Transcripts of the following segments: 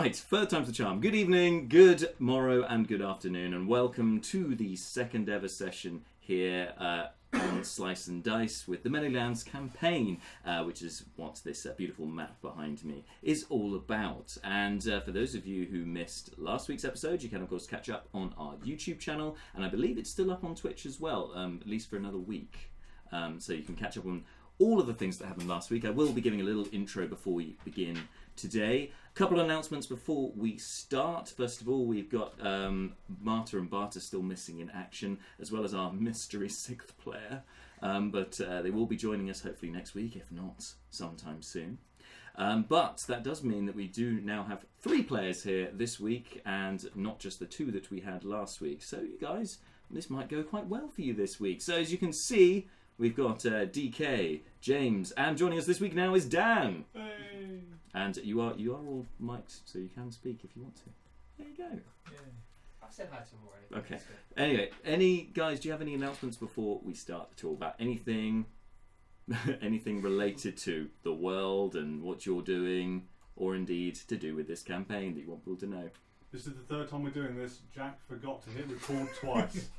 Right, third time's the charm. Good evening, good morrow, and good afternoon, and welcome to the second ever session here on Slice and Dice with the Manylands campaign, which is what this beautiful map behind me is all about. And for those of you who missed last week's episode, you can of course catch up on our YouTube channel, and I believe it's still up on Twitch as well, at least for another week. So you can catch up on all of the things that happened last week. I will be giving a little intro before we begin today. A couple of announcements before we start. First of all, we've got Marta and Barta still missing in action, as well as our mystery sixth player. But they will be joining us hopefully next week, if not sometime soon. But that does mean that we do now have 3 players here this week, and not just the 2 that we had last week. So you guys, this might go quite well for you this week. So as you can see, we've got DK, James, and joining us this week now is Dan. Hey. And you are all mic'd, so you can speak if you want to. There you go. Yeah. I've said hi to him already. Okay. Anyway, guys, do you have any announcements before we start at all about anything, anything related to the world and what you're doing, or indeed to do with this campaign that you want people to know? This is the third time we're doing this. Jack forgot to hit record twice.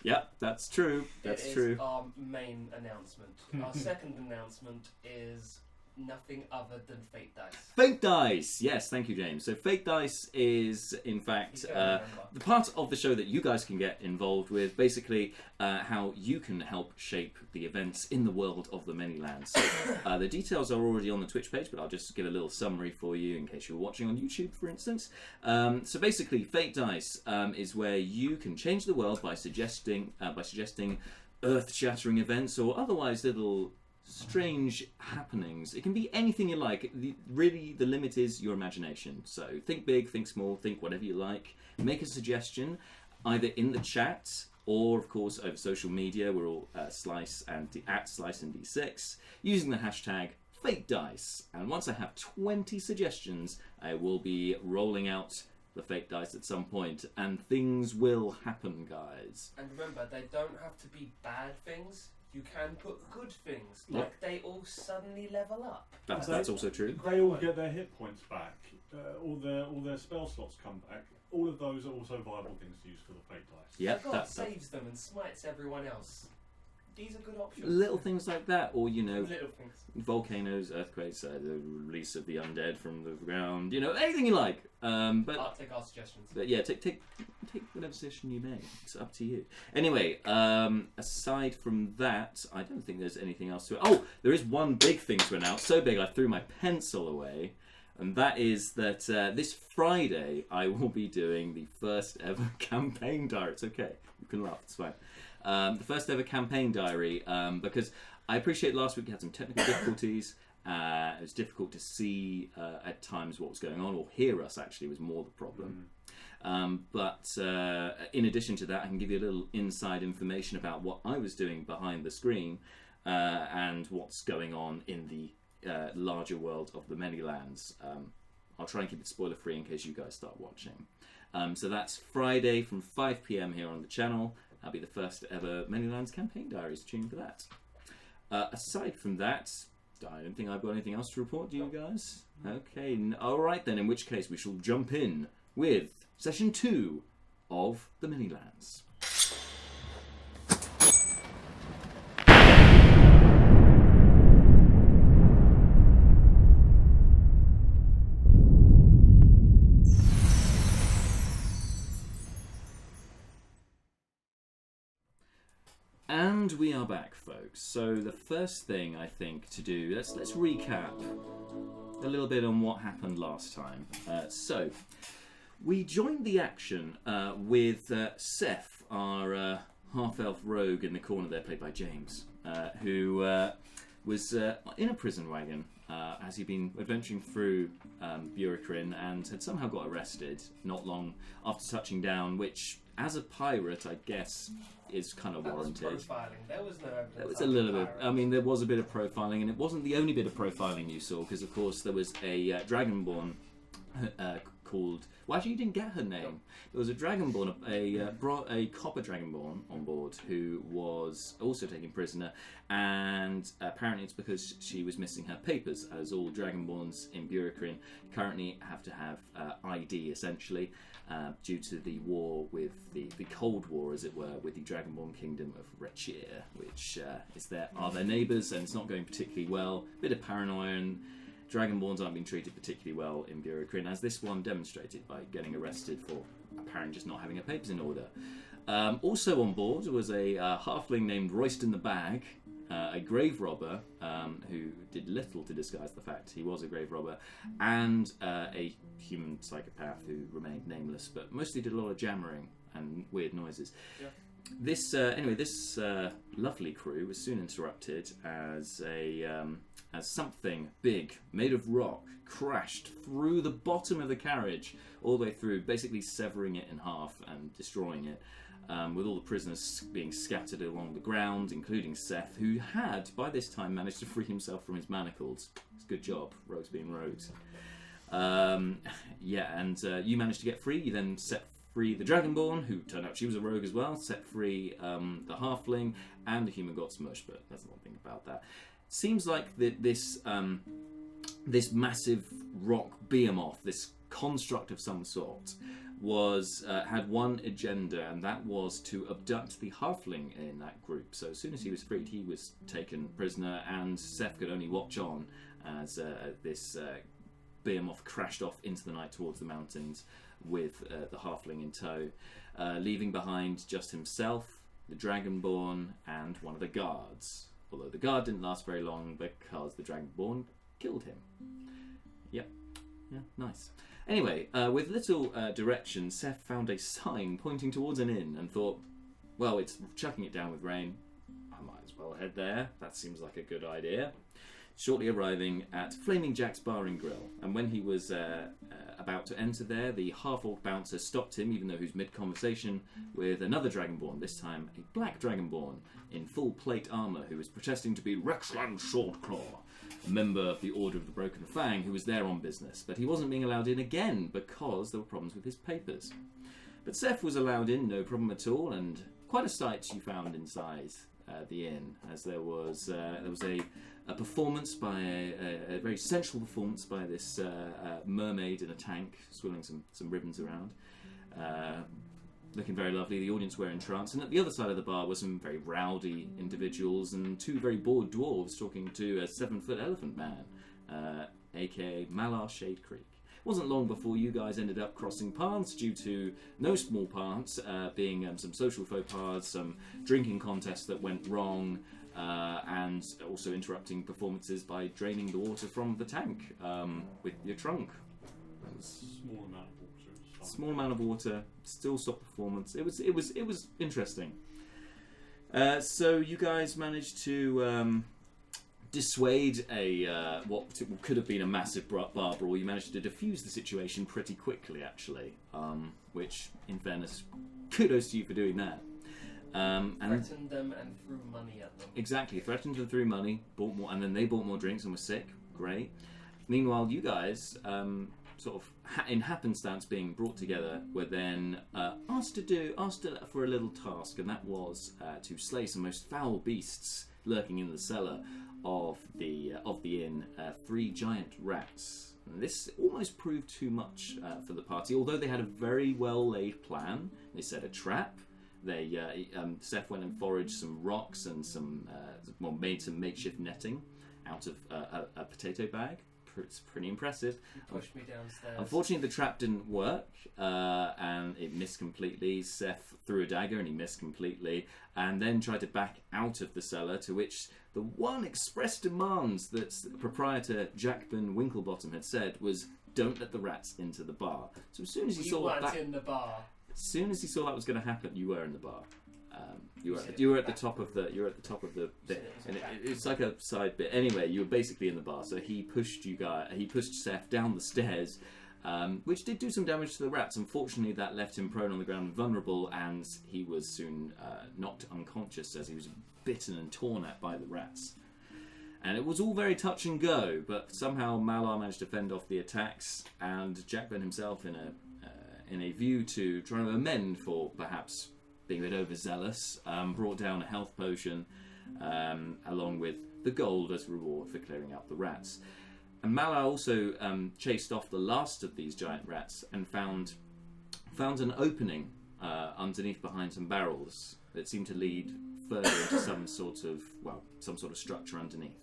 Yep, that's true. That's true. Our main announcement. Our second announcement is nothing other than Fate Dice. Fate Dice! Yes, thank you, James. So Fate Dice is, in fact, the part of the show that you guys can get involved with, basically how you can help shape the events in the world of the Manylands. So, the details are already on the Twitch page, but I'll just give a little summary for you in case you're watching on YouTube, for instance. So basically, Fate Dice is where you can change the world by suggesting earth-shattering events or otherwise little strange happenings. It can be anything you like. Really, the limit is your imagination. So think big, think small, think whatever you like. Make a suggestion, either in the chat or, of course, over social media. We're all at Slice and D6 using the hashtag FateDice. And once I have 20 suggestions, I will be rolling out the Fate Dice at some point, and things will happen, guys. And remember, they don't have to be bad things. You can put good things, like they all suddenly level up. That's also true. They all get their hit points back. All their spell slots come back. All of those are also viable things to use for the Fate Dice. Yeah, God saves them and smites everyone else. These are good options. Little things like that, or little things. Volcanoes, earthquakes, the release of the undead from the ground. Anything you like. But I'll take our suggestions. But yeah, take whatever suggestion you make. It's up to you. Anyway, aside from that, I don't think there's anything else to it. Oh, there is one big thing to announce. So big, I threw my pencil away. And that is that this Friday, I will be doing the first ever campaign diary. It's okay. You can laugh. It's fine. The first ever campaign diary, because I appreciate last week we had some technical difficulties. It was difficult to see at times what was going on, or hear us actually was more the problem. But in addition to that, I can give you a little inside information about what I was doing behind the screen and what's going on in the larger world of the Manylands. I'll try and keep it spoiler free in case you guys start watching. So that's Friday from 5 PM here on the channel. That'll be the first ever Manylands campaign diaries. Tune for that. Aside from that, I don't think I've got anything else to report. Do you guys? Okay. All right then. In which case, we shall jump in with session 2 of the Manylands. And we are back, folks. So the first thing I think to do, let's recap a little bit on what happened last time. So we joined the action with Sef, our half elf rogue in the corner there, played by James, who was in a prison wagon as he'd been adventuring through Burikrin and had somehow got arrested not long after touching down, which, as a pirate, I guess is kind of warranted. Was profiling. There was no evidence. There was a little bit. I mean, there was a bit of profiling, and it wasn't the only bit of profiling you saw, because of course there was a dragonborn called. Well, actually, you didn't get her name. There was a dragonborn, a copper dragonborn on board who was also taken prisoner, and apparently it's because she was missing her papers, as all dragonborns in Burikrin currently have to have ID essentially. Due to the war with the Cold War, as it were, with the Dragonborn Kingdom of Rechir, which are their neighbours, and it's not going particularly well. Bit of paranoia, and Dragonborns aren't being treated particularly well in Burikrin, as this one demonstrated by getting arrested for apparently just not having her papers in order. Also on board was a halfling named Royston the Bag, a grave robber who did little to disguise the fact he was a grave robber, and a human psychopath who remained nameless, but mostly did a lot of jammering and weird noises. Yeah. This lovely crew was soon interrupted as something big made of rock crashed through the bottom of the carriage all the way through, basically severing it in half and destroying it. With all the prisoners being scattered along the ground, including Seth, who had, by this time, managed to free himself from his manacles. It's a good job, rogues being rogues. You managed to get free. You then set free the Dragonborn, who turned out she was a rogue as well, set free the Halfling, and the human got smushed, but that's one thing about that. Seems like this massive rock behemoth, this construct of some sort, had one agenda, and that was to abduct the halfling in that group. So as soon as he was freed, he was taken prisoner, and Seth could only watch on as this behemoth crashed off into the night towards the mountains with the halfling in tow, leaving behind just himself, the Dragonborn, and one of the guards. Although the guard didn't last very long because the Dragonborn killed him. Yep. Yeah, nice. Anyway, with little direction, Seth found a sign pointing towards an inn and thought, well, it's chucking it down with rain. I might as well head there. That seems like a good idea. Shortly arriving at Flaming Jack's Bar and Grill, and when he was about to enter there, the half-orc bouncer stopped him, even though he was mid-conversation, with another Dragonborn, this time a black Dragonborn in full plate armour, who was protesting to be Rexland Shortclaw, a member of the Order of the Broken Fang, who was there on business, but he wasn't being allowed in again because there were problems with his papers. But Seth was allowed in, no problem at all, and quite a sight you found inside the inn, as there was a performance by a very sensual performance by this mermaid in a tank, swirling some ribbons around, looking very lovely. The audience were entranced, and at the other side of the bar were some very rowdy individuals and two very bored dwarves talking to a 7-foot elephant man, aka Malar Shade Creek. It wasn't long before you guys ended up crossing paths due to no small parts, being some social faux pas, some drinking contests that went wrong, and also interrupting performances by draining the water from the tank with your trunk. Small amount of water. Small amount of water, still stopped performance. It was interesting. So you guys managed to dissuade what could have been a massive bar brawl. You managed to defuse the situation pretty quickly, actually, which, in fairness, kudos to you for doing that. Threatened them and threw money at them. Exactly, threatened them, threw money, bought more, and then they bought more drinks and were sick. Great. Meanwhile, you guys, sort of in happenstance being brought together, were then asked for a little task, and that was to slay some most foul beasts lurking in the cellar of the inn, 3 giant rats. And this almost proved too much for the party, although they had a very well laid plan. They set a trap. They Seth went and foraged some rocks and made some makeshift netting out of a potato bag. It's pretty impressive. You pushed me downstairs. Unfortunately, the trap didn't work, and it missed completely. Seth threw a dagger and he missed completely, and then tried to back out of the cellar, to which the one express demands that proprietor Jackman Winklebottom had said was, "Don't let the rats into the bar." So as soon as he saw that, in the bar. as soon as he saw that was going to happen, you were in the bar. You were at the top of the. You were at the top of the. And it's like a side bit. Anyway, you were basically in the bar. So he pushed Seth down the stairs, which did do some damage to the rats. Unfortunately, that left him prone on the ground, vulnerable, and he was soon knocked unconscious as he was bitten and torn at by the rats. And it was all very touch and go, but somehow Malar managed to fend off the attacks, and Jackburn himself, in a view to trying to amend for perhaps being a bit overzealous, brought down a health potion along with the gold as reward for clearing out the rats. And Malar also chased off the last of these giant rats and found an opening underneath behind some barrels that seemed to lead further into some sort of structure underneath.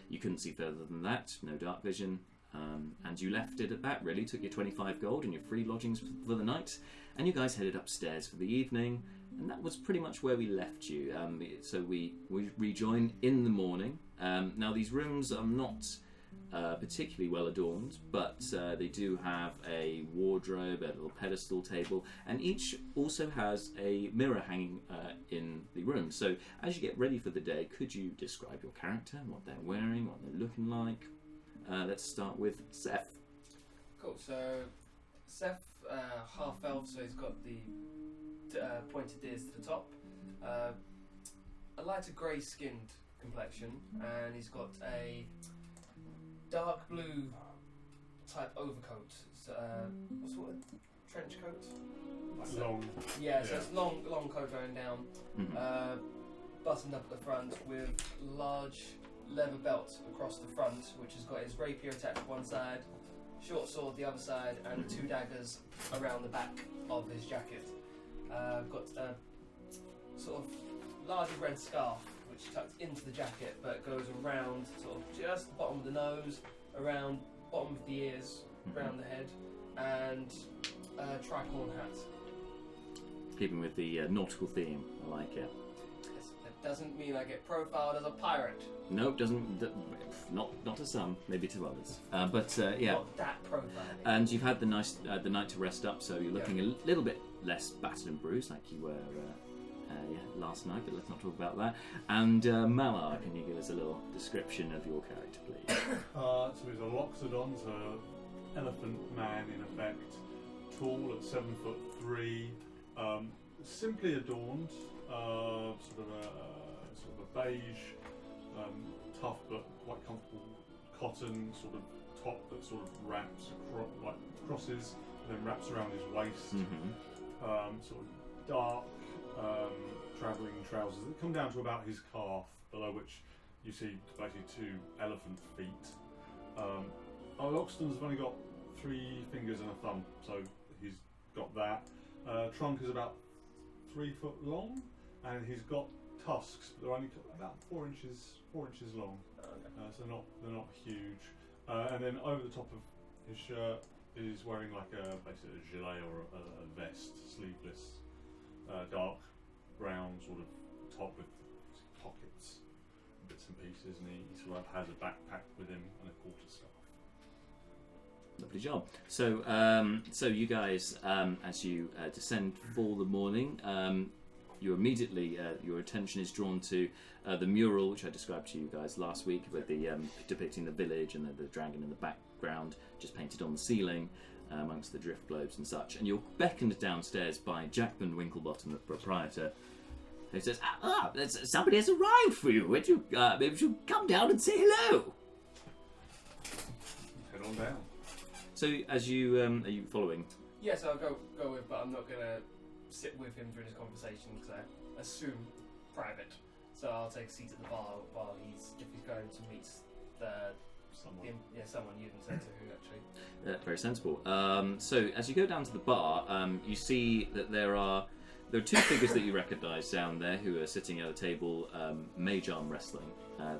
You couldn't see further than that, no dark vision, and you left it at that, really. Took your 25 gold and your free lodgings for the night, and you guys headed upstairs for the evening, and that was pretty much where we left you. So we rejoin in the morning. Now, these rooms are not particularly well adorned, but they do have a wardrobe, a little pedestal table, and each also has a mirror hanging in the room. So as you get ready for the day, could you describe your character, what they're wearing, what they're looking like? Let's start with Sef. Cool. So Sef, half elf, so he's got the pointed ears to the top, a lighter grey skinned complexion, and he's got a dark blue type overcoat. So, what's the word? Trench coat? Long. Yeah, so it's long coat going down, buttoned up at the front with large leather belt across the front, which has got his rapier attached to one side, short sword the other side, and 2 daggers around the back of his jacket. Got a sort of large red scarf which tucked into the jacket, but goes around sort of just the bottom of the nose, around bottom of the ears, around the head, and a tricorn hat. Keeping with the nautical theme, I like it. Yes, that doesn't mean I get profiled as a pirate. No, doesn't. Not to some, maybe to others. But yeah. Not that profiling. And you've had the night to rest up, so you're looking a little bit less battered and bruised, like you were last night. But let's not talk about that. And Malar, can you give us a little description of your character, please? So he's a Loxodon, so elephant man in effect, tall at 7'3", simply adorned, sort of a beige, tough but quite comfortable cotton sort of top that sort of wraps like crosses, and then wraps around his waist. Sort of dark travelling trousers that come down to about his calf, below which you see basically 2 elephant feet. Our Loxodons have only got 3 fingers and a thumb, so he's got that. Trunk is about 3 foot long, and he's got tusks, but they're only about 4 inches long. So they're not huge. And then over the top of his shirt is wearing like basically a gilet or a vest, sleeveless, dark brown sort of top with pockets, bits and pieces, and he sort of has a backpack with him and a quarterstaff. Lovely job. So, so you guys, as you descend for the morning, you immediately your attention is drawn to the mural which I described to you guys last week, with the depicting the village and the dragon in the background, just painted on the ceiling amongst the drift globes and such. And you're beckoned downstairs by Jackman Winklebottom, the proprietor, who says, somebody has arrived for you. Would you maybe you come down and say hello? Head on down. So, as you are you following? Yes, I'll go with, but I'm not gonna sit with him during this conversation because I assume private. So I'll take a seat at the bar while if he's going to meet someone. You didn't say to who actually. Very sensible. So as you go down to the bar, you see that there are 2 figures that you recognise down there who are sitting at a table, mage arm wrestling.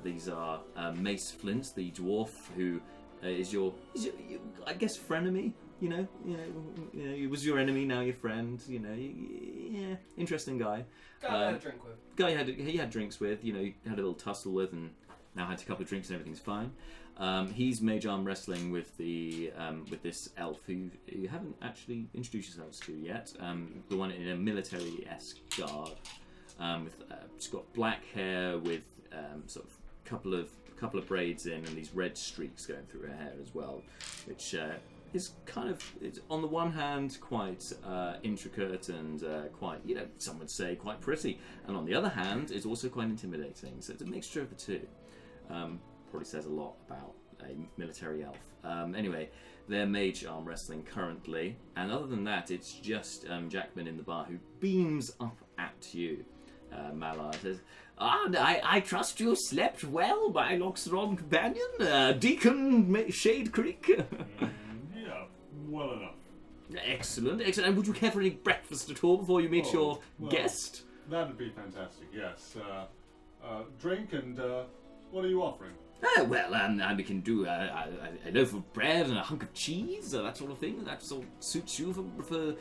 These are Mace Flint, the dwarf, who is your I guess frenemy. You know, he was your enemy, now your friend. Yeah, interesting guy. Guy I had a drink with. He had drinks with. He had a little tussle with, and now had a couple of drinks and everything's fine. He's mage arm wrestling with with this elf who you haven't actually introduced yourselves to yet. The one in a military-esque garb, with she's got black hair with sort of couple of braids in, and these red streaks going through her hair as well, which is kind of, it's on the one hand quite intricate and quite, some would say quite pretty, and on the other hand it's also quite intimidating. So it's a mixture of the two. probably says a lot about a military elf. Anyway, they're mage arm wrestling currently, and other than that, it's just Jackman in the bar who beams up at you. Malar says, I trust you slept well, my Loxodon companion, Deacon Shade Creek. Yeah, well enough. Excellent, excellent. And would you care for any breakfast at all before you meet your guest? That'd be fantastic, yes. Drink and what are you offering? We can do a loaf of bread and a hunk of cheese, that sort of thing. That sort of suits you for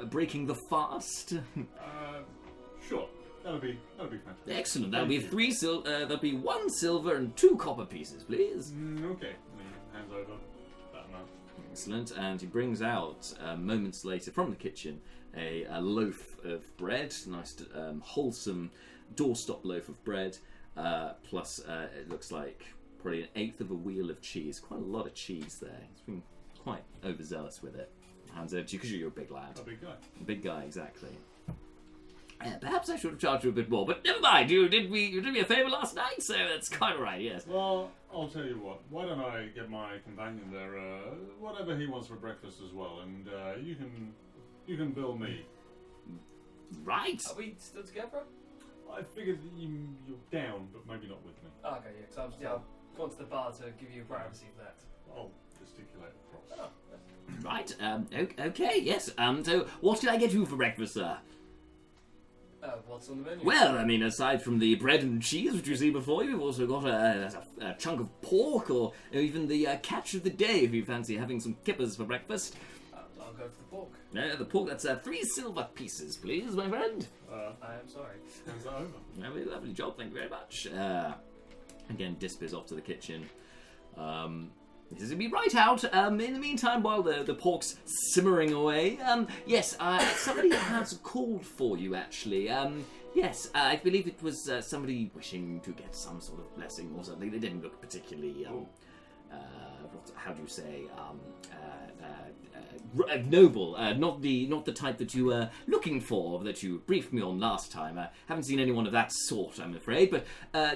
breaking the fast. Sure. That'll be fantastic. Excellent. That'll be that'll be 1 silver and 2 copper pieces, please. Okay. Hands over that amount. Excellent. And he brings out moments later from the kitchen a loaf of bread, nice, wholesome doorstop loaf of bread. Plus, it looks like probably an 1/8 of a wheel of cheese. Quite a lot of cheese there. He's been quite overzealous with it. Hands over to you because you're a big lad. A big guy. Big guy, exactly. Perhaps I should have charged you a bit more, but never mind. You did me a favour last night, so that's quite alright. Yes. Well, I'll tell you what. Why don't I get my companion there whatever he wants for breakfast as well, and you can bill me. Right. Are we still together? I figured that you're down, but maybe not with me. Oh, okay, yeah, because I've gone to the bar to give you a privacy for that. I'll gesticulate across. Oh, Right. Okay. Yes. So, what can I get you for breakfast, sir? what's on the menu? Well, I mean, aside from the bread and cheese which you see before you, we've also got a chunk of pork, or even the catch of the day if you fancy having some kippers for breakfast. I'll go for the pork. The pork, that's 3 silver pieces, please, my friend. I am sorry. Hands that over. Lovely job, thank you very much. Again, disappears off to the kitchen. He says he'll be right out. In the meantime, while the pork's simmering away, yes, somebody has called for you, actually. Yes, I believe it was somebody wishing to get some sort of blessing or something. They didn't look particularly, how do you say, noble. Not the type that you were looking for, that you briefed me on last time. I haven't seen anyone of that sort, I'm afraid. But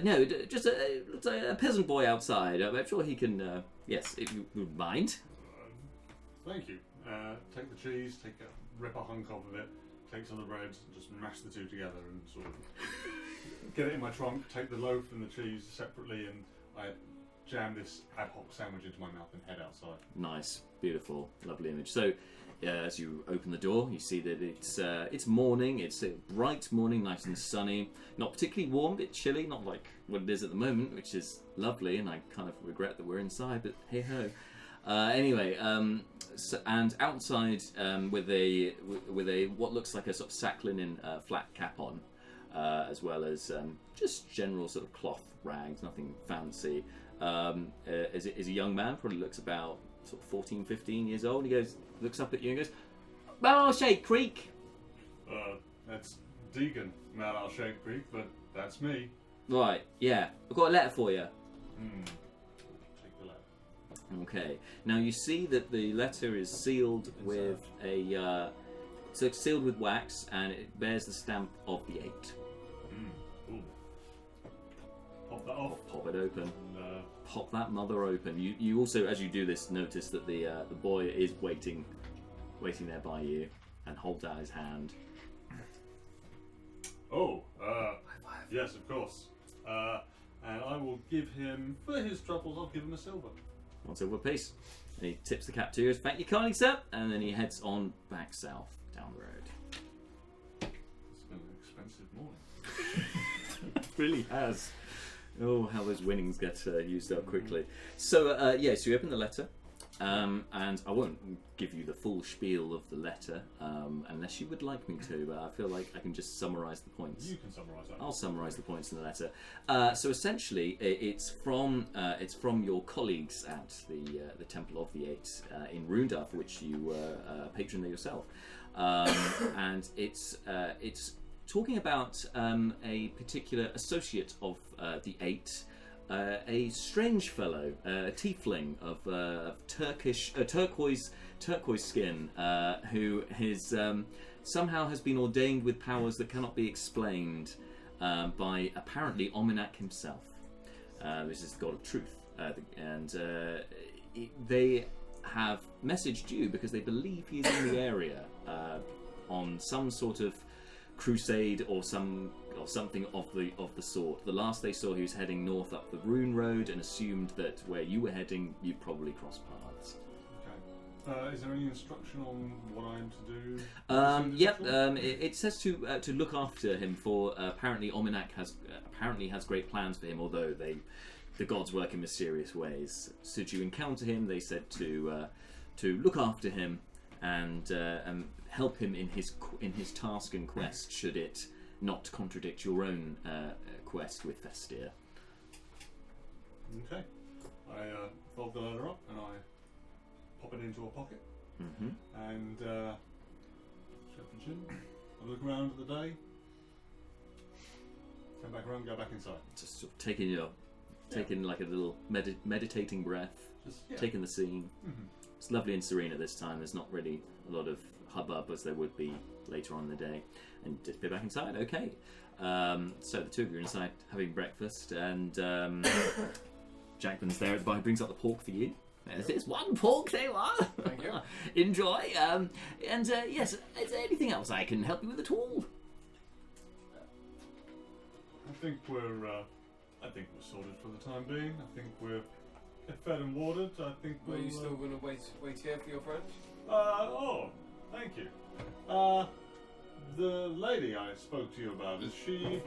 no, just a peasant boy outside. I'm sure he can. Yes, if you would mind. Thank you. Take the cheese, rip a hunk off of it, take some of the bread, and just mash the two together and sort of get it in my trunk, take the loaf and the cheese separately, and I jam this ad hoc sandwich into my mouth and head outside. Nice, beautiful, lovely image. So, as you open the door, you see that it's morning. It's a bright morning, nice and sunny. Not particularly warm, a bit chilly. Not like what it is at the moment, which is lovely. And I kind of regret that we're inside, but hey ho. Anyway, and outside with a what looks like a sort of sack linen flat cap on, as well as just general sort of cloth rags, nothing fancy. Is a young man, probably looks about sort of 14, 15 years old. He looks up at you and goes, "Malar Shade Creek." That's Deacon Malar Shade Creek, but that's me. Right, yeah. I've got a letter for you. Take the letter. Okay. Now you see that the letter is sealed with so it's sealed with wax, and it bears the stamp of the 8. Ooh. Pop that off. Pop it open. And, Pop that mother open. You also, as you do this, notice that the boy is waiting there by you, and holds out his hand. Yes, of course. And I will give him, for his troubles, I'll give him a silver. 1 silver piece. And he tips the cap to you. Thank you kindly, sir. And then he heads on back south down the road. It's been an expensive morning. It really has. Oh, how those winnings get used up quickly. So, so you open the letter, and I won't give you the full spiel of the letter, unless you would like me to, but I feel like I can just summarise the points. You can summarise that. I'll summarise the points in the letter. So essentially, it's from your colleagues at the Temple of the Eight in Rundar, for which you were a patron there yourself, and it's talking about a particular associate of the Eight, a strange fellow, a Tiefling of turquoise skin, who is somehow has been ordained with powers that cannot be explained by apparently Ominak himself. This is the god of truth, they have messaged you because they believe he is in the area on some sort of crusade or something of the sort. The last they saw, he was heading north up the Rune Road, and assumed that where you were heading, you'd probably cross paths. Okay. Is there any instruction on what I'm to do? Yep. It says to look after him. For apparently Ominak has great plans for him. Although the gods work in mysterious ways. Should you encounter him, they said to look after him and help him in his task and quest. Should it not contradict your own quest with Festir. Okay. I fold the letter up and I pop it into a pocket. And shut the gym. I look around at the day. Come back around, go back inside. Just sort of taking like a little meditating breath. Just taking the scene. It's lovely and serene at this time. There's not really a lot of hubbub as there would be later on in the day. And just be back inside. Okay. So the two of you are inside having breakfast, and Jacqueline's there at the bar. He brings up the pork for you. There's one pork, there you are. Thank you. Enjoy. Yes, is there anything else I can help you with at all? I think we're sorted for the time being. I think we're fed and watered. I think Are you still going to wait here for your friend? Thank you. The lady I spoke to you about, is she...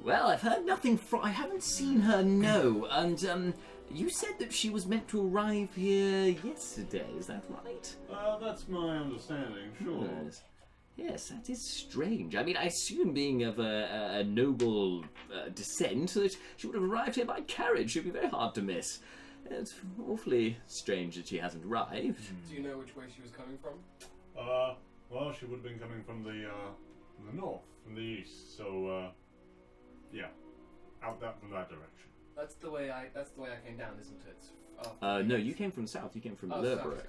Well, I've heard nothing from... I haven't seen her, no. And, you said that she was meant to arrive here yesterday, is that right? That's my understanding, sure. Yes, that is strange. I mean, I assume being of a noble descent, that she would have arrived here by carriage. She'd be very hard to miss. It's awfully strange that she hasn't arrived. Do you know which way she was coming from? Well, she would have been coming from the north, from the east. So, yeah, from that direction. That's the way I came down, isn't it? No, you came from the south. You came from Laborious.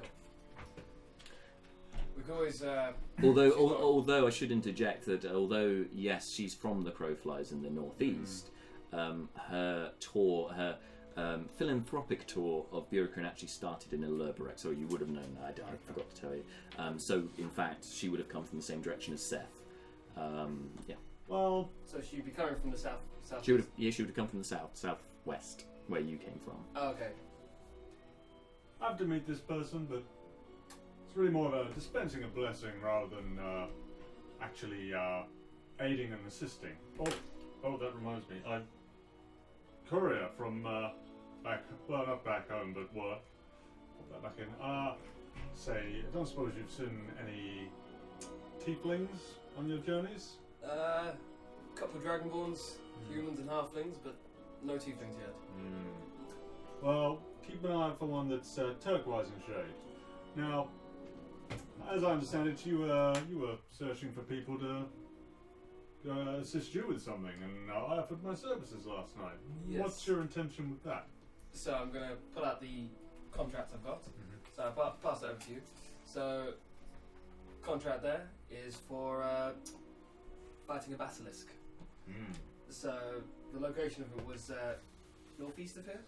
We could always. Although I should interject that although yes, she's from the Crowflies in the northeast, her philanthropic tour of Burekran actually started in Laborious, so you would have known that. I forgot to tell you. So in fact, she would have come from the same direction as Seth. Yeah. Well, so she'd be coming from the south. She would have come from the southwest, where you came from. Oh, okay. I have to meet this person, but it's really more of a dispensing a blessing rather than actually aiding and assisting. Oh, that reminds me. I'm courier from not back home, but work. Put that back in. I don't suppose you've seen any Tieflings on your journeys? Couple of Dragonborns, humans and halflings, but no Tieflings yet. Well, keep an eye out for one that's turquoise in shade. Now, as I understand it, you were searching for people to assist you with something, and I offered my services last night. Yes. What's your intention with that? So I'm going to pull out the contract I've got. So I'll pass it over to you. So, contract there is for fighting a basilisk. So the location of it was northeast of here.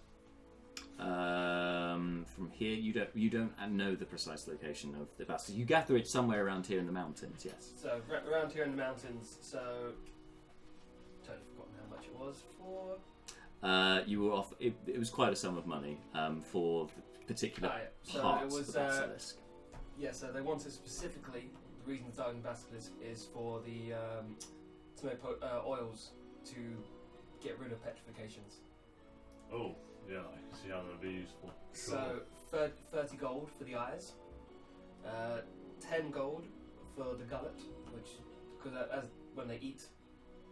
From here, you don't know the precise location of the basilisk. You gather it somewhere around here in the mountains. Yes. So around here in the mountains. So totally forgotten how much it was for. You were off. It was quite a sum of money for the particular parts of the basilisk. Yeah. So they wanted specifically. The reason it's targeting basilisk is for the to make oils to get rid of petrifications. Oh, yeah, I can see how that would be useful. Sure. So 30 gold for the eyes, 10 gold for the gullet, which because when they eat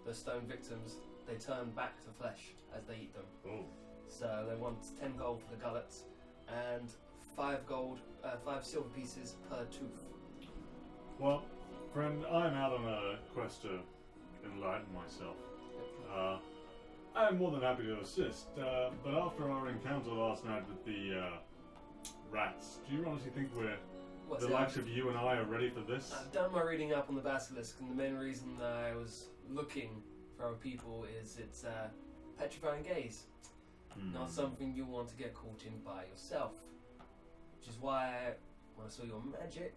the stone victims, they turn back to flesh as they eat them. Oh. So they want 10 gold for the gullets and 5 silver pieces per tooth. Well, friend, I'm out on a quest to enlighten myself. I'm more than happy to assist, but after our encounter last night with the rats, do you honestly think the likes of you and I are ready for this? I've done my reading up on the basilisk, and the main reason I was looking for our people is its petrifying gaze. Not something you want to get caught in by yourself. Which is why, when I saw your magic,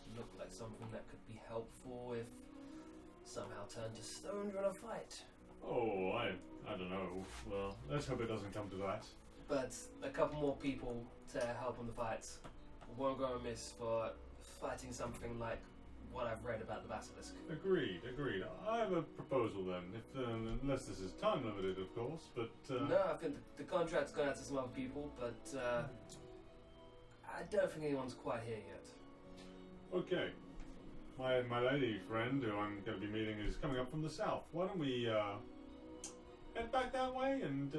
it looked like something that could be helpful if somehow turned to stone during a fight. Oh, I don't know. Well, let's hope it doesn't come to that. But a couple more people to help on the fights won't go amiss for fighting something like what I've read about the basilisk. Agreed. I have a proposal then, unless this is time limited, of course, but... No, I think the contract's gone out to some other people, but I don't think anyone's quite here yet. Okay. My lady friend, who I'm going to be meeting, is coming up from the south. Why don't we head back that way, and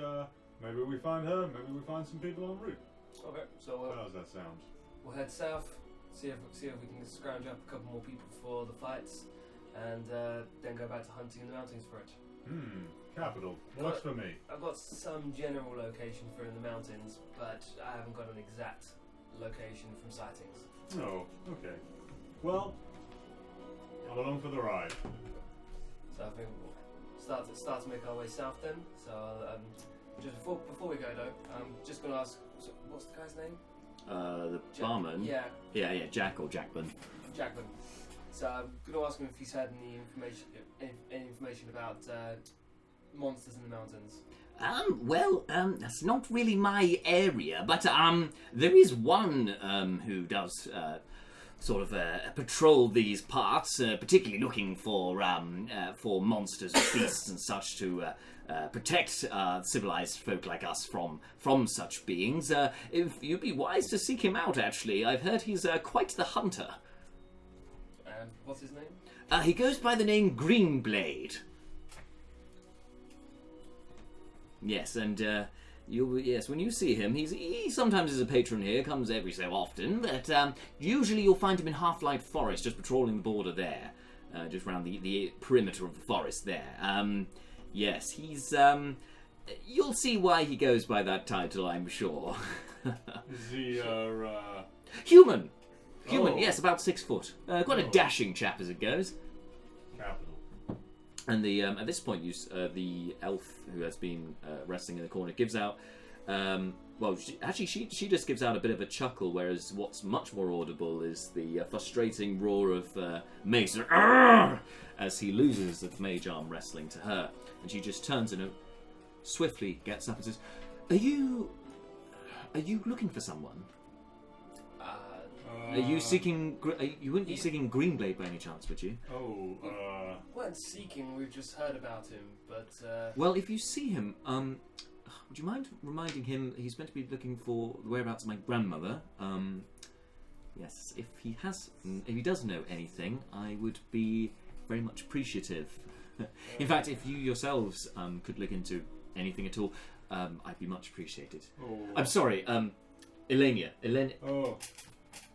maybe we find her, maybe we find some people en route. Okay, so How does that sound? we'll head south, see if we can scrounge up a couple more people for the fights, and then go back to hunting in the mountains for it. Capital. Works for me. I've got some general location for in the mountains, but I haven't got an exact location from sightings. Oh, okay. Well, I'm along for the ride. So I think we'll start to make our way south then. So just before we go though, I'm just going to ask, what's the guy's name? The barman. Yeah, Jack or Jackman. Jackman. So I'm going to ask him if he's had any information about monsters in the mountains. That's not really my area, but there is one who does patrol these parts, particularly looking for monsters, beasts, and such to protect civilized folk like us from such beings. If you'd be wise to seek him out, actually, I've heard he's quite the hunter. And what's his name? He goes by the name Greenblade. Yes, and when you see him, he sometimes is a patron here, comes every so often, but usually you'll find him in Half-Light Forest, just patrolling the border there, just around the perimeter of the forest there. Yes, he's, you'll see why he goes by that title, I'm sure. Is he, Human! Oh. Yes, about 6 foot. Quite a dashing chap as it goes. Capital. And at this point, the elf who has been resting in the corner gives out. She just gives out a bit of a chuckle, whereas what's much more audible is the frustrating roar of Mace as he loses the mage arm wrestling to her, and she just turns and swiftly gets up and says, "Are you looking for someone? Are you seeking? You wouldn't be seeking Greenblade by any chance, would you?" We weren't seeking, we've just heard about him, but... Well, if you see him, would you mind reminding him he's meant to be looking for the whereabouts of my grandmother? Yes, if he does know anything, I would be very much appreciative. In fact, if you yourselves could look into anything at all, I'd be much appreciated. Oh. I'm sorry, Elenia. Oh.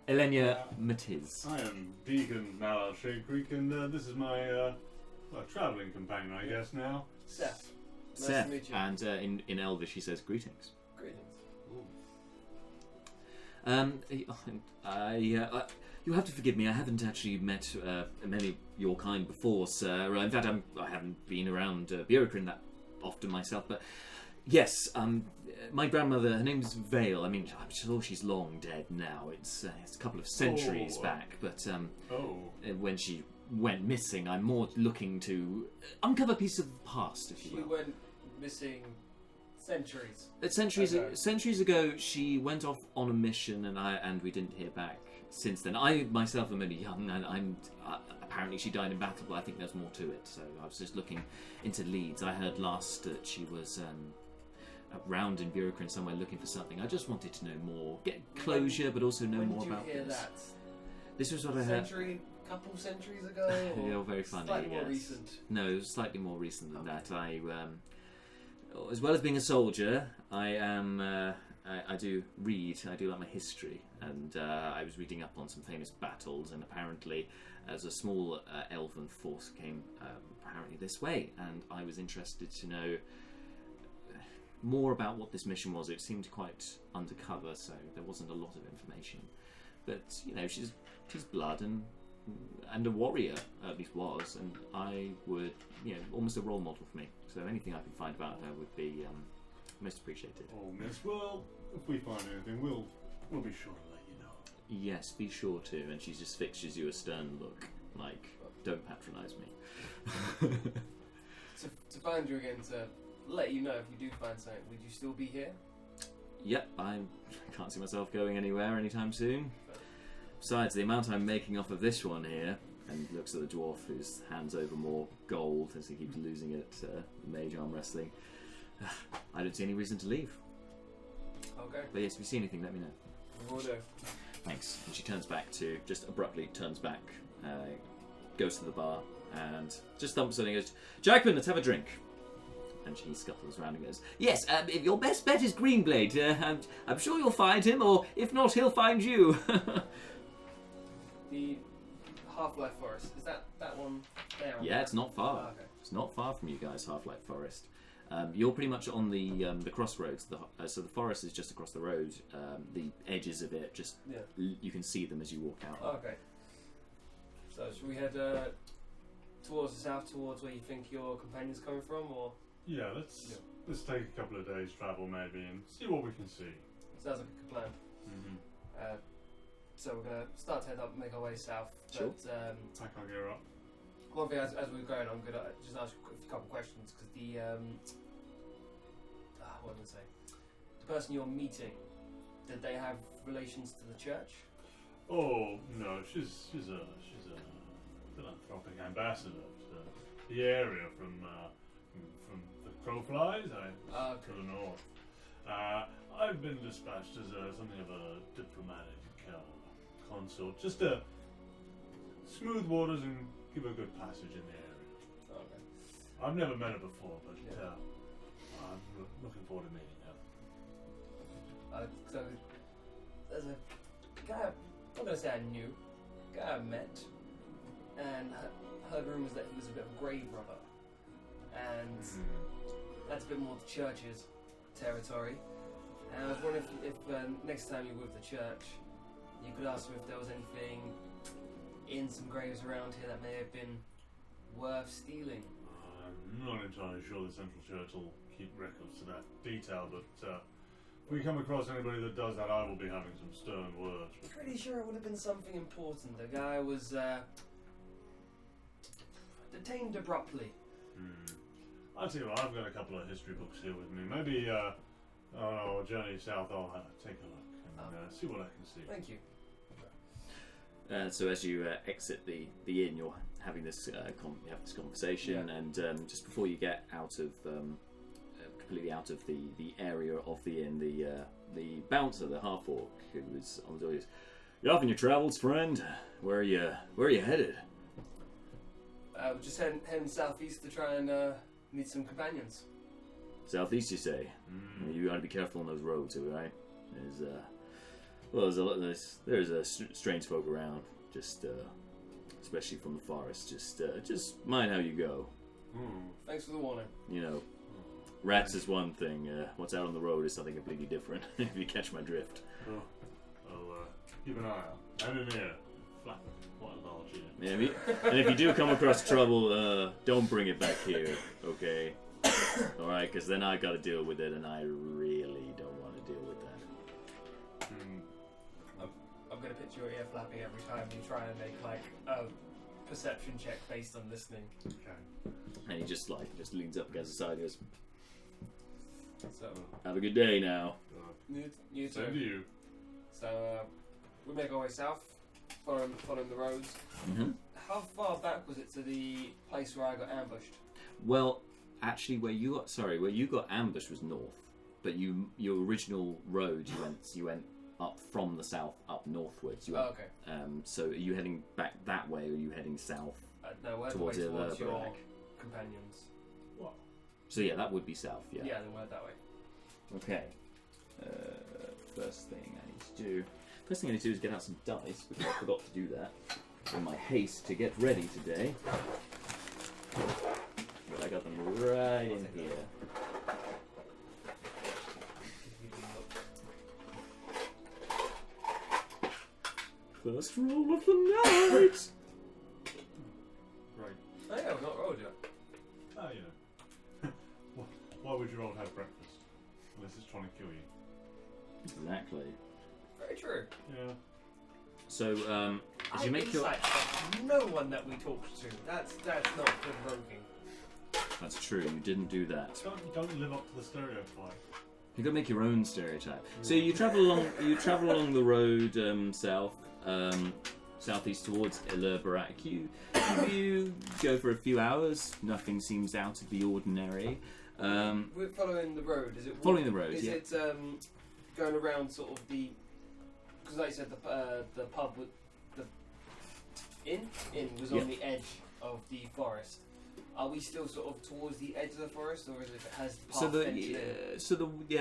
Elenia Matiz. I am Deacon Malar and this is my travelling companion, I guess now. Sef. Nice Sef. to meet you. And in Elvish he says greetings. Greetings. You have to forgive me. I haven't actually met many of your kind before, sir. In fact, I haven't been around Bjorkrin that often myself. But yes, my grandmother, her name's Vale. I mean, I'm sure she's long dead now. It's a couple of centuries back. But when she went missing, I'm more looking to uncover a piece of the past, if you will. She went missing centuries. Centuries ago, she went off on a mission, and we didn't hear back since then. I myself am only young, and apparently she died in battle, but I think there's more to it. So I was just looking into leads. I heard last that she was around in Bjorkrin somewhere looking for something. I just wanted to know more, get closure, but also know more about this. When did you hear that? This was what I heard. Couple centuries ago? Yeah, very funny. Slightly more yes. recent. No, it was slightly more recent than that. I, as well as being a soldier, I am. I do read. I do like my history, and I was reading up on some famous battles. And apparently, as a small elven force came apparently this way, and I was interested to know more about what this mission was. It seemed quite undercover, so there wasn't a lot of information. But she's blood and a warrior, at least was, and I would, almost a role model for me. So anything I can find about her would be Most appreciated. Oh, miss. Well, if we find anything, we'll be sure to let you know. Yes, be sure to. And she just fixes you a stern look, like, don't patronise me. To find you again, to let you know if you do find something, would you still be here? Yep, I can't see myself going anywhere anytime soon. Besides, the amount I'm making off of this one here, and looks at the dwarf whose hands over more gold as he keeps losing it mage arm wrestling. I don't see any reason to leave. Okay. But yes, if you see anything, let me know. Will do. Thanks. And she turns back to, just abruptly turns back, goes to the bar, and just thumps it and goes, Jackman, let's have a drink. And she scuttles around and goes, yes, if your best bet is Greenblade. I'm sure you'll find him, or if not, he'll find you. The Half-Life Forest, is that one there? Yeah, it's not far. Oh, okay. It's not far from you guys, Half-Life Forest. You're pretty much on the crossroads. So the forest is just across the road. The edges of it, just you can see them as you walk out. Oh, okay. So should we head towards the south, towards where you think your companion's coming from, or? Yeah, let's take a couple of days' travel maybe and see what we can see. Sounds like a good plan. Mm-hmm. So we're gonna start to head up, make our way south. Sure. But, I can't gear up. one thing as we're going, I'm gonna just ask you a couple questions because the what did I say? The person you're meeting, did they have relations to the church? Oh no, she's a philanthropic ambassador to the area from the crowflies to the north. I've been dispatched as something of a diplomatic consort, just to smooth waters and give a good passage in the area. Okay. I've never met her before, but I'm looking forward to meeting her. So there's a guy, I'm not going to say I knew, a guy I met, and heard rumours that he was a bit of a grave robber. And that's a bit more the church's territory. And I was wondering if next time you're with the church, you could ask them if there was anything in some graves around here that may have been worth stealing. I'm not entirely sure the Central Church will keep records to that detail, but if we come across anybody that does that, I will be having some stern words. Pretty sure it would have been something important. The guy was detained abruptly. I'll tell you what, I've got a couple of history books here with me. Maybe on our journey south, I'll take a look and see what I can see. Thank you. So as you exit the inn, you're having this you have this conversation, and just before you get out of completely out of the area of the inn, the bouncer, the half orc who was on the door, goes, "You off on your travels, friend? Where are you headed?" We're just heading southeast to try and meet some companions. Southeast, you say? You got to be careful on those roads, right? There's strange folk around. Just especially from the forest. Just mind how you go. Thanks for the warning. You know, rats is one thing. What's out on the road is something completely different. If you catch my drift. I'll keep an eye out. And in here, flap quite a large ear. Yeah, and if you do come across trouble, don't bring it back here, okay? All right, because then I got to deal with it, and I really don't want to deal with that. I'm gonna picture your ear flapping every time you try and make like a perception check based on listening. Okay. And he just leans up against the side and goes, So "Have a good day now." you too. Same to you. So we make our way south, following the roads. Mm-hmm. How far back was it to the place where I got ambushed? Well, actually, where you got ambushed was north, but your original road you went up from the south up northwards. Okay. So are you heading back that way, or are you heading south? No, we're towards towards your Barak? companions. What? So yeah, that would be south. Yeah. Yeah, then we're that way. Okay. First thing I need to do is get out some dice, because I forgot to do that in my haste to get ready today. But I got them right in here. First roll of the night! Right. Oh yeah, we've not rolled yet. Why would you all have breakfast? So, as you make your... No one that we talked to. That's not good roguing. That's true, you didn't do that. Don't live up to the stereotype. You've got to make your own stereotype. So you travel along the road southeast towards Barak. You go for a few hours. Nothing seems out of the ordinary. We're following the road. Is it following the road? Is yeah. it going around sort of the? Because like you said, the pub with the inn was on the edge of the forest. Are we still sort of towards the edge of the forest, or is it has the path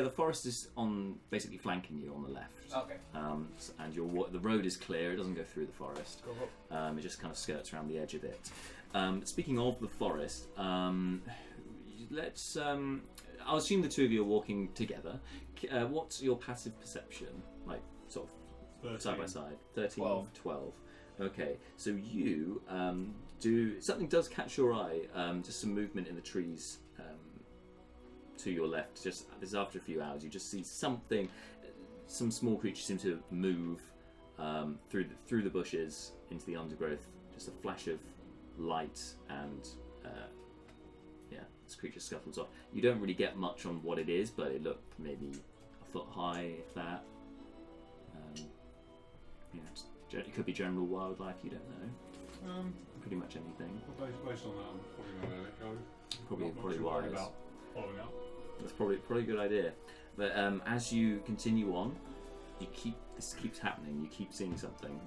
the forest is on basically flanking you on the left. Okay. And the road is clear. It doesn't go through the forest. Cool. It just kind of skirts around the edge of it. Speaking of the forest, let's. I'll assume the two of you are walking together. What's your passive perception? Like sort of 13. side by side. 13, 12. Okay, so you something does catch your eye. Just some movement in the trees to your left. Just this after a few hours, you just see something. Some small creatures seem to move through the bushes into the undergrowth. Just a flash of light, and this creature scuttles off. You don't really get much on what it is, but it looked maybe a foot high, if that. It could be general wildlife. You don't know. Pretty much anything. Well, based on that, I'm probably going to let it go. Probably Worried wise. about following up. That's probably a good idea. But as you continue on, this keeps happening. You keep seeing something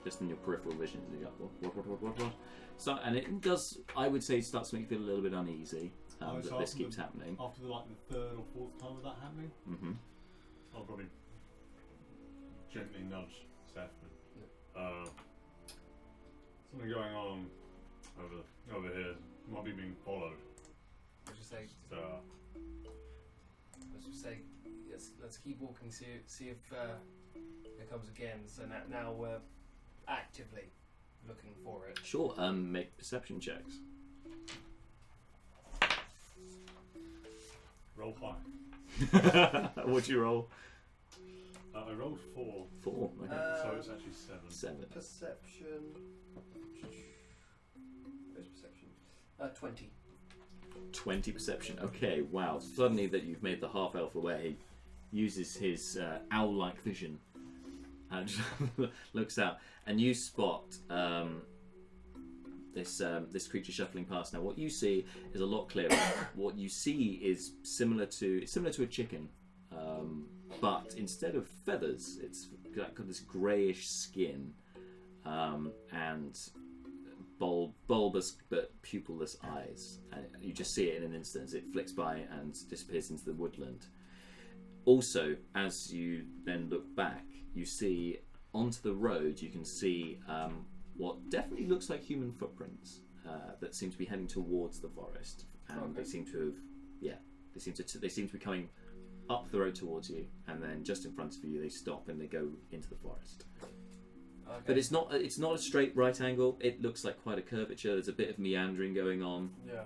just in your peripheral vision. You go, what? So, and it does. I would say, starts to make you feel a little bit uneasy that this keeps happening. After the third or fourth time of that happening, I'll probably gently nudge Seth. Something going on over here. Might be being followed. Let's just say, yes, let's keep walking. See if it comes again. So now we're actively looking for it. Sure. Make perception checks. Roll 5. What'd you roll? I rolled 4. 4. Okay. So it's actually 7. Perception. Where's perception? 20. 20 perception. Okay, wow. Suddenly that you've made the half elf away, he uses his owl-like vision and just looks out, and you spot this creature shuffling past. Now, what you see is a lot clearer. What you see is similar to a chicken, but instead of feathers, it's got this greyish skin and bulbous but pupilless eyes. And you just see it in an instant as it flicks by and disappears into the woodland. Also, as you then look back, you see onto the road. You can see what definitely looks like human footprints that seem to be heading towards the forest, and they seem to be coming up the road towards you, and then just in front of you they stop and they go into the forest. Okay. But it's not a straight right angle. It looks like quite a curvature. There's a bit of meandering going on. Yeah.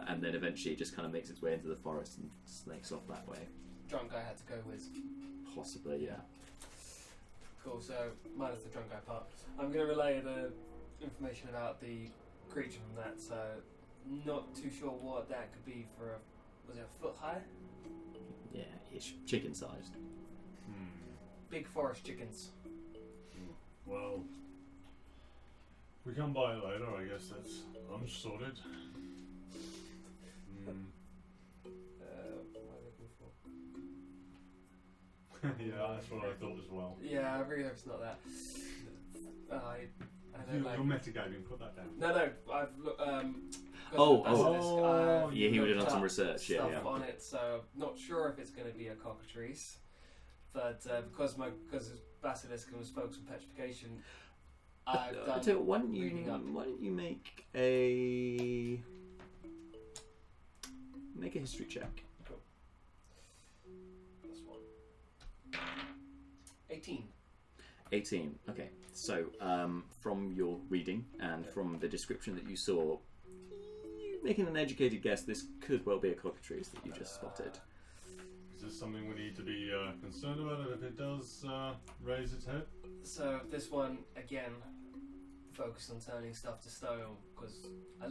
And then eventually it just kind of makes its way into the forest and snakes off that way. Drunk guy had to go with. Possibly, yeah. Cool. So minus the drunk guy part. I'm going to relay the information about the creature from that. So not too sure what that could be for was it a foot high? Yeah, ish. Chicken sized. Big forest chickens. Well, if we come by it later, I guess that's unsorted. What am I looking for? Yeah, that's what I thought as well. Yeah, I really hope it's not that. I don't know. You're metagaming, put that down. No, I've looked. Yeah, he would have done some research. Stuff Yeah. on it, so I'm not sure if it's going to be a cockatrice. But because Basilisk was focused on petrification, I've done. So why don't you make a history check? Cool. Plus 1. 18. 18. Okay. So from your reading and from the description that you saw, you're making an educated guess. This could well be a cockatrice that you just spotted. Is this something we need to be concerned about if it does raise its head? So this one again focused on turning stuff to stone because I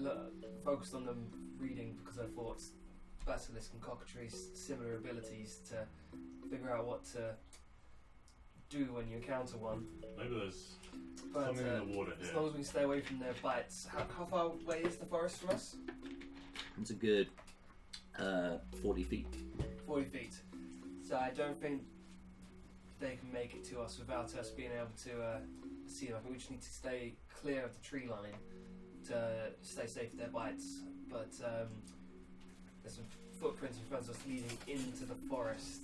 focused on them reading because I thought basilisk and cockatrice similar abilities to figure out what to do when you encounter one. Maybe there's But something in the water as here. long as we stay away from their bites, how far away is the forest from us? It's a good 40 feet. 40 feet. So I don't think they can make it to us without us being able to see them. I think we just need to stay clear of the tree line to stay safe from their bites. But there's some footprints in front of us leading into the forest.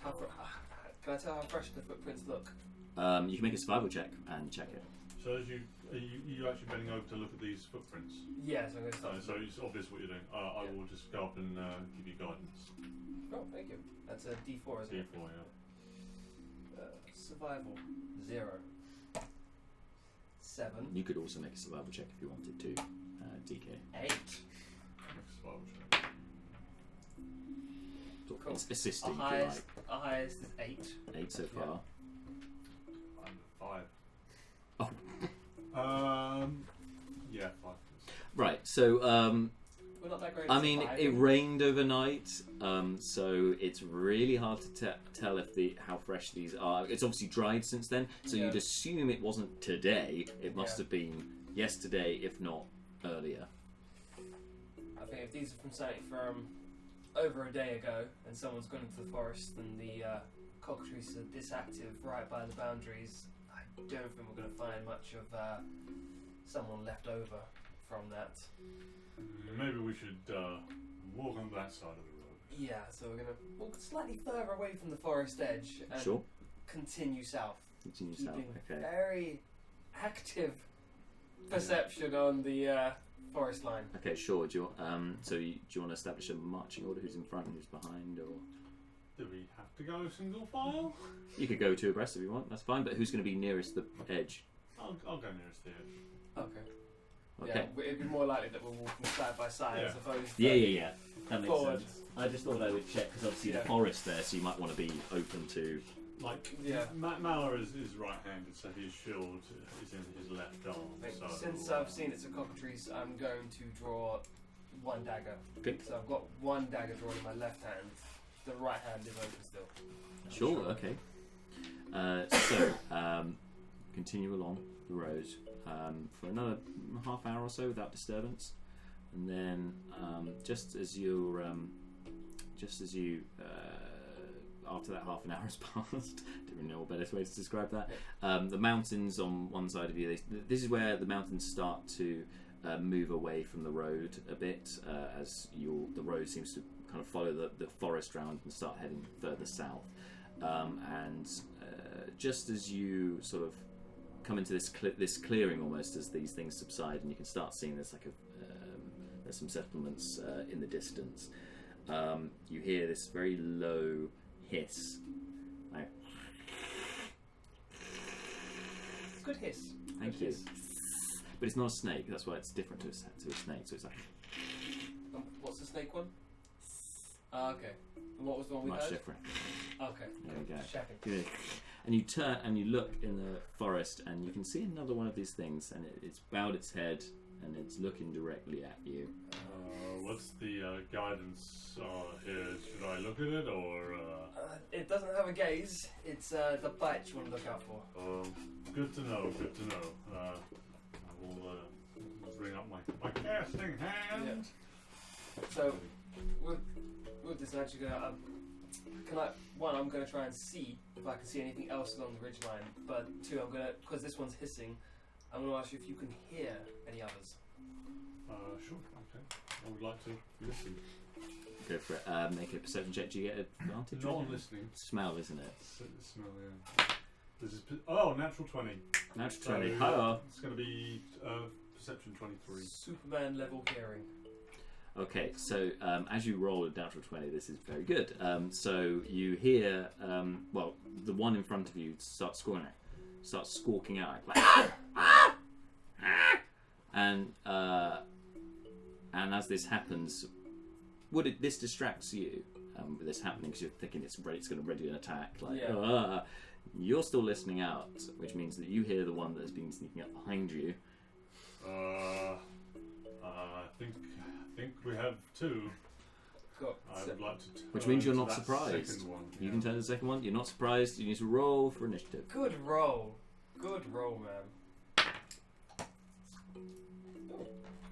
Can I tell how fresh the footprints look? You can make a survival check and check it. So as are you actually bending over to look at these footprints? Yeah, so I'm going to start. So it's obvious what you're doing. I will just go up and give you guidance. Oh, thank you. That's a D4, isn't it? D4, yeah. Survival 0. 7. You could also make a survival check if you wanted to, DK. 8. Make a survival check. Cool. It's assisting, Our if you highest, like. our highest is 8. 8 so far. I'm at 5. Oh. Yeah, 5. Right, so We're not that great. I at mean, it surviving. rained overnight, so it's really hard to tell if how fresh these are. It's obviously dried since then, so Yeah. you'd assume it wasn't today. It must Yeah. have been yesterday, if not earlier. I think if these are from something from over a day ago, and someone's gone into the forest and the cockatrices are disactive right by the boundaries, I don't think we're going to find much of someone left over from that. Maybe we should walk on that side of the road. Yeah, so we're going to walk slightly further away from the forest edge and Sure. continue south. Continue south. Keeping Okay. very active perception on the forest line. Okay, sure. Do you want to establish a marching order? Who's in front and who's behind, or Do we have to go single file? you could go two abreast if you want. That's fine. But who's going to be nearest the edge? I'll go nearest the edge. Okay. Okay. Yeah, it'd be more likely that we're walking side by side as Yeah. opposed to Yeah. That makes forward. sense. I just thought I would check because obviously Yeah. the forest there, so you might want to be open to. Like, Yeah. Malar is right-handed, so his shield is in his left arm. I think So since I've seen it's a cockatrice, I'm going to draw one dagger. Okay. So I've got one dagger drawn in my left hand. The right hand is open still. Sure. Okay. Continue along the road for another half hour or so without disturbance, and then just as you after that half an hour has passed, don't really know what better way to describe that. The mountains on one side of you. This is where the mountains start to move away from the road a bit as the road seems to kind of follow the forest round and start heading further south. And just as you sort of come into this clearing, almost as these things subside, and you can start seeing there's some settlements in the distance. You hear this very low hiss. Like, It's a good hiss. thank Good you. hiss. But it's not a snake. That's why it's different to a snake. So it's like What's the snake one? Okay. And what was the one we much heard? different. Okay. There we go. Just checking. Good. And you turn and you look in the forest, and you can see another one of these things, and it's bowed its head, and it's looking directly at you. what's the guidance here? Should I look at it or? It doesn't have a gaze. It's the bite you want to look out for. Good to know. Good to know. I will bring up my casting hand. Yeah. So with this, I'm actually gonna I'm gonna try and see if I can see anything else along the ridgeline. But two, because this one's hissing, I'm gonna ask you if you can hear any others. Sure. Okay. I would like to listen. Go for it. Make a perception check. Do you get advantage? Not on listening. Smell, isn't it? Smell, yeah. This is natural 20. Natural 20. So, Hello. it's going to be perception 23. Superman level hearing. Okay, so as you roll a natural 20, this is very good. So you hear, the one in front of you starts squawking out like, and as this happens, this distracts you with this happening because you're thinking it's going to ready an attack. Like, Yeah. You're still listening out, which means that you hear the one that has been sneaking up behind you. I think we have two. I would like to. Which means you're to not that surprised. second one, You can turn to the second one. You're not surprised. You need to roll for initiative. Good roll. Good roll, man.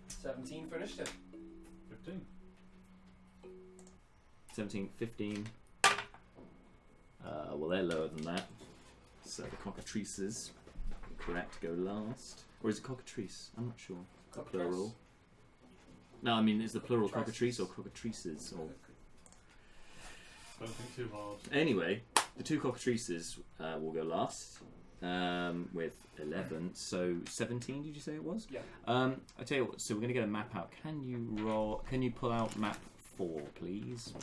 17 for initiative. 15. 17, 15. Well, they're lower than that. So the cockatrices, correct, go last. Or is it cockatrice? I'm not sure. The plural. No, I mean, is the plural cockatrice or cockatrices? Or... Don't think too hard. Anyway, the two cockatrices will go last with 11. So 17, did you say it was? Yeah. I tell you what. So we're going to get a map out. Can you roll? Can you pull out map 4, please?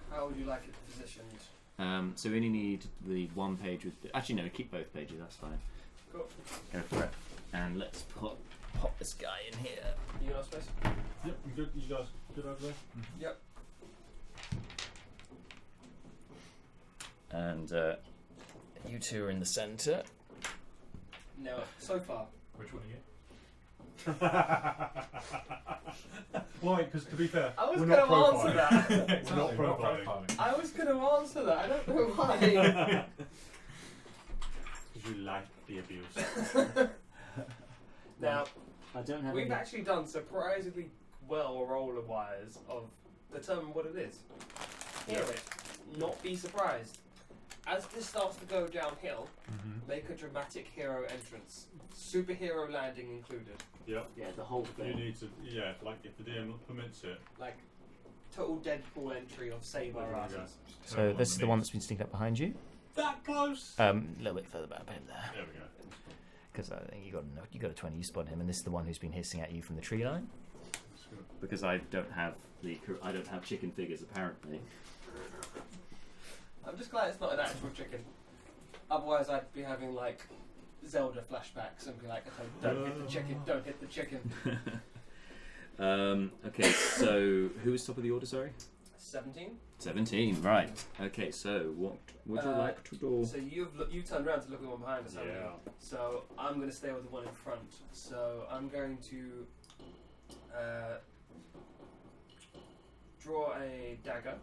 How would you like it positioned? So we only need the one page with. Actually, no. Keep both pages. That's fine. Cool. Go for it. And let's pop this guy in here. You got space? Yep, I'm good. You guys good over there? Yep. And you two are in the centre. No, so far. Which one are you? Why? Because to be fair, I was we're going not to answer profiling. that. We're not profiling. I was going to answer that. I don't know why. Because you like the abuse. Now, I don't have. we've actually done surprisingly well roller-wise of determine what it is. Hear it. Not be surprised. As this starts to go downhill, make a dramatic hero entrance. Superhero landing included. Yep. Yeah, the whole You thing. need to, like if the DM permits it. Like, total Deadpool entry of save our asses. So this is the one that's been sneaking up behind you. That close. A little bit further back, him there. There we go. Because I think you got a 20. You spot him, and this is the one who's been hissing at you from the tree line. Because I don't have chicken figures apparently. I'm just glad it's not an actual chicken. Otherwise, I'd be having like Zelda flashbacks and be like, "Don't hit the chicken! Don't hit the chicken!" Okay, so who is top of the order? Sorry. 17. 17. Right. Okay, so what would you like to do? So you turned around to look at the one behind us, haven't you? Yeah. So I'm going to stay with the one in front. So I'm going to draw a dagger.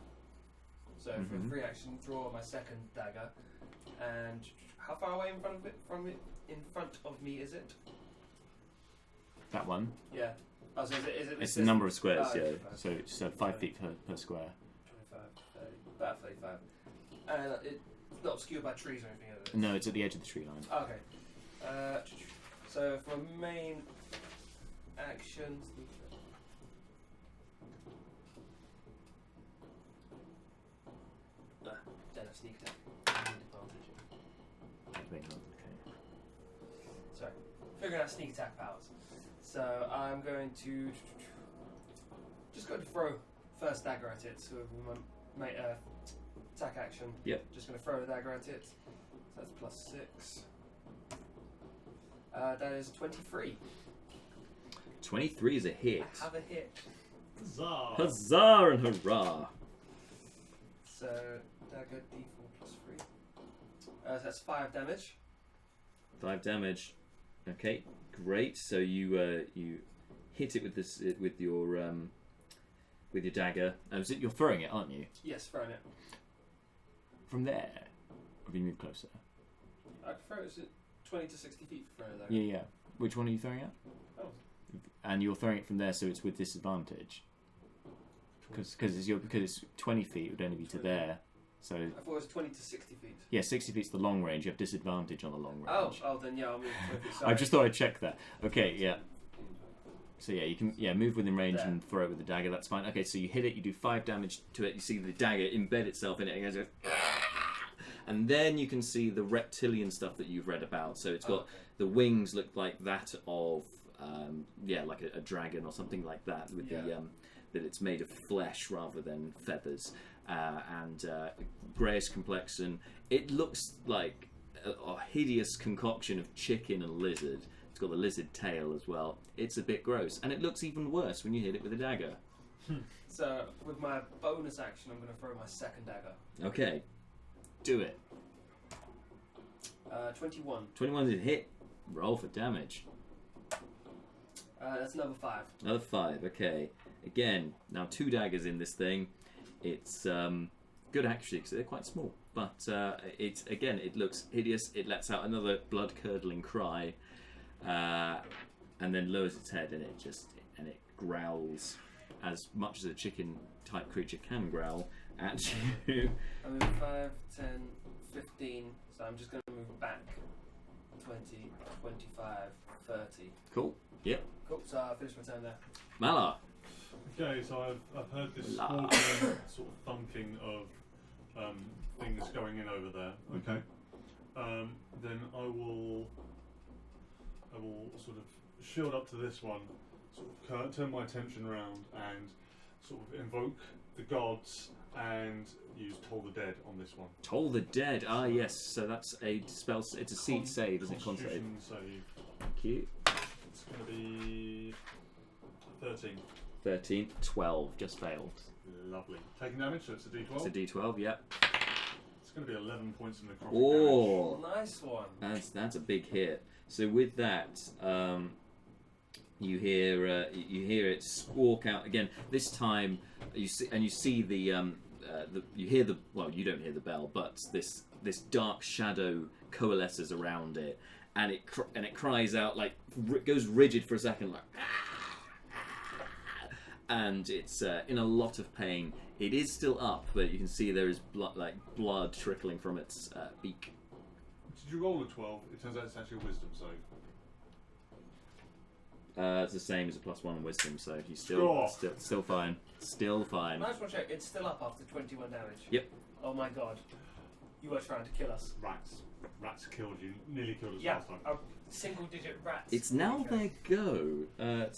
So for 3 action, draw my second dagger. And how far away in front of me is it? That one. Yeah. Oh, so is it It's the number of squares. Oh, Yeah. okay. So it's 5 feet per square. 25, 30, about 35. And it's not obscured by trees or anything, is it? No, it's at the edge of the tree line. Okay. So for main actions. Then a sneak attack. Advantage. Okay. Sorry. Figuring out sneak attack powers. So I'm going to just going to throw first dagger at it. So my attack action. Yep. Just going to throw the dagger at it. So that's +6. That is 23. 23 is a hit. I have a hit. Huzzah! Huzzah and hurrah! So dagger d4 +3. So that's 5 damage. 5 damage. Okay, great. So you hit it with your dagger. You're throwing it, aren't you? Yes, throwing it. From there, or have you moved closer? I can throw it at 20 to 60 feet for throwing a dagger. Yeah. Which one are you throwing at? Oh. And you're throwing it from there, so it's with disadvantage. Because it's 20 feet, it would only be to there. So I thought it was 20 to 60 feet. yeah, 60 feet's the long range. You have disadvantage on the long range. Oh, then yeah, I'll move 20 feet. Sorry. I just thought I'd check that. Okay, yeah. So yeah, you can move within range There. and throw it with the dagger. That's fine. Okay, so you hit it. You do 5 damage to it. You see the dagger embed itself in it. And it goes, and then you can see the reptilian stuff that you've read about. So it's got the wings look like that of like a dragon or something like that with the that it's made of flesh rather than feathers, and greyish complexion. It looks like a hideous concoction of chicken and lizard. It's got the lizard tail as well. It's a bit gross, and it looks even worse when you hit it with a dagger. So with my bonus action, I'm going to throw my second dagger. Okay, do it. 21. 21 is a hit. Roll for damage. That's another 5. Another 5. Okay. Again, now 2 daggers in this thing. It's good actually because they're quite small. But it's again, it looks hideous. It lets out another blood-curdling cry, and then lowers its head, and it growls as much as a chicken-type creature can growl at you. I move 5, 10, 15. So I'm just going to move back 20, 25, 30. Cool. Yep. Cool. So I finished my turn there. Malar. Okay, so I've heard this La. sort of thunking of things going in over there. Okay. Then I will sort of shield up to this one, sort of turn my attention around and sort of invoke the gods and use Toll the Dead on this one. Toll the Dead. Ah, yes. So that's a spell. It's a seed save, isn't it? Con save. Constitution save. Thank you. It's going to be 13. 13. 12. Just failed. Lovely. Taking damage, so it's a D12. It's a D12. Yep. It's going to be 11 points of necrotic Oh, Nice one. that's a big hit. So with that, you hear it squawk out again. This time, you see the you hear the, well, you don't hear the bell, but this dark shadow coalesces around it, and it cries out, like goes rigid for a second, like, and it's in a lot of pain. It is still up, but you can see there is blood trickling from its beak. Did you roll a 12? It turns out it's actually a wisdom save. It's the same as a +1 on wisdom, so he's still fine. Still fine. I just want to check. It's still up after 21 damage. Yep. Oh my god. You are trying to kill us. Rats killed you. Nearly killed us Yeah. last time. A single-digit rats. It's now their go. Oh,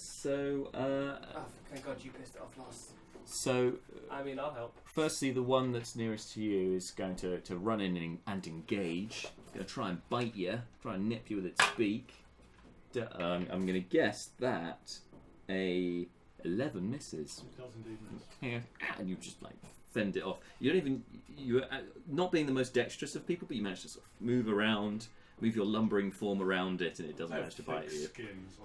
thank god you pissed it off last. So I mean, I'll help. firstly, the one that's nearest to you is going to run in and engage. Going to try and bite you, try and nip you with its beak. I'm going to guess that a 11 misses. It does indeed miss. Yeah, and you just like fend it off. You're not being the most dexterous of people, but you manage to sort of move your lumbering form around it, and it doesn't manage to bite you.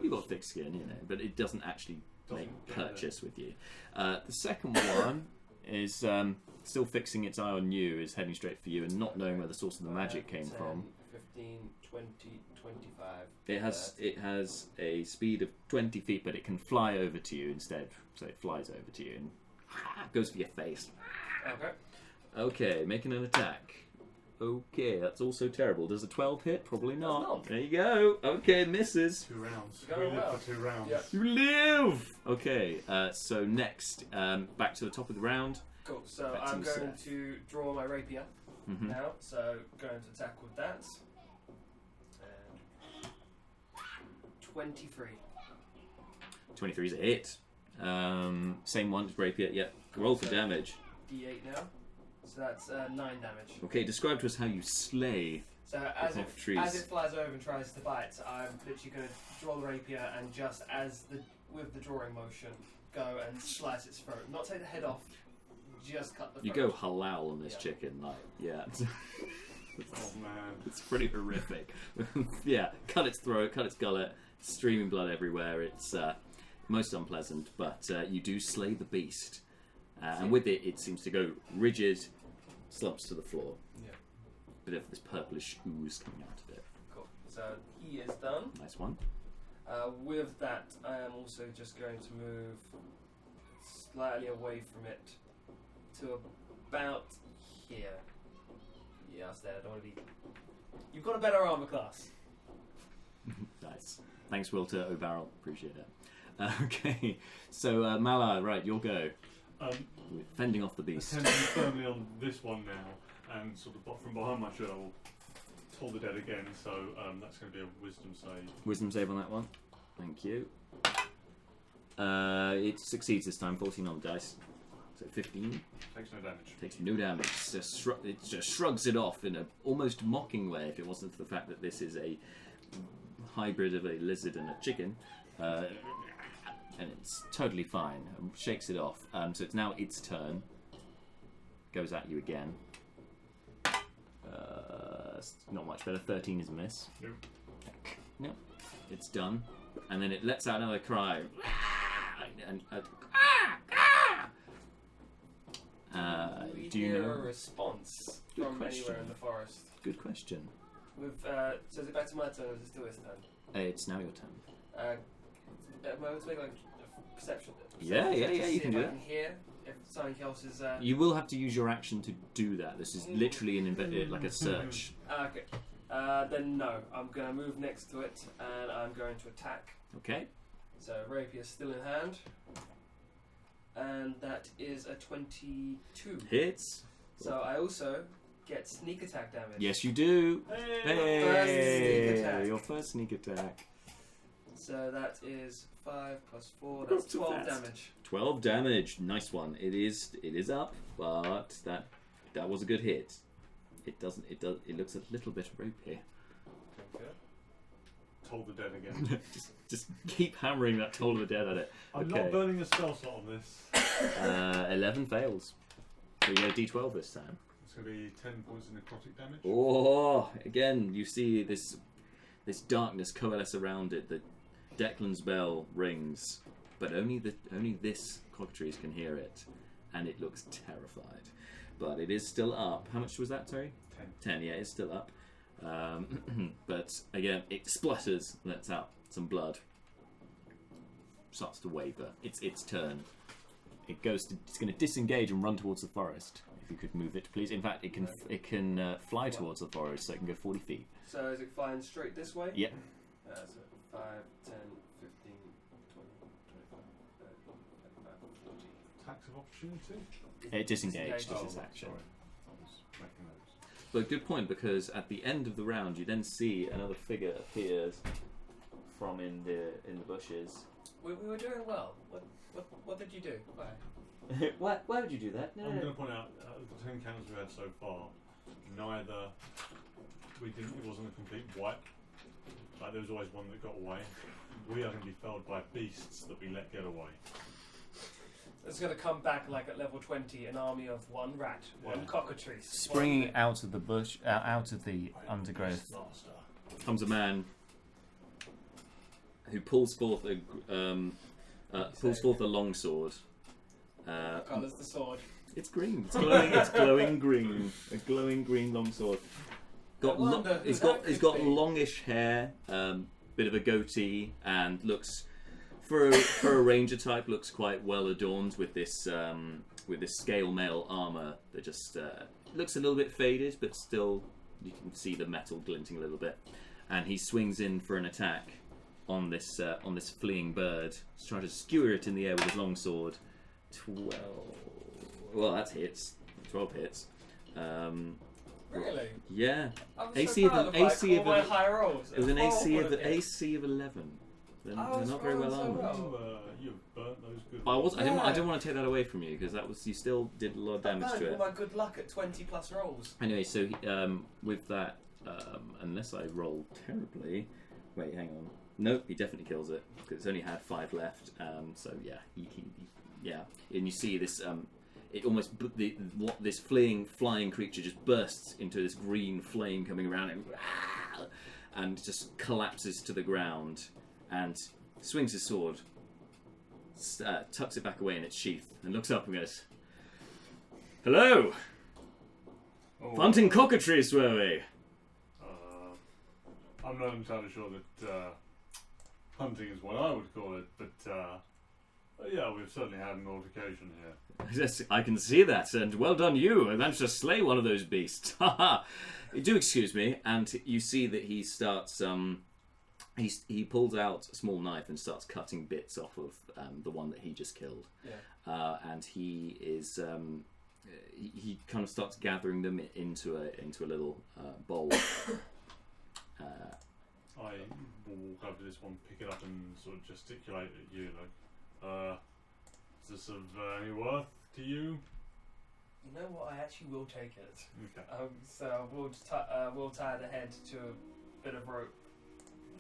You've got thick skin, you know, but it doesn't actually make purchase with you. The second one is still fixing its eye on you, is heading straight for you, and not knowing where the source of the magic came 10, from. 15, 20, 25. It has a speed of 20 feet, but it can fly over to you instead. So it flies over to you and goes for your face. Okay. Okay, making an attack. Okay, that's also terrible. Does a 12 hit? Probably not. not. There you go. Okay, misses. 2 rounds. Going We live well. for 2 rounds. Yeah. You live! Okay, so next, back to the top of the round. Cool. So Back to I'm going Seth. to draw my rapier Mhm. now. So going to attack with that. And 23. 23 is a hit. Same one as rapier. Yep. Roll for damage. D8 now. So that's 9 damage. Okay, describe to us how you slay. So as Off trees. it flies over and tries to bite, I'm literally going to draw the rapier and just with the drawing motion, go and slice its throat. Not take the head off, just cut the throat. You go halal on this Yeah. chicken, like, yeah. Oh man. It's pretty horrific. Yeah, cut its throat, cut its gullet, streaming blood everywhere. It's most unpleasant, but you do slay the beast. And with it, it seems to go rigid, slumps to the floor. Yeah. Bit of this purplish ooze coming out of it. Cool. So he is done. Nice one. With that, I am also just going to move slightly away from it to about here. Yeah, that's there. I don't want to be. You've got a better armor class. Nice. Thanks, Will, to O'Barrel. Appreciate it. Okay, so Malar, right, you'll go. We're fending off the beast. Attempting firmly on this one now, and sort of from behind my shield, I'll Toll the Dead again. So that's going to be a wisdom save. Wisdom save on that one. Thank you. It succeeds this time, 14 on the dice. So 15. Takes no damage. Takes no damage. It just shrugs it off in an almost mocking way, if it wasn't for the fact that this is a hybrid of a lizard and a chicken. and it's totally fine. Shakes it off. So it's now its turn. Goes at you again. Not much better. 13 is a miss. Nope. Nope. It's done. And then it lets out another cry. We do you hear know? a response Good from question. anywhere in the forest? Good question. With so is it back to my turn or is it still his turn? It's now your turn. Am I able to make like a perception? Yeah, check to you see can if do I that. can hear if something else is. You will have to use your action to do that. This is literally like a search. Okay. Then no, I'm going to move next to it and I'm going to attack. Okay. So rapier still in hand, and that is a 22. Hits. So I also get sneak attack damage. Yes, you do. Hey, first sneak attack. Your first sneak attack. So that is 5 plus 4. That's Not too 12 fast. damage. 12 damage. Nice one. It is up, but that was a good hit. It looks a little bit ropey. Okay. Toll the dead again. just keep hammering that Toll of the Dead at it. I'm Okay. not burning a spell slot on this. 11 fails. So you get a d12 this time. It's going to be 10 points of necrotic damage. Oh, again, you see this darkness coalesce around it. The Declan's bell rings, but only this cockatrice can hear it, and it looks terrified. But it is still up. How much was that, sorry? 10, yeah, it's still up. But again, it splutters, lets out some blood. Starts to waver. It's its turn. It's going to disengage and run towards the forest. If you could move it, please. In fact, it can fly towards the forest, so it can go 40 feet. So is it flying straight this way? Yep. So 5, 10, 15, 20, 25, 30, 35, 40. Attacks of opportunity? It disengaged as Oh, its action. sorry. I was making notes. But good point, because at the end of the round, you then see another figure appears from in the bushes. We were doing well. What did you do? Why? Why would you do that? I'm going to point out, out of the 10 encounters we had so far, it wasn't a complete wipe. Like, there was always one that got away. We are going to be felled by beasts that we let get away. It's going to come back like at level 20, an army of one rat, one Yeah. cockatrice. Springing out of the bush, out of the undergrowth. Comes a man who pulls forth a longsword. What colour's the sword? It's green. It's glowing. It's glowing green. A glowing green longsword. He's got longish hair, bit of a goatee, and looks for a ranger type looks quite well adorned with this scale mail armor that just looks a little bit faded, but still you can see the metal glinting a little bit. And he swings in for an attack on this fleeing bird. He's trying to skewer it in the air with his longsword. 12. Well, that's hits. 12 hits. Really? Yeah. I'm AC so proud of- of like, AC all of my a- high rolls. It was an Oh, AC what of a hit. AC of 11. They're not very well rolling so armored. well. You've burnt those good. But I didn't Yeah. want to take that away from you because you still did a lot of damage to all it. my good luck at 20 plus rolls. Anyway, so with that, unless I roll terribly, wait, hang on. Nope, he definitely kills it because it's only had 5 left. So yeah, yeah, and you see this. It almost this flying creature just bursts into this green flame coming around it, and just collapses to the ground, and swings his sword, tucks it back away in its sheath, and looks up and goes, "Hello, hunting cockatrice, were we?" I'm not entirely sure that hunting is what I would call it, but yeah, we've certainly had an altercation here. Yes, I can see that, and well done you. I managed to slay one of those beasts. Ha Do excuse me, and you see that he starts. He pulls out a small knife and starts cutting bits off of the one that he just killed. Yeah. And he is. He kind of starts gathering them into a little bowl. I will walk up to this one, pick it up, and sort of gesticulate at you, like, is this of any worth to you? You know what? I actually will take it. Okay. So we'll tie the head to a bit of rope,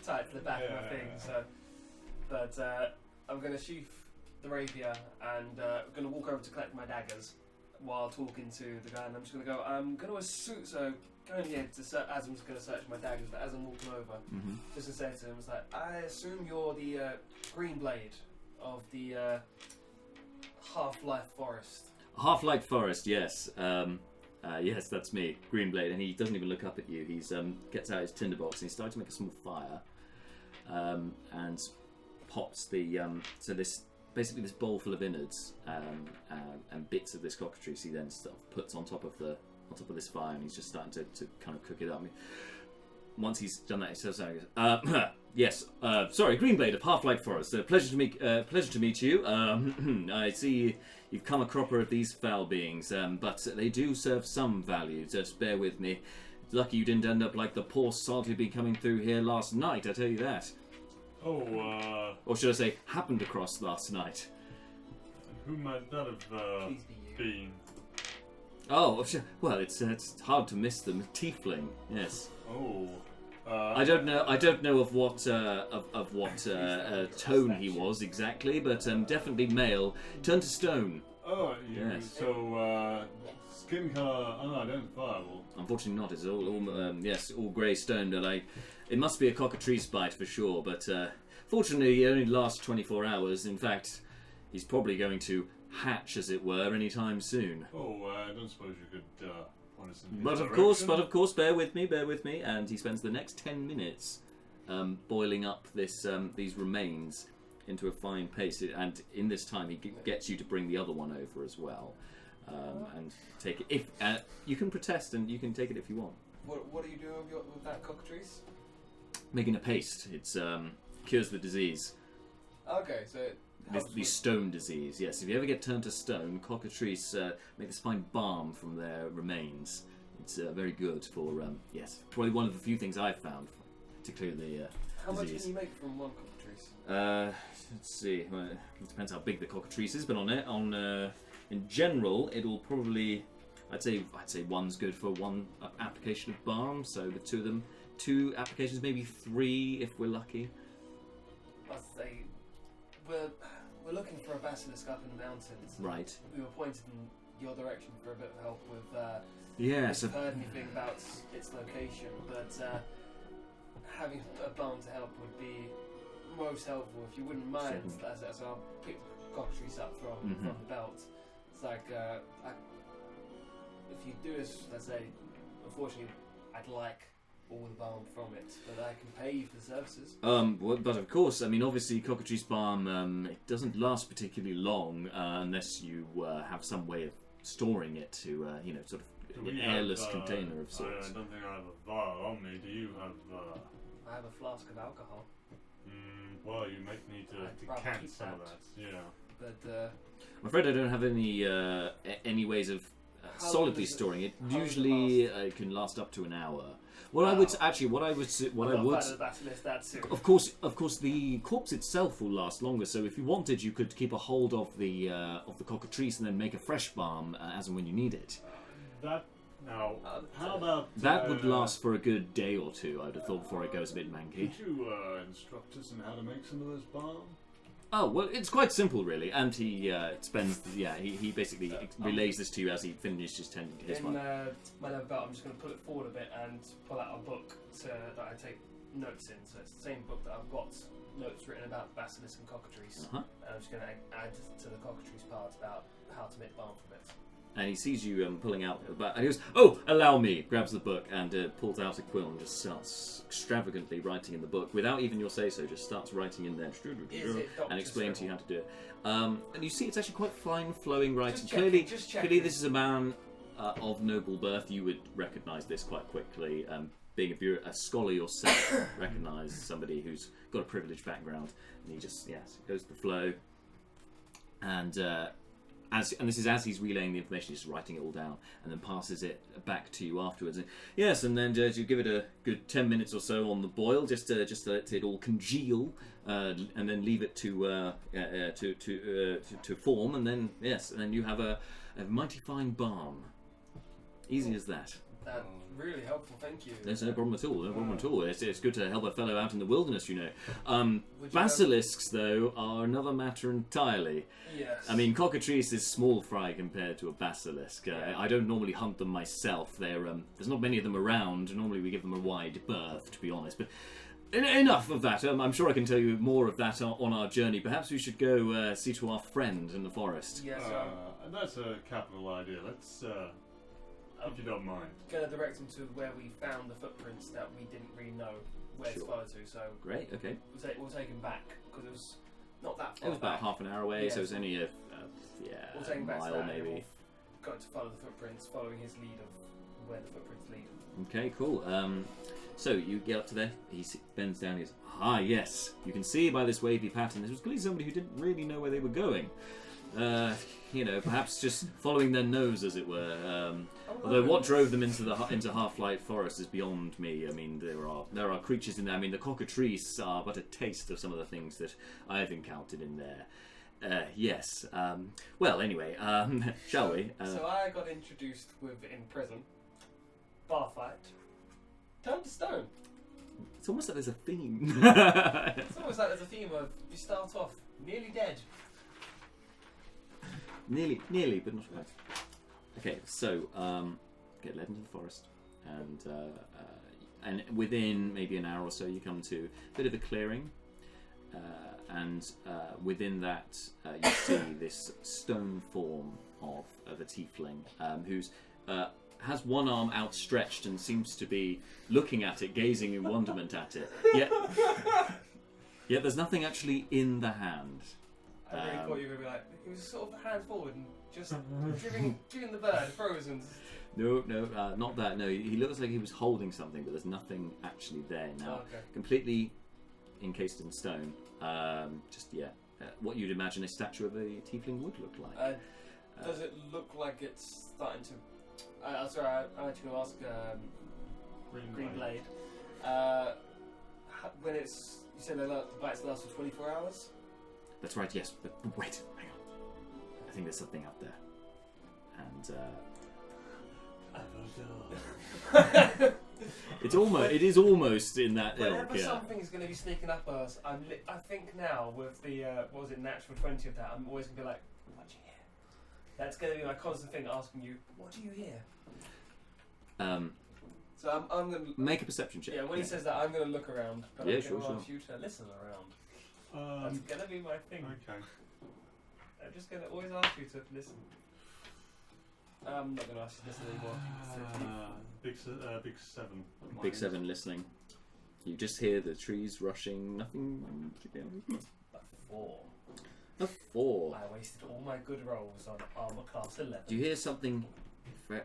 tie it to the back of my thing. So, but I'm going to sheath the rapier and I'm going to walk over to collect my daggers while talking to the guy, and I'm just going to go, I'm going to assume, so going here as I'm just going to search my daggers, but as I'm walking over, just to say to him, it's like, I assume you're the green blade of the Half-Life Forest. Half-Life Forest, yes. Yes, that's me, Greenblade, and he doesn't even look up at you. He's gets out his tinderbox and he starts to make a small fire, and pops the so this basically this bowl full of innards and bits of this cockatrice. He then sort of puts on top of this fire, and he's just starting to kind of cook it up. Once he's done that, he says, "Yes, sorry, Greenblade of Half-Life Forest. Pleasure to meet you. I see you've come a cropper of these foul beings, but they do serve some value. Just bear with me. It's lucky you didn't end up like the poor sod who'd been coming through here last night. I tell you that. Or should I say, happened across last night. Who might that have been? Oh, well, it's hard to miss them. Tiefling, yes. Oh. I don't know of what tone he was exactly, but definitely male. Turned to stone. Oh, yes. So skin colour unidentifiable. Unfortunately, not. It's all grey stone. But it must be a cockatrice bite for sure. But fortunately, it only lasts 24 hours. In fact, he's probably going to hatch, as it were, any time soon. Oh, I don't suppose you could. But of course, bear with me, and he spends the next 10 minutes boiling up these remains into a fine paste, and in this time he gets you to bring the other one over as well, and take it. If you can protest, and you can take it if you want. What are you doing with that cockatrice? Making a paste. It's cures the disease. Okay, so The stone disease, yes. If you ever get turned to stone, cockatrice make this fine balm from their remains. It's very good for, yes, probably one of the few things I've found to clear the How much disease. can you make from one cockatrice? Let's see. Well, it depends how big the cockatrice is, but in general, it'll probably, I'd say one's good for one application of balm. So the two of them, 2 applications, maybe 3 if we're lucky. I'd say we're looking for a basilisk up in the mountains. Right. We were pointed in your direction for a bit of help with. Yes. If you've heard anything about its location, but having a balm to help would be most helpful if you wouldn't mind. So I'll pick the cockatrice up from the belt. It's like if you do as I say, unfortunately, I'd like all the balm from it, but I can pay you for the services. But of course, I mean, obviously, cockatrice balm it doesn't last particularly long unless you have some way of storing it to, sort of an airless container of sorts. I don't think I have a vial on me. Do you have? I have a flask of alcohol. Well, you might need to decant some of that. Yeah. But I'm afraid I don't have any ways of solidly storing it. Usually, it can last up to an hour. Of course, the corpse itself will last longer. So if you wanted, you could keep a hold of the cockatrice and then make a fresh balm as and when you need it. How about that would last for a good day or 2? I'd have thought before it goes a bit manky. Could you instruct us on how to make some of this balm? Oh well, it's quite simple really, and he he basically relays this to you as he finishes tending to his one. My leather belt, I'm just going to pull it forward a bit and pull out a book that I take notes in. So it's the same book that I've got notes written about basilisk and cockatrice. And I'm just going to add to the cockatrice part about how to make balm from it. And he sees you pulling out the back, and he goes, "Oh, allow me!" Grabs the book and pulls out a quill and just starts extravagantly writing in the book without even your say so. Just starts writing in there and explaining to you how to do it. And you see, it's actually quite fine, flowing writing. Clearly, this is a man of noble birth. You would recognise this quite quickly. Being a scholar yourself, recognise somebody who's got a privileged background. And he just goes with the flow, and this is as he's relaying the information, he's writing it all down, and then passes it back to you afterwards. And then you give it a good 10 minutes or so on the boil, just to let it all congeal, and then leave it to form, and then you have a mighty fine balm. Easy as that. That's really helpful, thank you. There's no problem at all. No problem at all. It's good to help a fellow out in the wilderness, you know. Would you Basilisks, though, are another matter entirely. Yes. I mean, cockatrice is small fry compared to a basilisk. I don't normally hunt them myself. There's not many of them around. Normally we give them a wide berth, to be honest. But enough of that. I'm sure I can tell you more of that on our journey. Perhaps we should go see to our friend in the forest. Yes, and that's a capital idea. Let's, if you don't mind. Gonna direct him to where we found the footprints that we didn't really know where to follow to. So Great. Okay. we'll take him back because it was not that far. It was about half an hour away, Yeah, so it was only We'll take him back to mile that, and maybe. we'll go to follow the footprints, following his lead of where the footprints lead. Okay, cool. So you get up to there. He bends down. He goes, "Ah, yes. You can see by this wavy pattern, this was clearly somebody who didn't really know where they were going. Perhaps just following their nose, as it were. Although what drove them into Half-Light Forest is beyond me. I mean, there are creatures in there. I mean, the cockatrice are but a taste of some of the things that I've encountered in there. Yes. Well, anyway, shall we? So I got introduced in prison. Bar fight. Turned to stone. It's almost like there's a theme. It's almost like there's a theme of you start off nearly dead. Nearly, but not quite. Okay, so get led into the forest, and within maybe an hour or so, you come to a bit of a clearing, and within that, you see this stone form of a tiefling who's has one arm outstretched and seems to be looking at it, gazing in wonderment at it. Yet there's nothing actually in the hand. I really thought you were going to be like, he was sort of hand forward and just giving the bird frozen. No, not that. No, he looks like he was holding something, but there's nothing actually there now. Oh, okay. Completely encased in stone. What you'd imagine a statue of a tiefling would look like. Does it look like it's starting to... sorry, I'm actually going to ask Green Blade. When it's... You said the bites last for 24 hours? That's right, yes. But wait, hang on. I think there's something up there. And it is almost in that ilk. Whenever Yeah. something's going to be sneaking up us, I think now with the what was it, natural 20 of that, I'm always going to be like, what do you hear? That's going to be my constant thing, asking you, what do you hear? So I'm going to make a perception check. Yeah, when he says that, I'm going to look around, but Yeah, I'm sure, going to ask you to listen around. That's going to be my thing. Okay. I'm just going to always ask you to listen. I'm not going to ask you to listen anymore. Big 7. Big 7 listening. You just hear the trees rushing, nothing particularly. A 4. I wasted all my good rolls on armor class 11. Do you hear something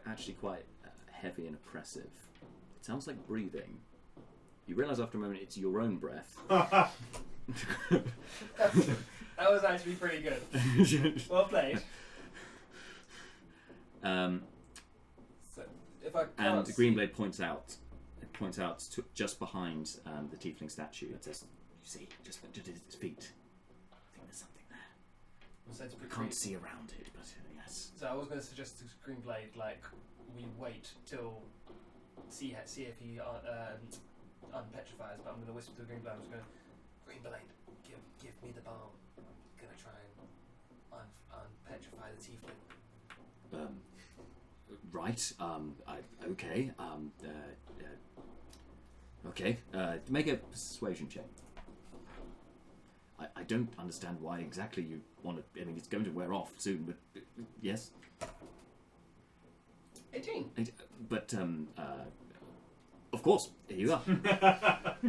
actually quite heavy and oppressive? It sounds like breathing. You realise after a moment it's your own breath. That was actually pretty good. Well played. So if I and Greenblade points out to just behind the tiefling statue. It says, "You see, just at its feet. I think there's something there. I can't see around it, but yes." So I was going to suggest to Greenblade, like, we wait till see if he unpetrifies. But I'm going to whisper to Greenblade. I'm just going, Greenblade, give me the balm. I'm going to try and unpetrify the tiefling. Right. Okay. Okay. Make a persuasion check. I don't understand why exactly you want to. I mean, it's going to wear off soon, but yes. 18. But of course, here you are.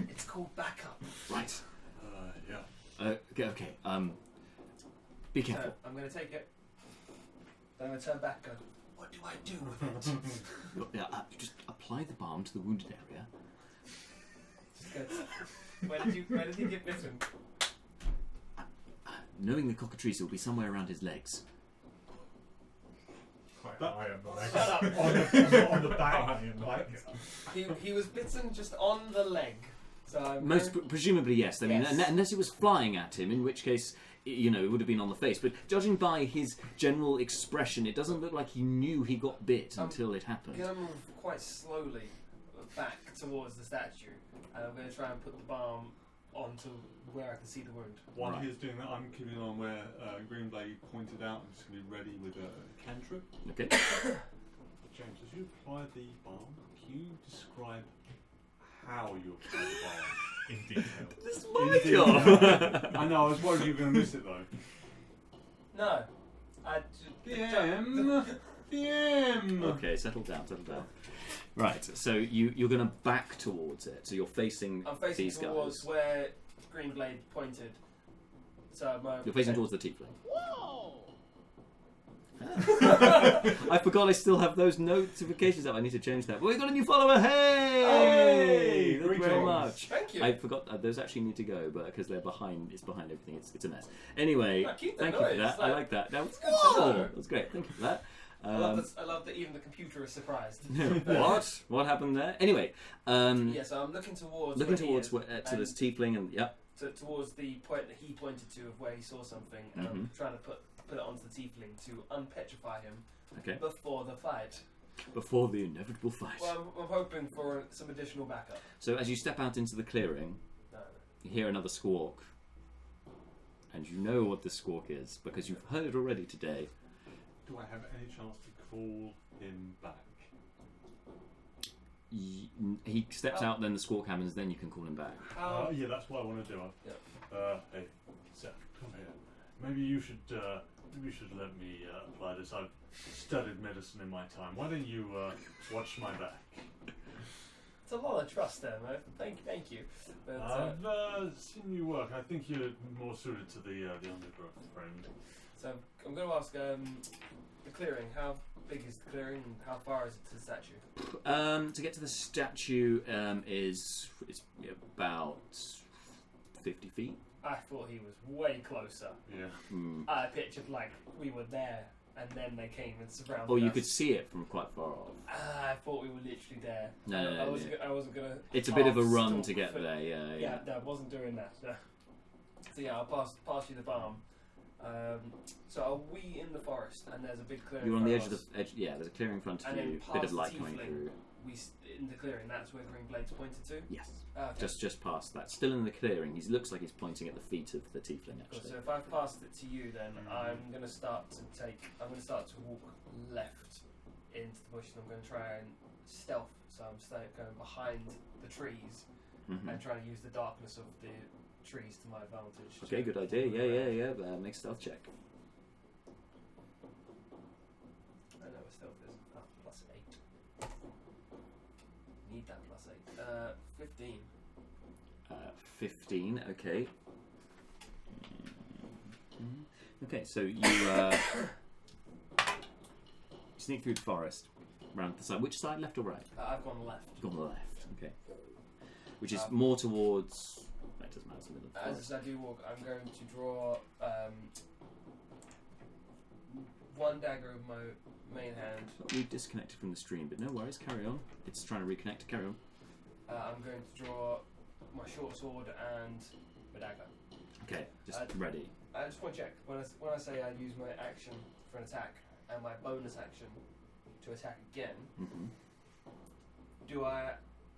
It's called backup. Right. Yeah. Okay. Be careful. So I'm going to take it. Then I'm going to turn back and go, what do I do with it? Just apply the balm to the wounded area. Good. Where did you get bitten? Knowing the cockatrice will be somewhere around his legs. Quite high on the leg. on the back. He was bitten just on the leg. So Presumably yes. I mean, Yes. unless it was flying at him, in which case it would have been on the face. But judging by his general expression, it doesn't look like he knew he got bit until it happened. I'm going to move quite slowly back towards the statue, and I'm going to try and put the balm onto where I can see the wound. While he's doing that, I'm keeping on where Greenblade pointed out. I'm just going to be ready with a cantrip. Okay. James, as you apply the balm, can you describe how you apply the balm? In detail. This is my job. I know, I was worried you were going to miss it though. No. DM! Okay, settle down. Right, so you're going to back towards it. So you're facing I'm facing these towards guys. where Greenblade pointed. So You're facing towards the tiefling. I forgot I still have those notifications up. I need to change that. But we've got a new follower. Hey! Thank you very much. Thank you. I forgot those actually need to go, but because they're behind, it's behind everything. It's a mess. Anyway, thank you for that. I like that. That was good. That was great. Thank you for that. I love that even the computer is surprised. What? What happened there? Anyway, yeah. So I'm looking towards to this tiefling and towards the point that he pointed to of where he saw something, and I'm trying to put it onto the tiefling to unpetrify him before the fight. Before the inevitable fight. Well, I'm hoping for some additional backup. So as you step out into the clearing, you hear another squawk. And you know what this squawk is, because you've heard it already today. Do I have any chance to call him back? He steps out, then the squawk happens, then you can call him back. Yeah, that's what I want to do. Hey, Seth, come here. Maybe you should let me apply this. I've studied medicine in my time. Why don't you watch my back? It's a lot of trust there, mate. Thank you. But, I've seen you work. I think you're more suited to the undergrowth, friend. So I'm going to ask the clearing. How big is the clearing, and how far is it to the statue? To get to the statue it's about 50 feet. I thought he was way closer. Yeah. I pictured like we were there, and then they came and surrounded Or you us. could see it from quite far off. I thought we were literally there. No. I wasn't gonna. It's a bit of a run stalk to get for- there. Yeah. No, I wasn't doing that. No. So yeah, I'll pass you the balm. So are we in the forest, and there's a big clearing? You're on the edge front of the edge. Yeah, there's a clearing in front of And then you. past Bit of the light coming tiefling. through. in the clearing. That's where Greenblade's pointed to. Yes. Okay. Just past that. Still in the clearing. He looks like he's pointing at the feet of the tiefling. Cool. Actually. So if I've passed it to you, then I'm going to start to walk left into the bush, and I'm going to try and stealth. So I'm going behind the trees and trying to use the darkness of the trees to my advantage. Okay, good idea. Yeah. Make a stealth check. I know what stealth is. +8. Need that +8. 15. 15. Okay. Okay, so you sneak through the forest, round the side. Which side, left or right? I've gone left. You've gone left. Okay. Which is more towards. That doesn't matter. It's the middle of the forest. As I do walk, I'm going to draw one dagger of my main hand. We disconnected from the stream, but no worries. Carry on. It's trying to reconnect. Carry on. I'm going to draw my short sword and my dagger. Okay, just ready. I just want to check. When I say I use my action for an attack and my bonus action to attack again, do I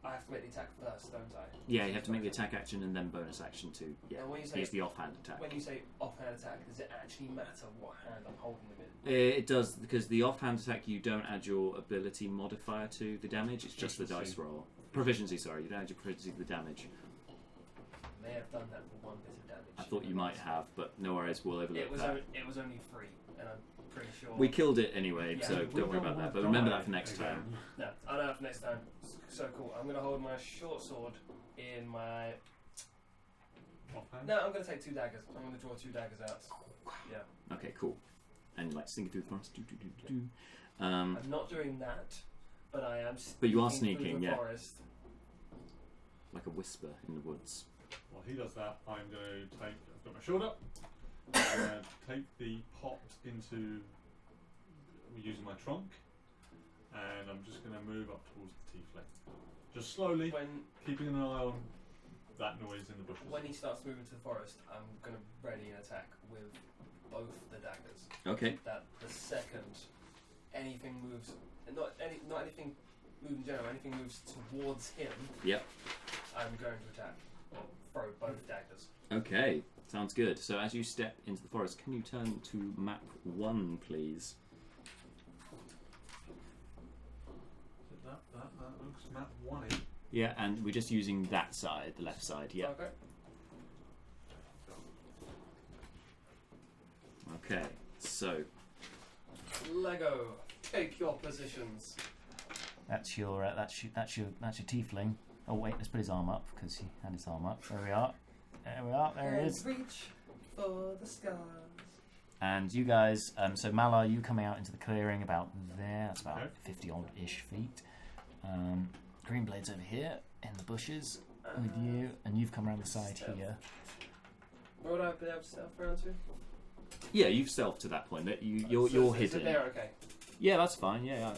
have to make the attack first, don't I? Yeah, you have to make the attack action and then bonus action to And when you say use the offhand attack. When you say offhand attack, does it actually matter what hand I'm holding them in? It does, because the offhand attack you don't add your ability modifier to the damage. It's just the dice roll. Proficiency, sorry. You don't add your proficiency to the damage. I may have done that for one bit of damage. I thought you might have, but no worries. We'll overlook that. It was only 3, and I'm pretty sure. We killed it anyway, Yeah. so don't worry about that. But remember that for next time. No, I know that for next time. So cool. I'm going to hold my short sword in my. Offhand? No, I'm going to take 2 daggers. I'm going to draw 2 daggers out. Yeah. Okay, cool. And like sneaking through the forest. I'm not doing that, but I am. But you are sneaking sneaking, through the yeah. forest. Like a whisper in the woods. While he does that, I'm going to take. I've got my sword up. I'm going to take the pot into. Using my trunk, and I'm just going to move up towards the tiefling. Just slowly, keeping an eye on that noise in the bushes. When he starts moving to the forest, I'm going to ready an attack with both the daggers. Okay. That the second anything moves, not anything moving in general, anything moves towards him. Yep. I'm going to attack. Or throw both daggers. Okay. Sounds good. So as you step into the forest, can you turn to map 1, please? That looks map 1. Yeah, and we're just using that side, the left side. Yeah. Okay. Okay. So. Lego, take your positions. That's your tiefling. Oh wait, let's put his arm up because he had his arm up. There we are. There he is. Reach for the stars. And you guys, so Malar, you coming out into the clearing about there. That's about 50 odd ish feet. Greenblade's over here in the bushes with you, and you've come around the side here. Where would I be able to stealth around to? Yeah, you've stealthed to that point. That you're So hidden. there, okay. Yeah, that's fine. Yeah,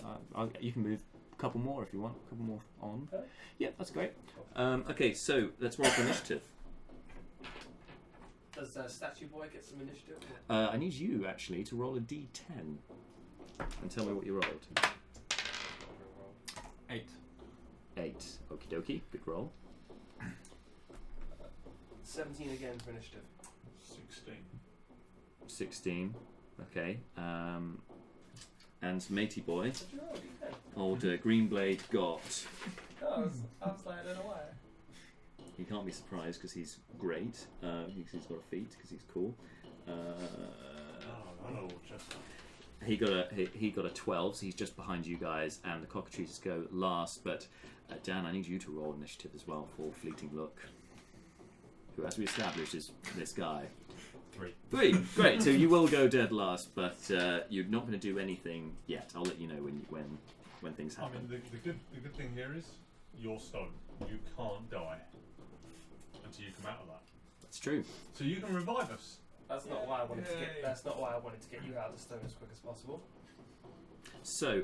you can move a couple more if you want. A couple more on. Okay. Yeah, that's great. Okay, so let's roll for initiative. Does Statue Boy get some initiative? I need you actually to roll a d10 and tell me what you rolled. 8. 8. Okie dokie. Good roll. 17 again for initiative. 16. 16. Okay. And matey boy, Did you roll a D10? old Greenblade got. I was like, I don't know why. He can't be surprised because he's great. He's got a feat because he's cool. Hello, Chester. He got a 12, so he's just behind you guys, and the cockatrices go last. But Dan, I need you to roll initiative as well for Fleeting Look, who, as we established, is this guy. 3. Great. So you will go dead last, but you're not going to do anything yet. I'll let you know when things I happen. mean, the good thing here is you're stone. You can't die until you come out of that. That's true. So you can revive us. That's not why I wanted to get. That's not why I wanted to get you out of the stone as quick as possible. So,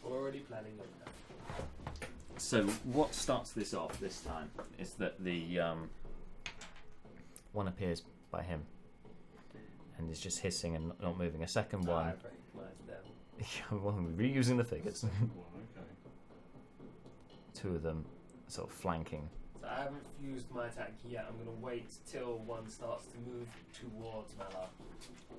Already planning it. so what starts this off this time is that the One appears by him and is just hissing and not moving. A second one. I recognise them. Well, we're reusing the figures. Well, okay. 2 of them sort of flanking. So I haven't used my attack yet. I'm going to wait till one starts to move towards Malar.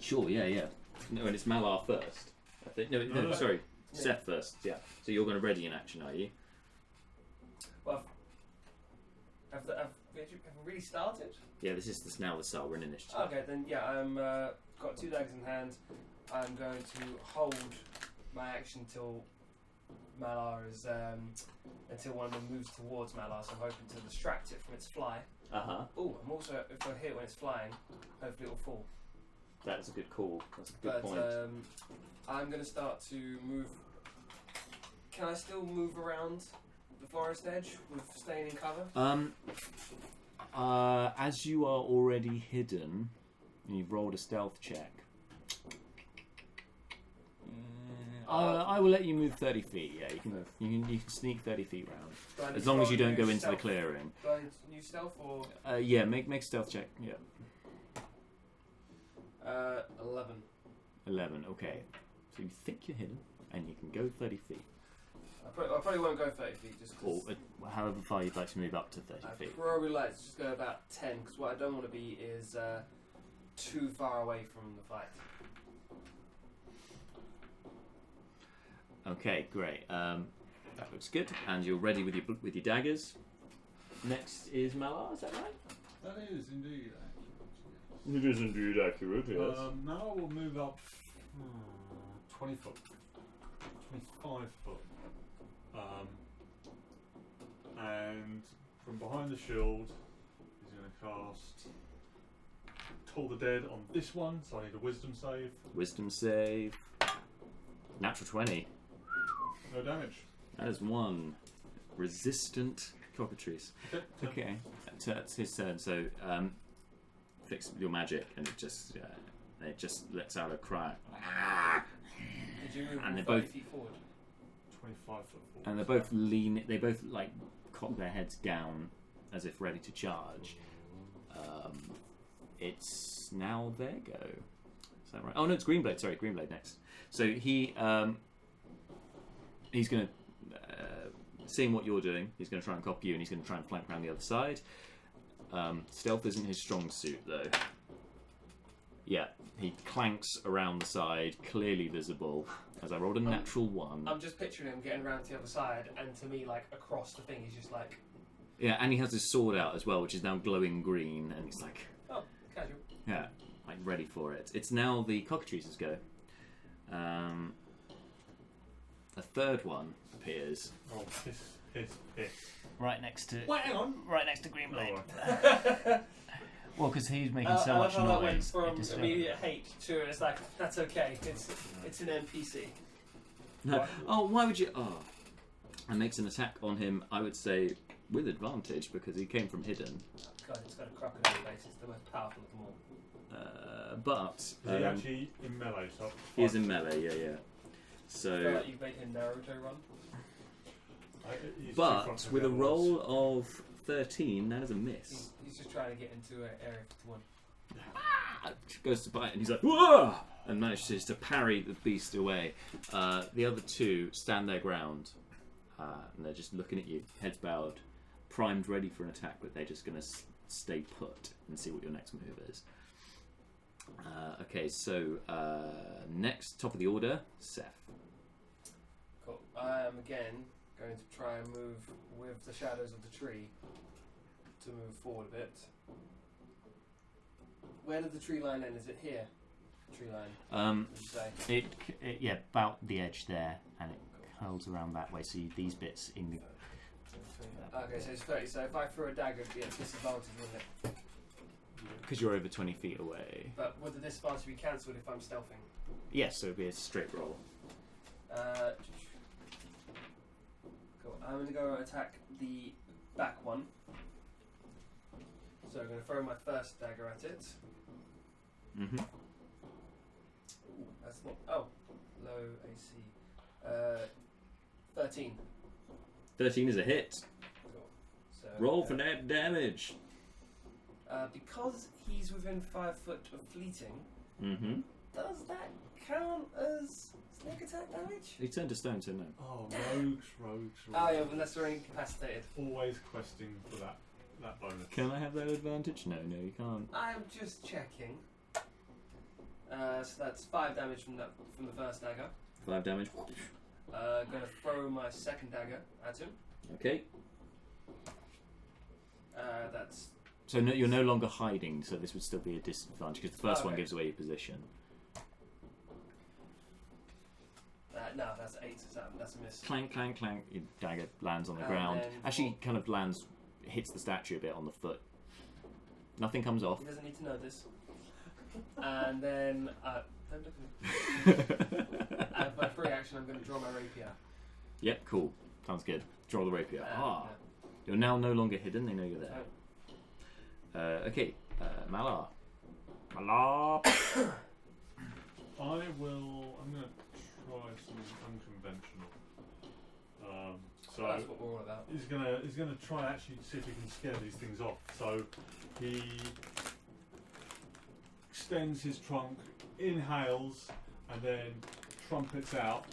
Sure, yeah. No, and it's Malar first. I think. No, sorry, Yeah. Seth first. Yeah. So you're going to ready in action, are you? Well, have we really started? Yeah. This is now the start. We're in initiative. Okay, then yeah, I'm got 2 daggers in hand. I'm going to hold my action till Malar is until one of them moves towards Malar. So I'm hoping to distract it from its fly. Oh, I'm also if I hit when it's flying, hopefully it'll fall. That's a good call. That's a good But point. I'm going to start to move. Can I still move around the forest edge with staying in cover? As you are already hidden, and you've rolled a stealth check. I will let you move 30 feet. Yeah, you can move. You can sneak 30 feet round, Do I need as to long as roll you don't new go into the stealth? clearing. Do I need to use stealth or Yeah, make a stealth check. Yeah, 11? 11. Okay, so you think you're hidden, and you can go 30 feet, I probably won't go 30 feet just or because. however far you'd like to move up to 30 I'd feet. probably like to just go about 10 because what I don't want to be is too far away from the fight. Okay, great. That looks good, and you're ready with your daggers. Next is Malar. Is that right? That is indeed accurate. It is indeed accurate. Now we'll move up 20 foot, 25 foot, and from behind the shield, he's going to cast Toll the Dead on this one. So I need a Wisdom save. Wisdom save. Natural 20. No damage. That is 1 resistant cockatrice. Okay, that's his turn. So fix your magic, and it just lets out a cry. Did you move And they're 30 both- feet forward? 25 foot forward. And they're both lean. They both like cock their heads down as if ready to charge. It's now their go. Is that right? Oh no, it's Greenblade. Sorry, Greenblade next. So he's going to, seeing what you're doing, he's going to try and copy you, and he's going to try and flank around the other side. Stealth isn't his strong suit, though. Yeah, he clanks around the side, clearly visible, as I rolled a natural 1. I'm just picturing him getting around to the other side, and to me, like, across the thing, he's just like... Yeah, and he has his sword out as well, which is now glowing green, and he's like... Oh, casual. Yeah, like ready for it. It's now the cockatrice's go. A third one appears. Oh, piss. Right next to. Wait, hang on. Right next to Greenblade. Oh, Well, because he's making so I much love how that went noise. from it disturbs immediate hate to it's like, that's okay, it's an NPC. No. Oh, why would you? Oh, and makes an attack on him. I would say with advantage because he came from hidden. God, it's got a crocodile face, it's the most powerful of them all. But is he actually in melee? So he is in melee. Yeah. I feel So, like you've made him Naruto run. but with a roll of 13, that is a miss. He's just trying to get into area 51. Goes to bite, and he's like, "Whoa!" and manages to parry the beast away. The other two stand their ground, and they're just looking at you, heads bowed, primed, ready for an attack, but they're just going to stay put and see what your next move is. Okay, so next, top of the order, Sef. Cool. I am again going to try and move with the shadows of the tree to move forward a bit. Where did the tree line end? Is it here? Tree line. Would you say? it yeah, about the edge there, and it curls around that way. So these bits in the. Okay, so it's 30. So if I threw a dagger, it'd be at disadvantage, wouldn't it? Because you're over 20 feet away. But would the disadvantage be cancelled if I'm stealthing? Yes, so it'd be a straight roll. Cool. I'm going to go attack the back one. So I'm going to throw my first dagger at it. Mm-hmm. Ooh, that's not. Oh, low AC. 13. 13 is a hit. Cool. So, Roll for net damage. Because he's within 5 foot of fleeting, Mm-hmm. does that count as sneak attack damage? He turned to stone, so no. Oh, rogues. Oh yeah, unless they're incapacitated. Always questing for that bonus. Can I have that advantage? No, you can't. I'm just checking. So that's 5 damage from the first dagger. 5 damage. Gonna throw my second dagger at him. Okay. That's So no, you're no longer hiding, so this would still be a disadvantage because the first one Okay. gives away your position. no, that's 8. So that's a miss. Clank, clank, clank. Your dagger lands on the And ground. then Actually, kind of lands, hits the statue a bit on the foot. Nothing comes off. He doesn't need to know this. And then don't look at me. And my free action, I'm going to draw my rapier. Yep, cool. Sounds good. Draw the rapier. Yeah. You're now no longer hidden. They know you're there. Okay, Malar. Malar. I'm going to try something unconventional. So That's what we're all about. he's gonna try and actually see if he can scare these things off. So he extends his trunk, inhales, and then trumpets out.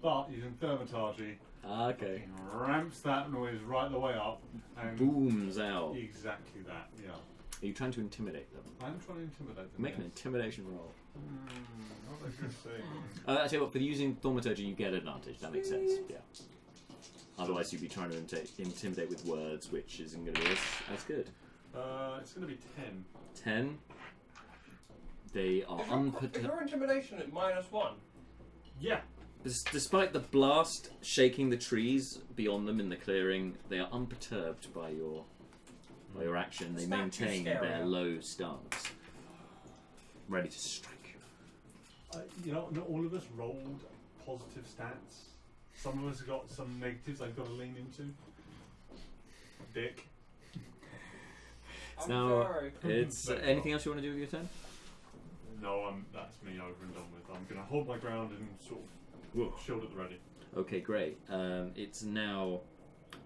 But he's in thermatology. Okay. He ramps that noise right the way up and Booms out. exactly that. Yeah. Are you trying to intimidate them? I'm trying to intimidate them. Make an intimidation roll. Not a good thing. I tell you what, for using thaumaturgy, you get advantage. That makes sense. Yeah. Otherwise, you'd be trying to intimidate with words, which isn't going to be as good. It's going to be 10. 10. They are Is unperturbed. your intimidation at -1? Yeah. Despite the blast shaking the trees beyond them in the clearing, they are unperturbed by your action. They Statue's maintain scary. their low stance, ready to strike. Not all of us rolled positive stats. Some of us have got some negatives they've got to lean into. Dick. I'm Now, sorry. it's Very anything well. else you want to do with your turn? No, that's me over and done with. I'm going to hold my ground and sort of Shield at the ready. Okay, great. It's now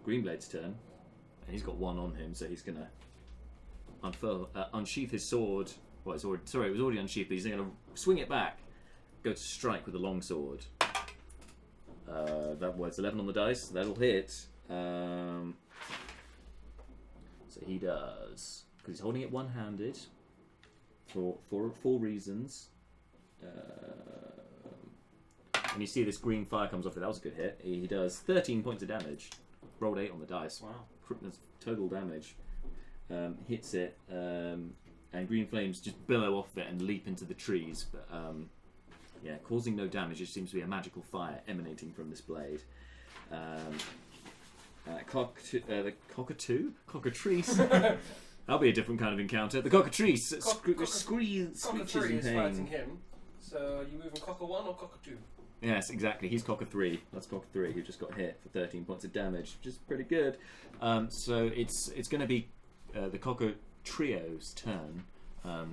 Greenblade's turn, and he's got one on him, so he's gonna unsheath his sword. Well, it was already unsheathed, but he's gonna swing it back, go to strike with the long sword. That was 11 on the dice. That'll hit. So he does, because he's holding it one-handed for reasons. And you see this green fire comes off it. That was a good hit. He does 13 points of damage. Rolled 8 on the dice. Wow. That's total damage. Hits it, and green flames just billow off it and leap into the trees. But causing no damage. It seems to be a magical fire emanating from this blade. The cockatrice. That'll be a different kind of encounter. The cockatrice screeches Cocka3 in is pain. fighting him. So are you moving Cocka1 or Cocka2? Yes, exactly. He's Cocka3. That's Cocka3 who just got hit for 13 points of damage, which is pretty good. So it's going to be the Cocka Trio's turn.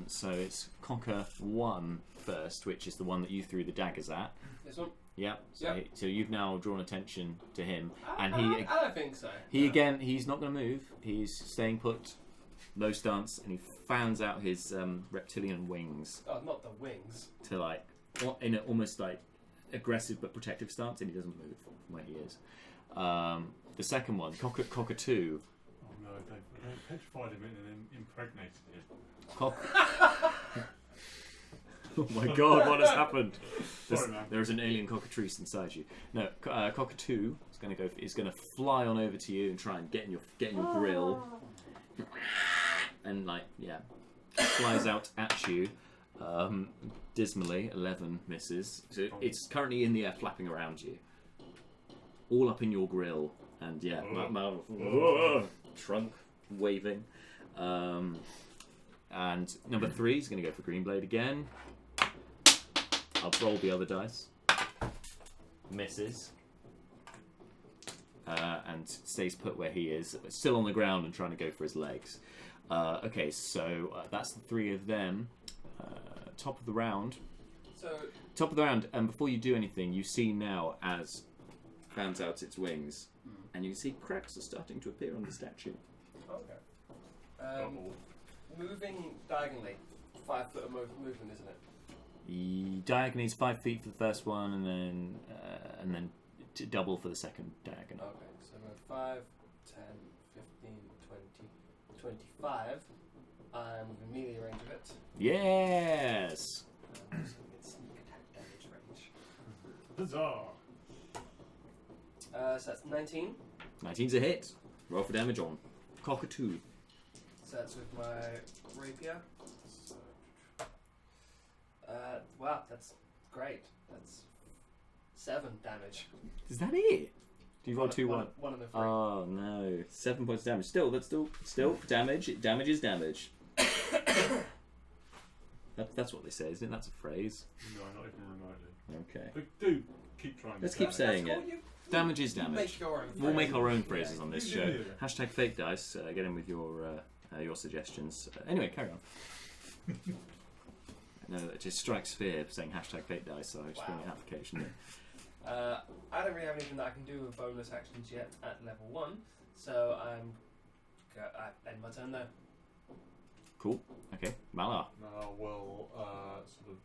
So it's Cocka1 first, which is the one that you threw the daggers at. This one? Yeah. So, Yep. so you've now drawn attention to him, and I don't think so. he's not going to move. He's staying put, low stance, and he fans out his reptilian wings Oh, not the wings. to in an almost like aggressive but protective stance, and he doesn't move from where he is. The second one, Cocka2. Oh no, they petrified him and impregnated him. Oh my god, what has happened? Sorry, man. There is an alien cockatrice inside you. No, Cocka2 is going to fly on over to you and try and get in your grill, and flies out at you. Dismally, 11 misses. So it's currently in the air, flapping around you, all up in your grill, and trunk waving. And number 3 is going to go for Greenblade again. I'll roll the other dice. Misses. And stays put where he is, still on the ground and trying to go for his legs. Okay, so that's the 3 of them. Top of the round. And before you do anything, you see now as fans out its wings, and you can see cracks are starting to appear on the statue. Okay. Moving diagonally, 5 foot of movement, isn't it? Diagonally is 5 feet for the first one, and then double for the second diagonal. Okay, so 5, 10, 15, 20, 25. I'm within melee range of it. Yes. Just gonna get sneak attack damage range. Huzzah! So that's 19. 19's a hit. Roll for damage on Cocka2. So that's with my rapier. So, wow, that's great. That's 7 damage. Is that it? Do you roll 2 1? One of the 3. Oh no, 7 points of damage. Still damage. Damage is damage. That's what they say, isn't it? That's a phrase. No, not even remotely. Okay. But do keep trying. Let's to keep say saying it. Damage is damage. Make your own We'll make phrases. our own phrases on this show. Yeah. Hashtag fake dice. Get in with your suggestions. Anyway, carry on. No, it just strikes fear saying hashtag fake dice, so I just bring it out occasionally. I don't really have anything that I can do with bonus actions yet at level 1, so I end my turn there. Cool. Okay, Malar. Will sort of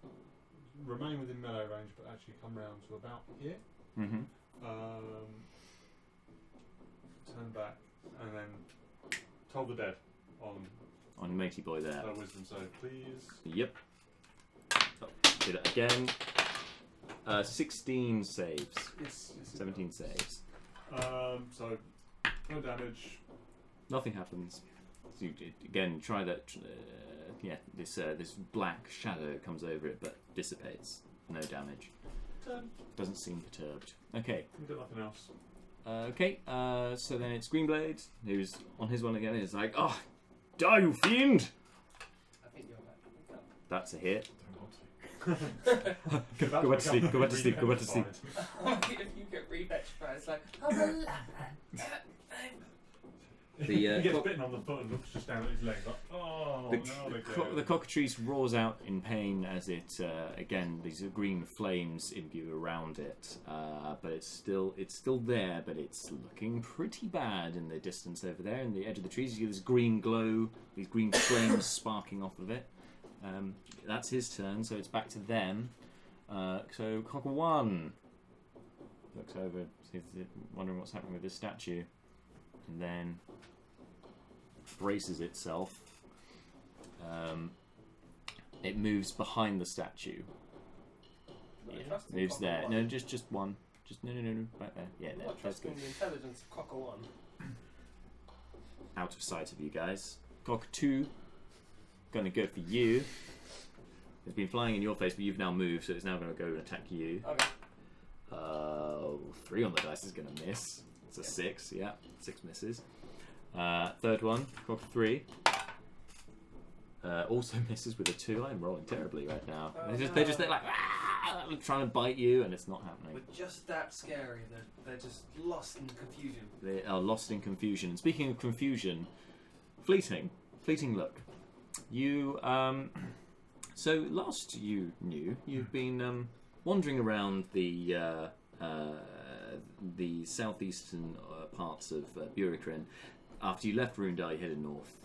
remain within melee range, but actually come round to about here. Mm-hmm. Turn back and then toll the dead On matey boy there. wisdom save, please. Yep. Oh, did it again. 16 saves. Yes. 17 saves. So no damage. Nothing happens. So you, again, try that. This black shadow comes over it, but dissipates. No damage. Doesn't seem perturbed. Okay. Can do nothing else. Okay. So then it's Greenblade, who's on his one again. He's like, "Oh, die, you fiend!" I think you're back. That's a hit. Don't want to. Go back to sleep. Go back to sleep. Go back to sleep. If you get re-petrified, it's like, He gets bitten on the foot and looks just down at his leg like, oh, the cockatrice roars out in pain as it again these green flames imbue around it, but it's still there, but it's looking pretty bad in the distance over there. In the edge of the trees, you see this green glow, these green flames sparking off of it. That's his turn, so it's back to them. So Cocker 1 looks over, wondering what's happening with this statue, and then braces itself. It moves behind the statue. Yeah, moves there. No, just one. Just no, right there. Yeah, there. That's good. The intelligence of Cocker 1. Out of sight of you guys. Cocker 2, gonna go for you. It's been flying in your face, but you've now moved, so it's now going to go and attack you. Okay. 3 on the dice is going to miss. It's a 6, yeah. 6 misses. Third one, Cocker 3. Also misses with a 2. I'm rolling terribly right now. They're just like trying to bite you, and it's not happening. But just that scary that they're just lost in confusion. They are lost in confusion. And speaking of confusion, fleeting look. You so last you knew, you've been wandering around the southeastern parts of Burikrin. After you left Rundar, you headed north.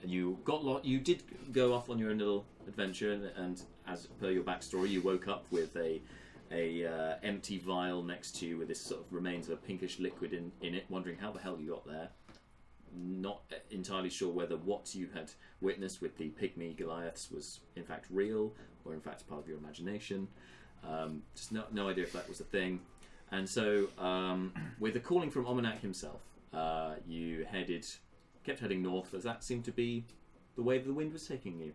You did go off on your own little adventure, and as per your backstory, you woke up with a empty vial next to you with this sort of remains of a pinkish liquid in it, wondering how the hell you got there. Not entirely sure whether what you had witnessed with the pygmy Goliaths was in fact real or in fact part of your imagination. Just no idea if that was a thing. And so, with a calling from Omanak himself, you kept heading north, as that seemed to be the way the wind was taking you.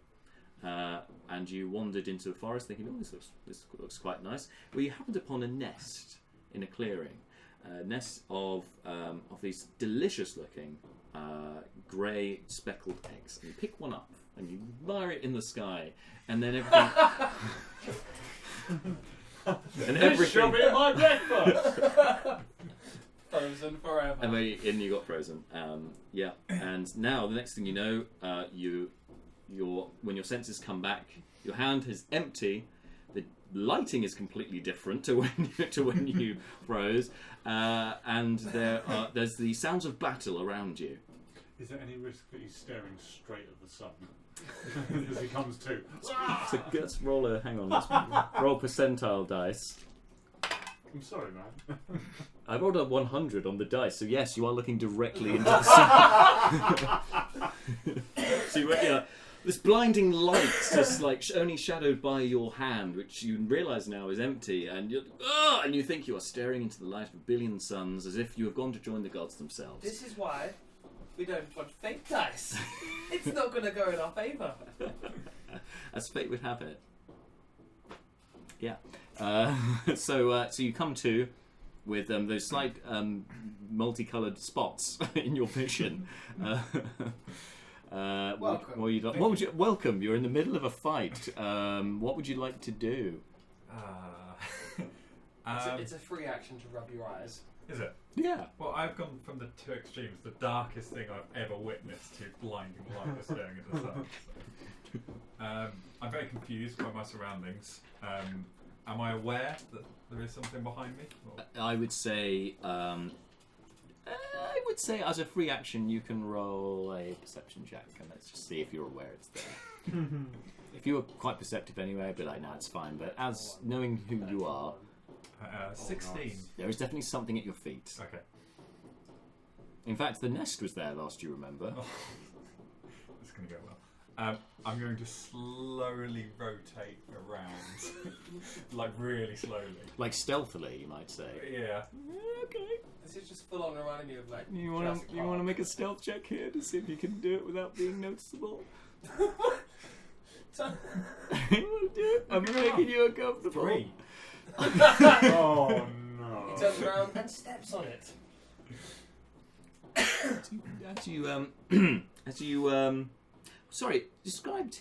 And you wandered into the forest, thinking, "Oh, this looks quite nice." Well, you happened upon a nest in a clearing, a nest of these delicious-looking grey speckled eggs. And you pick one up and you admire it in the sky, and then everything. And everything. Shove it in my breakfast. Frozen forever. And you got frozen. Yeah. And now the next thing you know, when your senses come back, your hand is empty. The lighting is completely different to when you froze, and there's the sounds of battle around you. Is there any risk that he's staring straight at the sun as he comes to? So let's roll hang on, let's roll percentile dice. I'm sorry, man. I rolled a 100 on the dice, so yes, you are looking directly into the sun. So this blinding light, just like only shadowed by your hand, which you realise now is empty, and you think you are staring into the light of a billion suns, as if you have gone to join the gods themselves. This is why we don't want fake dice. It's not going to go in our favour. As fate would have it. Yeah. So you come to with those slight multicoloured spots in your vision. Welcome. Welcome. You're in the middle of a fight. What would you like to do? It's a free action to rub your eyes. Is it? Yeah. Well, I've gone from the two extremes. The darkest thing I've ever witnessed to blinding light of staring at the sun. So, I'm very confused by my surroundings. Am I aware that there is something behind me? Or? I would say as a free action you can roll a perception check, and let's just see if you're aware it's there. If you were quite perceptive anyway, but no, it's fine. But as knowing who you are, 16. Nice. there is definitely something at your feet. Okay. In fact, the nest was there last you remember. Oh. It's going to go well. I'm going to slowly rotate around, like really slowly. Like stealthily, you might say. Yeah. Okay. This is just full on reminding me of like. You want to make a stealth check here to see if you can do it without being noticeable? You want to do it? I'm making you uncomfortable. 3. Oh no. He turns around and steps on it. Sorry, describe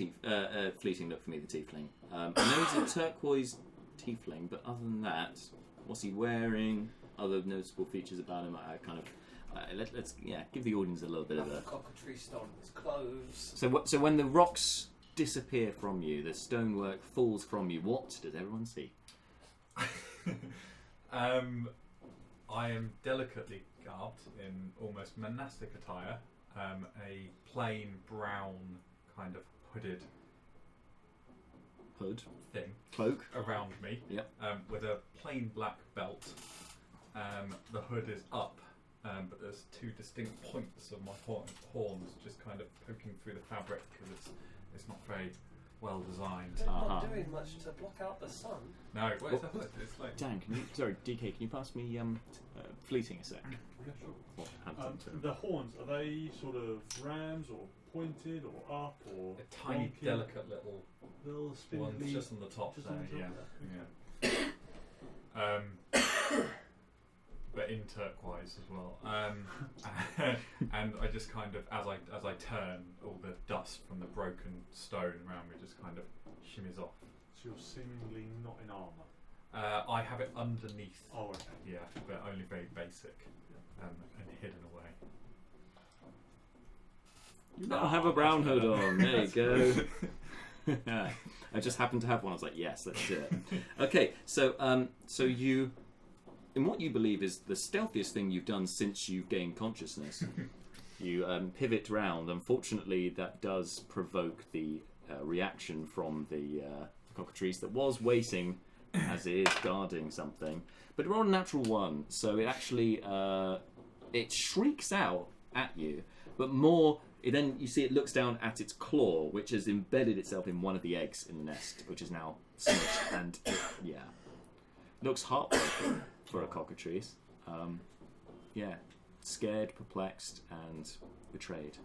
fleeting look for me, the tiefling. I know he's a turquoise tiefling, but other than that, what's he wearing? Other noticeable features about him? let's give the audience a little bit of a. Cockatrice on his clothes. So when the rocks disappear from you, the stonework falls from you. What does everyone see? I am delicately garbed in almost monastic attire. A plain brown kind of hooded thing cloak around me. Yep. With a plain black belt. The hood is up, but there's two distinct points of my horns just kind of poking through the fabric because it's not very well designed. They're not doing much to block out the sun. No, where's the hood? It's like Dan, DK, can you pass me fleeting a sec? Yeah, sure. What, The horns, are they sort of rams or pointed or up or a tiny, wonky? delicate little Little ones spindly? just on the top just there. on the top? Yeah. But in turquoise as well. And I just kind of, as I turn, all the dust from the broken stone around me just kind of shimmies off. So you're seemingly not in armour. I have it underneath. Oh, okay. Yeah, but only very basic and hidden away. You now have a brown hood on. There you go. I just happened to have one. I was like, yes, let's do it. Okay, so you, in what you believe is the stealthiest thing you've done since you've gained consciousness, you pivot round. Unfortunately, that does provoke the reaction from the cockatrice that was waiting, as it is guarding something. But it rolled a natural one, so it actually it shrieks out at you, but more. Then you see it looks down at its claw, which has embedded itself in one of the eggs in the nest, which is now smushed, and looks heartbroken for a cockatrice. Scared, perplexed, and betrayed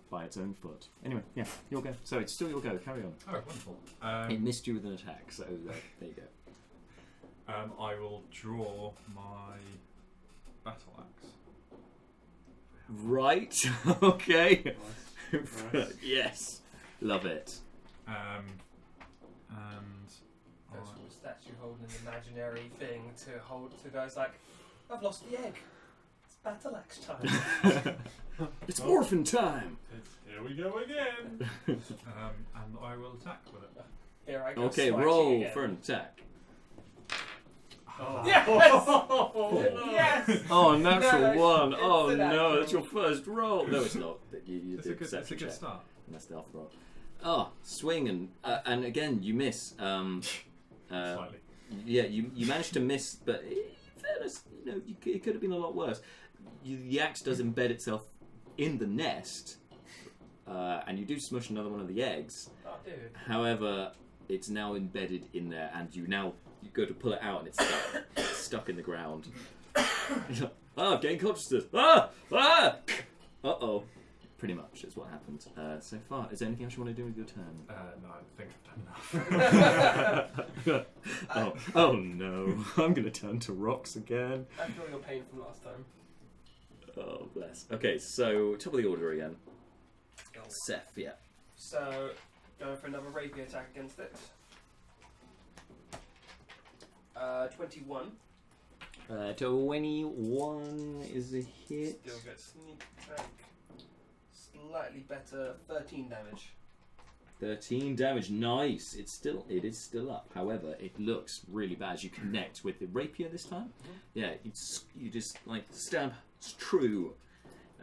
by its own foot. Anyway, your go. So it's still your go. Carry on. Oh, wonderful. It missed you with an attack, so there you go. I will draw my battle axe. Right. Okay. Nice. Yes. Love it. And Goes from a statue holding an imaginary thing to hold to guys like, I've lost the egg. It's battle axe time. It's orphan time. Here we go again. and I will attack with it. Here I go. Okay, swatting roll again. for an attack. Oh. Yes! Yes! Oh, natural No, one. it's Oh a no, natural. that's your first roll. No, it's not. You It's did a good check. start. And that's the off roll. Oh, swing and again you miss. Slightly. Yeah, you managed to miss, but in fairness, it could have been a lot worse. The axe does embed itself in the nest, and you do smush another one of the eggs. Oh, dude. However, it's now embedded in there, and you go to pull it out, and it's stuck in the ground. I've gained consciousness. Uh-oh. Pretty much is what happened so far. Is there anything else you want to do with your turn? No, I think I've done enough. Oh no, I'm going to turn to rocks again. I feel your pain from last time. Oh, bless. Okay, so top of the order again. Sef, yeah. So, going for another rapier attack against it. 21. 21 is a hit. Still good. Sneak attack. Slightly better. 13 damage. 13 damage, nice. It is still up. However, it looks really bad as you connect with the rapier this time. Yeah, you just like stab true.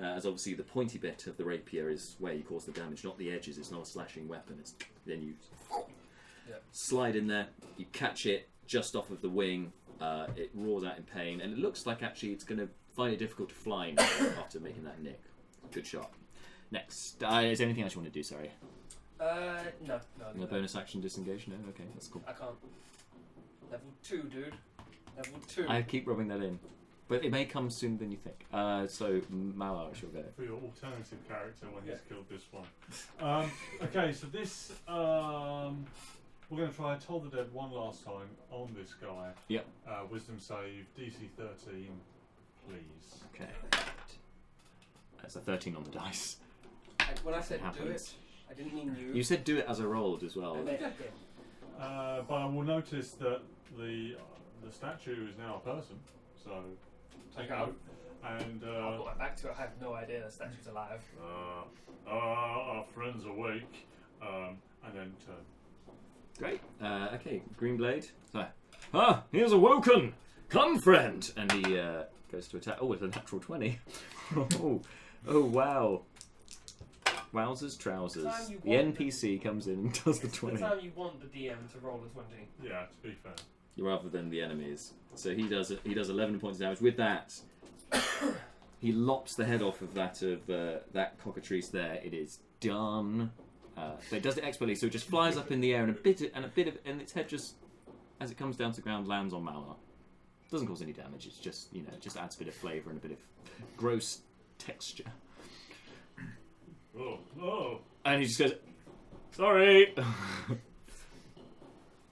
As obviously the pointy bit of the rapier is where you cause the damage, not the edges. It's not a slashing weapon. It's then you slide in there. You catch it just off of the wing. It roars out in pain, and it looks like actually it's going to find it difficult to fly now after making that nick. Good shot. Next, is there anything else you want to do? Sorry. No. No bonus action disengage? No? Okay, that's cool. I can't. Level 2, dude. Level 2. I keep rubbing that in. But it may come sooner than you think. So, Malar, I shall go. For your alternative character when he's killed this one. Okay, so this... we're going to try Toll the Dead one last time on this guy. Yep. Wisdom save, DC 13, please. Okay. That's a 13 on the dice. When I said do Happens. it, I didn't mean you. You said do it as I rolled as well. I meant him. But I will notice that the statue is now a person, so take note. And I'll put my back to it. I have no idea the statue's alive. our friend's awake. And then turn. Great. Okay, Greenblade. So, he is awoken! Come, friend! And he goes to attack. Oh, it's a natural 20. oh, wow. Wowzers, trousers. The NPC comes in and does the 20. It's the time you want the DM to roll a 20. Yeah, to be fair. Rather than the enemies. So he does 11 points of damage. With that, he lops the head off of that cockatrice there. It is done. But it does it expertly, so it just flies up in the air, and and its head just, as it comes down to the ground, lands on Malar. Doesn't cause any damage. It's just just adds a bit of flavour and a bit of gross texture. Oh. And he just goes, sorry.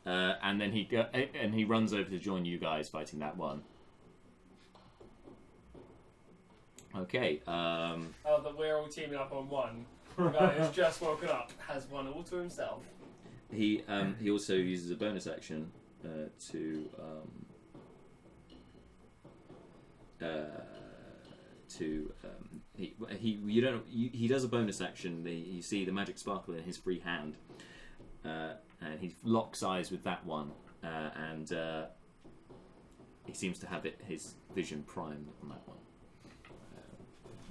And then he runs over to join you guys fighting that one. Okay. That we're all teaming up on one. The guy who's just woken up has one all to himself. He also uses a bonus action he does a bonus action. You see the magic sparkle in his free hand, and he locks eyes with that one, and he seems to have his vision primed on that one.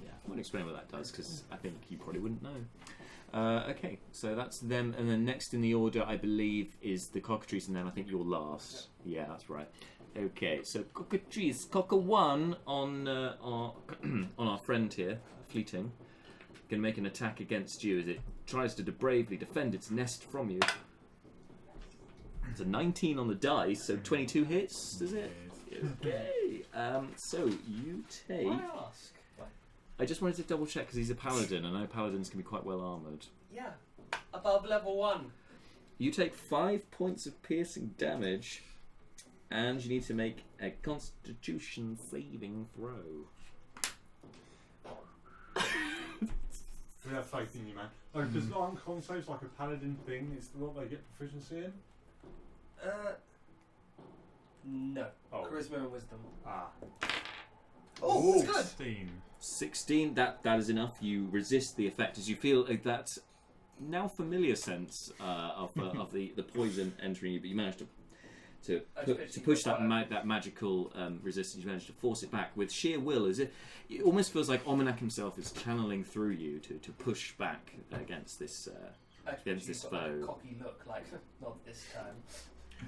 I won't explain what that does because I think you probably wouldn't know. Okay, so that's them, and then next in the order, I believe, is the cockatrice, and then I think you're last. Yeah, that's right. Okay, so cockatrice, Cocka-1 on our friend here, Fleeting, can make an attack against you as it tries to bravely defend its nest from you. It's a 19 on the dice, so 22 hits, does it? Okay. So you take. Why ask? I just wanted to double check because he's a paladin. I know paladins can be quite well armoured. Yeah, above level 1. You take 5 points of piercing damage, and you need to make a Constitution saving throw. We have faith in you, man. Does non-con saves like a paladin thing? It's what they get proficiency in? No. Oh. Charisma and wisdom. Oh, it's good. 16. That is enough. You resist the effect as you feel that now familiar sense of the poison entering you, but you managed to push that magical resistance. You managed to force it back with sheer will, as if it almost feels like Almanac himself is channeling through you to push back against this foe. Cocky look, like not this time.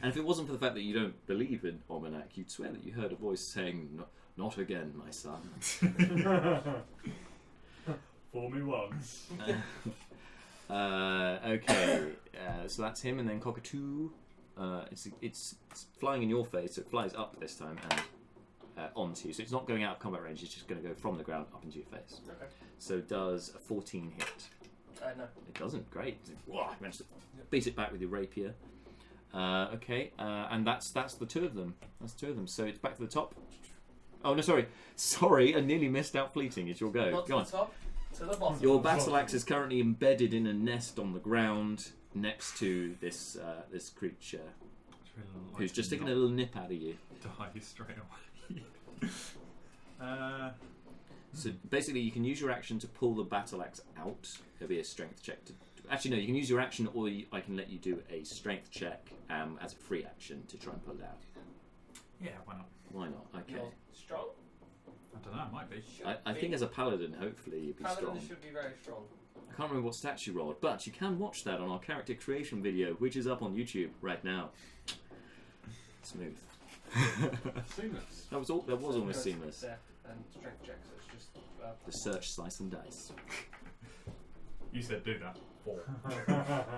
And if it wasn't for the fact that you don't believe in Almanac, you'd swear that you heard a voice saying, "Not again, my son." For me once. Okay, so that's him, and then Cockatoo. It's flying in your face, so it flies up this time and onto you. So it's not going out of combat range; it's just going to go from the ground up into your face. Okay. So does a 14 hit? No. It doesn't. Great. Whoa, I managed to beat it back with your rapier. Okay, and that's the two of them. That's two of them. So it's back to the top. Oh no, sorry, I nearly missed out. Fleeting. It's your go. Not Go to the top, to the bottom. Your battle axe is currently embedded in a nest on the ground next to this creature who's just taking a little nip out of you. Die straight away. So basically, you can use your action to pull the battle axe out. There'll be a strength check to. Actually, no. You can use your action, or I can let you do a strength check as a free action to try and pull it out. Yeah, why not? Why not? Okay. You're strong? I don't know, it might be. I think as a paladin, hopefully you'd be strong. Paladin should be very strong. I can't remember what stats you rolled, but you can watch that on our character creation video, which is up on YouTube right now. Smooth. Seamless. That was almost seamless. Yeah, and strength checks. So it's just The search, slice and dice. You said do that. 4.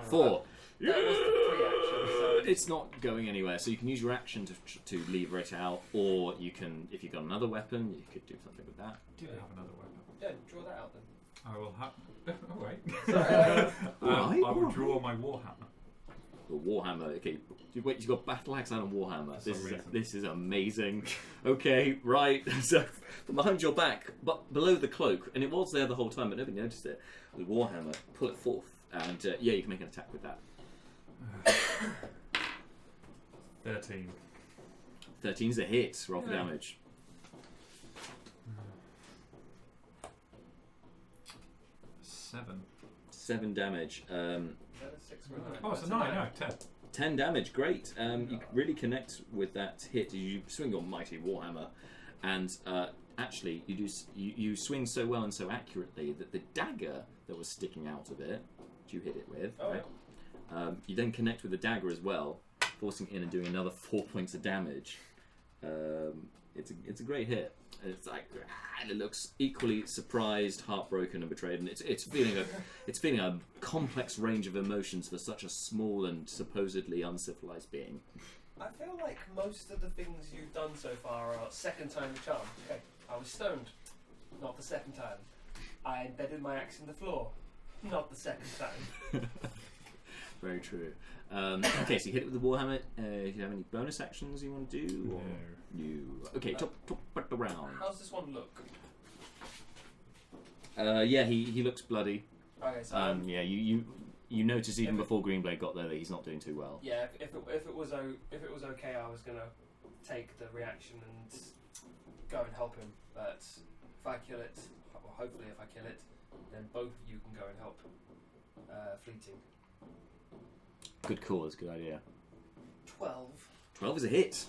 4. That was the free action, so It's not going anywhere, so you can use your action to lever it out, or you can, if you've got another weapon, you could do something with that. Do have another weapon? yeah, draw that out then. I will have. Oh wait. Sorry. Alright, I will draw my warhammer. The Warhammer, okay. Wait, you've got Battle Axe and a Warhammer. For some reason. This is amazing. Okay, right. So, from behind your back, but below the cloak, and it was there the whole time, but nobody noticed it, the Warhammer, pull it forth, and yeah, you can make an attack with that. 13. 13's a hit, roll for damage. 7. 7 damage. Is that a 6 or a 9? Oh, it's a 9, no, 10. 10 damage, great. You really connect with that hit. You swing your mighty warhammer, and actually, you swing so well and so accurately that the dagger that was sticking out of it, which you hit it with, right? You then connect with the dagger as well, forcing it in and doing another 4 points of damage. It's a great hit. It's like, and it looks equally surprised, heartbroken, and betrayed, and it's feeling a complex range of emotions for such a small and supposedly uncivilized being. I feel like most of the things you've done so far are second time the charm. Okay, I was stoned, not the second time. I embedded my axe in the floor, not the second time. Very true. Okay, so you hit it with the warhammer. Do you have any bonus actions you want to do? Or you? Okay, top back the round. How's this one look? Yeah, he looks bloody. Okay, so Yeah, you notice even before Greenblade got there that he's not doing too well. yeah, if it was okay, I was gonna take the reaction and go and help him. But if I kill it, or hopefully if I kill it, then both of you can go and help Fleeting. Good call, that's a good idea. 12. 12 is a hit.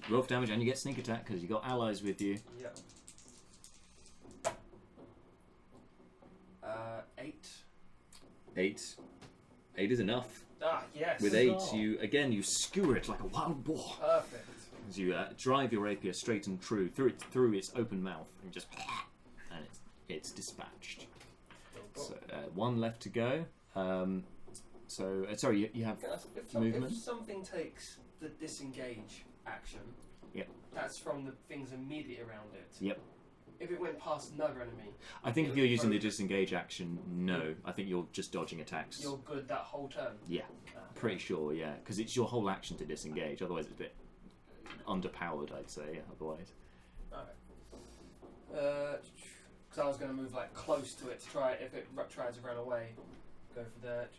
Roll for damage and you get sneak attack because you got allies with you. Yeah. 8. 8. 8 is enough. Ah, yes. With 8, you skewer it like a wild boar. Perfect. As you drive your rapier straight and true through its open mouth and just and it's dispatched. So 1 left to go. Sorry, you have movement. If something takes the disengage action, yep, that's from the things immediately around it. Yep. If it went past another enemy, I think if you're using the disengage action, no. I think you're just dodging attacks. you're good that whole turn. Yeah, pretty sure. Yeah, because it's your whole action to disengage. Otherwise, it's a bit underpowered. I'd say. Otherwise. Alright. Because I was going to move like close to it to try if it tries to run away. Go for that.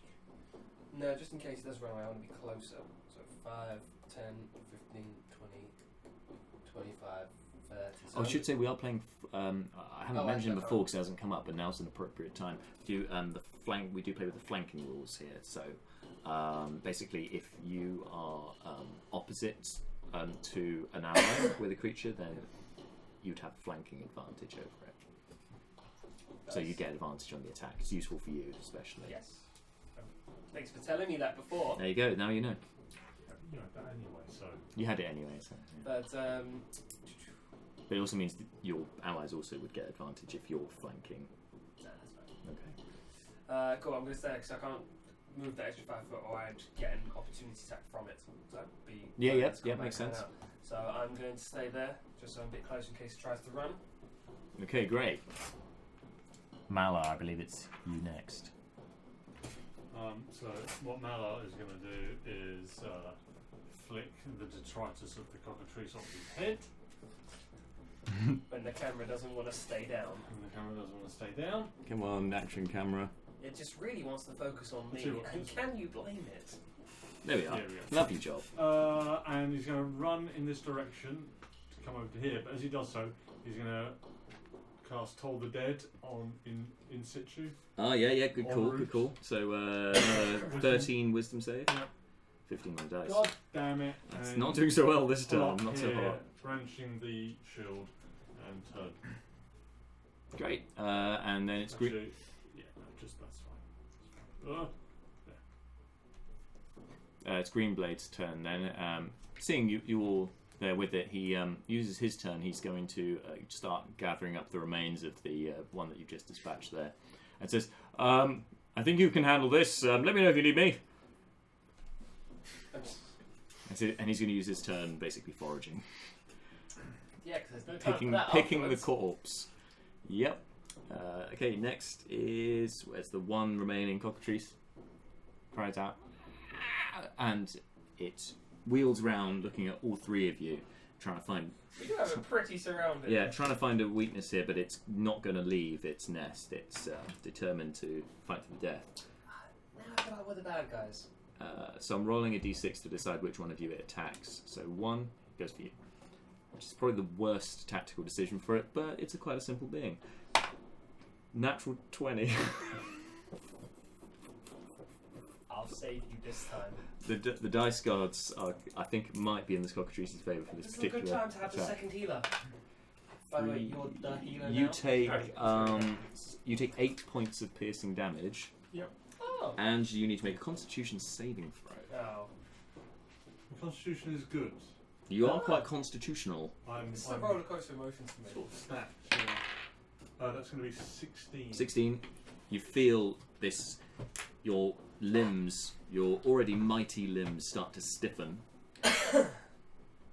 No, just in case it does run away, I want to be closer. So 5, 10, 15, 20, 25, 30. So I should say we are playing. I haven't mentioned okay, before because it hasn't come up, but now's an appropriate time. We do play with the flanking rules here. So basically, if you are opposite to an ally with a creature, then you'd have flanking advantage over it. So you get advantage on the attack. It's useful for you, especially. Yes. Thanks for telling me that before. There you go. Now you know. You had that anyway, so. You had it anyway. So, yeah. But it also means that your allies also would get advantage if you're flanking. no, that's fine. Okay. Cool. I'm going to stay because I can't move that extra 5 foot, or I'd get an opportunity attack from it. So that'd be makes sense. So I'm going to stay there, just so I'm a bit close in case it tries to run. Okay, great. Malar, I believe it's you next. So what Malar is going to do is flick the detritus of the cockatrice off his head. When the camera doesn't want to stay down. And the camera doesn't want to stay down. Come on, action camera. It just really wants to focus on me. Sure. And can you blame it? There we are. There we go. Lovely job. And he's going to run in this direction to come over to here. But as he does so, he's going to cast Toll the Dead on in situ. Oh yeah, good call. So 13 wisdom save. Yeah. 15 on dice. God damn it! It's And not doing so well this plop time. Not so here, hot. Brandishing the shield and turn. Great. And then it's green. Actually, yeah, no, just that's fine. It's Greenblade's turn then. Seeing you all there with it, he uses his turn. He's going to start gathering up the remains of the one that you just dispatched there, and says, "I think you can handle this. Let me know if you need me." And he's going to use his turn basically foraging, Yeah, because there's no time for that picking the afterwards. corpse. Yep. Okay. Next is where's the one remaining cockatrice? Cries out, and it wheels round, looking at all three of you, trying to find. We do have a pretty surrounding. Yeah, trying to find a weakness here, but it's not going to leave its nest. It's determined to fight to the death. Now I feel like we're the bad guys. So I'm rolling a d6 to decide which one of you it attacks. So 1 goes for you, which is probably the worst tactical decision for it, but it's quite a simple being. Natural 20. I'll save you this time. The dice gods are, I think, might be in this cockatrice's favour for this This is a particular good time to have the attack. second healer. By the way, you're the healer You now. take 8 points of piercing damage, Oh. and you need to make a Constitution saving throw. Oh. The Constitution is good. You are quite constitutional. This is a roller coaster of emotions for me. sort of snapped. Yeah. That's going to be 16. 16. You feel this. Your limbs, your already mighty limbs, start to stiffen,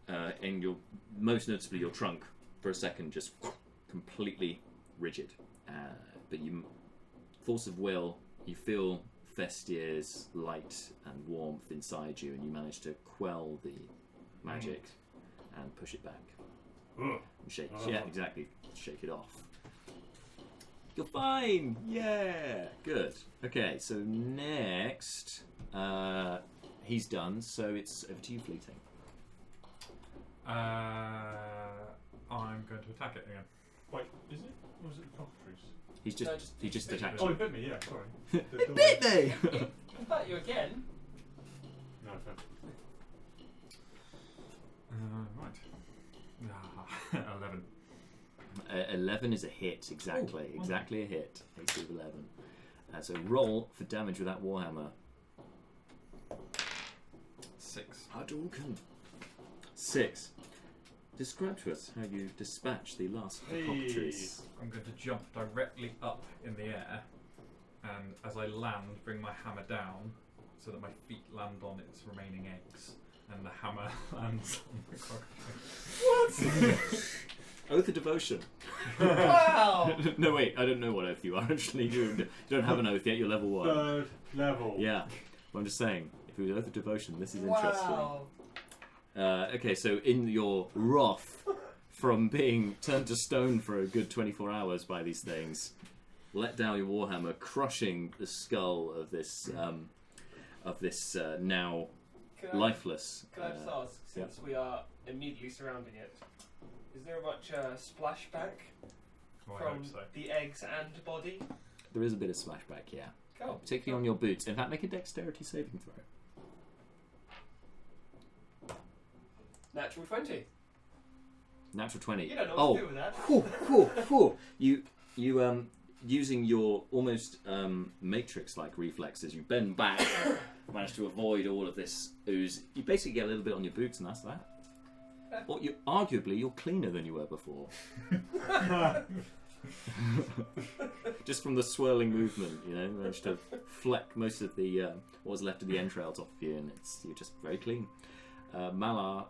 and your most noticeably your trunk for a second just completely rigid. But you, force of will, you feel Festier's light and warmth inside you, and you manage to quell the magic and push it back. And shake. Yeah, exactly. Shake it off. You're fine! Yeah! Good. Okay, so next, he's done, so it's over to you, Fleeting. I'm going to attack it again. Wait, is it? Or was it the cockatrice? He just attacked Oh, you. he bit me, yeah, sorry. It bit me! Can bite you again? No, fair. Right. 11. 11 is a hit, exactly. Ooh. Exactly a hit. AC of 11. So roll for damage with that Warhammer. 6. Hadouken. 6. Describe to us how you dispatch the last cockatrice. I'm going to jump directly up in the air, and as I land, bring my hammer down so that my feet land on its remaining eggs, and the hammer lands on the cockatrice. Oath of Devotion. Wow! No, wait, I don't know what oath you are. Actually, you don't have an oath yet. You're level 1. Third level. Yeah, but I'm just saying, if it was Oath of Devotion, this is interesting. Wow! Okay, so in your wrath from being turned to stone for a good 24 hours by these things, let down your warhammer, crushing the skull of this now lifeless. Can I just ask, since we are immediately surrounding it, is there much splashback Well, I from hope so. the eggs and body? There is a bit of splashback, yeah, Cool. particularly on your boots. In fact, make a dexterity saving throw. Natural 20. Natural 20. You don't know what to do with that. You using your almost Matrix-like reflexes, you bend back, manage to avoid all of this ooze. You basically get a little bit on your boots, and that's that. Or you're cleaner than you were before. Just from the swirling movement, you know, managed to fleck most of the what was left of the entrails off of you, and you're just very clean. Malar,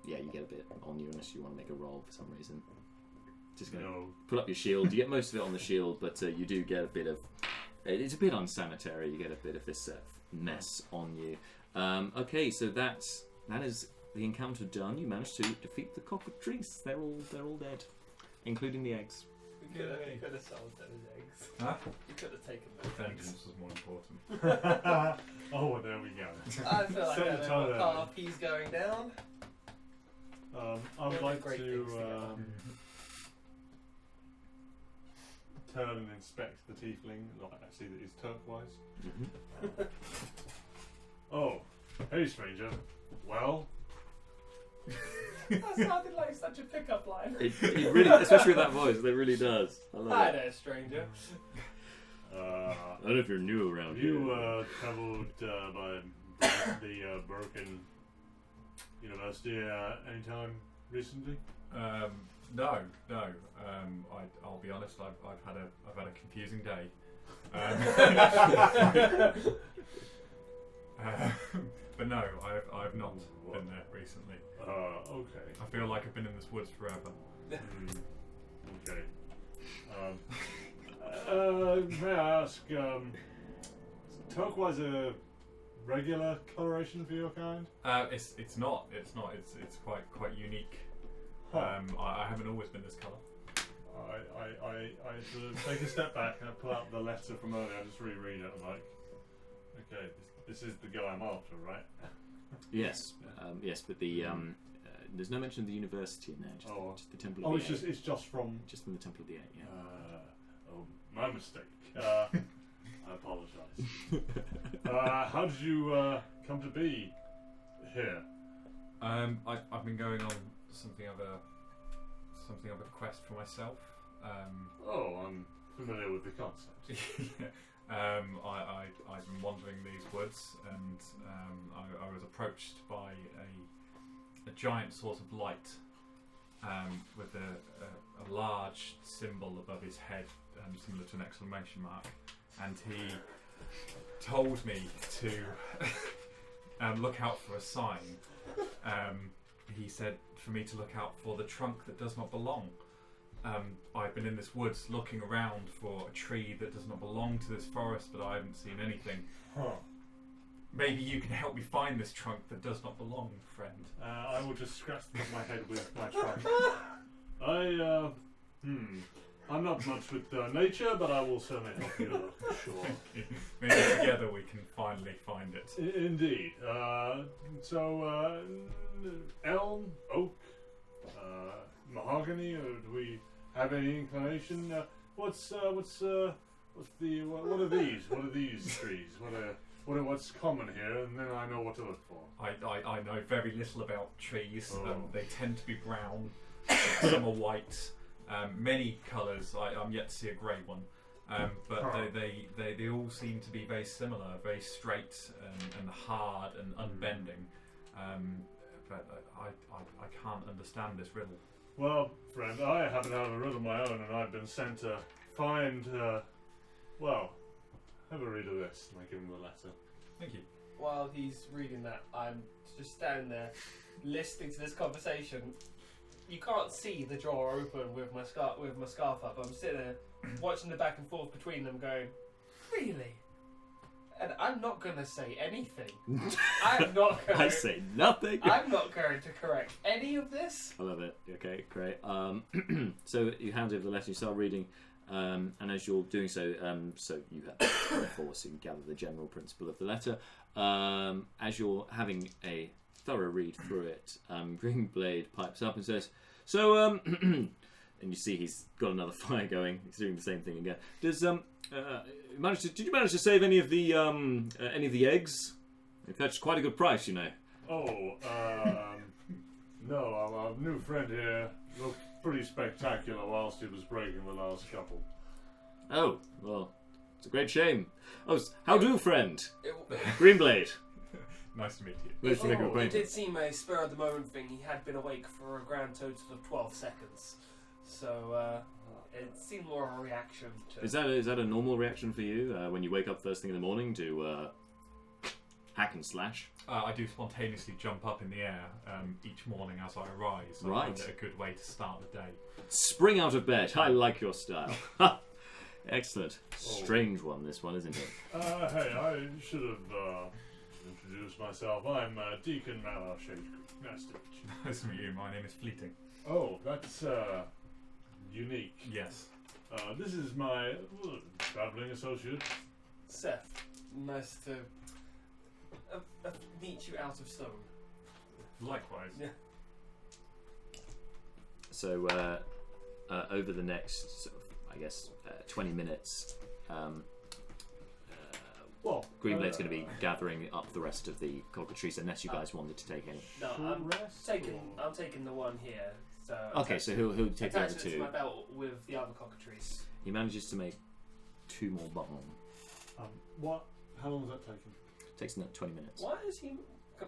yeah, you get a bit on you unless you want to make a roll for some reason. Just going to pull up your shield. You get most of it on the shield, but you do get a bit of... It's a bit unsanitary. You get a bit of this mess on you. Okay, so that is the encounter done. You managed to defeat the cockatrice. They're all dead, including the eggs. You could have sold those eggs. Huh? You could have taken those Vengeance eggs. was more important. Oh, well, there we go. I feel like Set I the know tone what there. path he's going down. I would We'll like do great to things together. turn and inspect the tiefling. Like, I see that he's turquoise. Oh, hey stranger. Well, That sounded like such a pickup line. It really, especially with that voice, it really does. I love Hi it. there, stranger. I don't know if you're new around have here. you travelled by the Broken University anytime recently? No. I'll be honest. I've had a confusing day. But no, I've not been there recently. Okay. I feel like I've been in this woods forever. Okay. May I ask, is turquoise a regular coloration for your kind? It's not. It's quite unique. Huh. I haven't always been this colour. I sort of take a step back and I pull out the letter from earlier. I just reread it. I'm like, okay, this is the guy I'm after, right? Yes, yes, but the there's no mention of the university in there. Just the Temple of Oh, the Eight. it's just from Just from the Temple of the Eight. Yeah. my mistake. I apologise. How did you come to be here? I've been going on something of a quest for myself. I'm familiar with the concept. I've been wandering these woods, and I was approached by a giant source of light with a large symbol above his head, similar to an exclamation mark, and he told me to look out for a sign. He said for me to look out for the trunk that does not belong. I've been in this woods looking around for a tree that does not belong to this forest, but I haven't seen anything. Huh. Maybe you can help me find this trunk that does not belong, friend. I will just scratch the top of my head with my trunk. I'm not much with nature, but I will certainly help you look, sure. Maybe together we can finally find it. Indeed. Elm, oak, mahogany, or do we have any inclination? What are these? What are these trees? What's common here, and then I know what to look for. I know very little about trees. They tend to be brown. Some are white. Many colours. I'm yet to see a grey one. But they all seem to be very similar, very straight and hard and unbending. But I can't understand this riddle. Well, friend, I happen to have a riddle of my own, and I've been sent to find. Have a read of this, and I give him the letter. Thank you. While he's reading that, I'm just standing there, listening to this conversation. You can't see the drawer open with my scarf up. I'm sitting there watching the back and forth between them, going, "Really?" And I'm not going to say anything. I'm not going. I say nothing. I'm not going to correct any of this. I love it. Okay, great. So you hand over the letter, you start reading, and as you're doing so, so you have the force, so you can gather the general principle of the letter. As you're having a thorough read through it, Greenblade pipes up and says, "So, and you see he's got another fire going. He's doing the same thing again. Did you manage to save any of the eggs? They fetched quite a good price, you know." No, our new friend here looked pretty spectacular whilst he was breaking the last couple. Oh, well, it's a great shame. Oh, how do, friend? Greenblade. Nice to meet you. Nice to make your It acquaintance. did seem a spur of the moment thing. He had been awake for a grand total of 12 seconds. So it seemed more of a reaction to... Is that a normal reaction for you when you wake up first thing in the morning to hack and slash? I do spontaneously jump up in the air each morning as I arise. I Right. find it a good way to start the day. Spring out of bed. I like your style. Excellent. Strange one, this one, isn't it? Hey, I should have introduced myself. I'm Deacon Malar. Nice to meet you. Nice to meet you. My name is Fleeting. Oh, that's unique. Yes. This is my traveling associate. Seth, nice to meet you out of stone. Likewise. Yeah. So over the next, sort of, I guess, 20 minutes, Greenblade's going to be gathering up the rest of the cockatrice, unless you guys wanted to take any. No, I'm taking the one here. So Okay, so he'll take the other attach it to two. my belt with the other cockatrice. He manages to make 2 more bomb. What? How long is that taking? Takes 20 minutes. Why is he...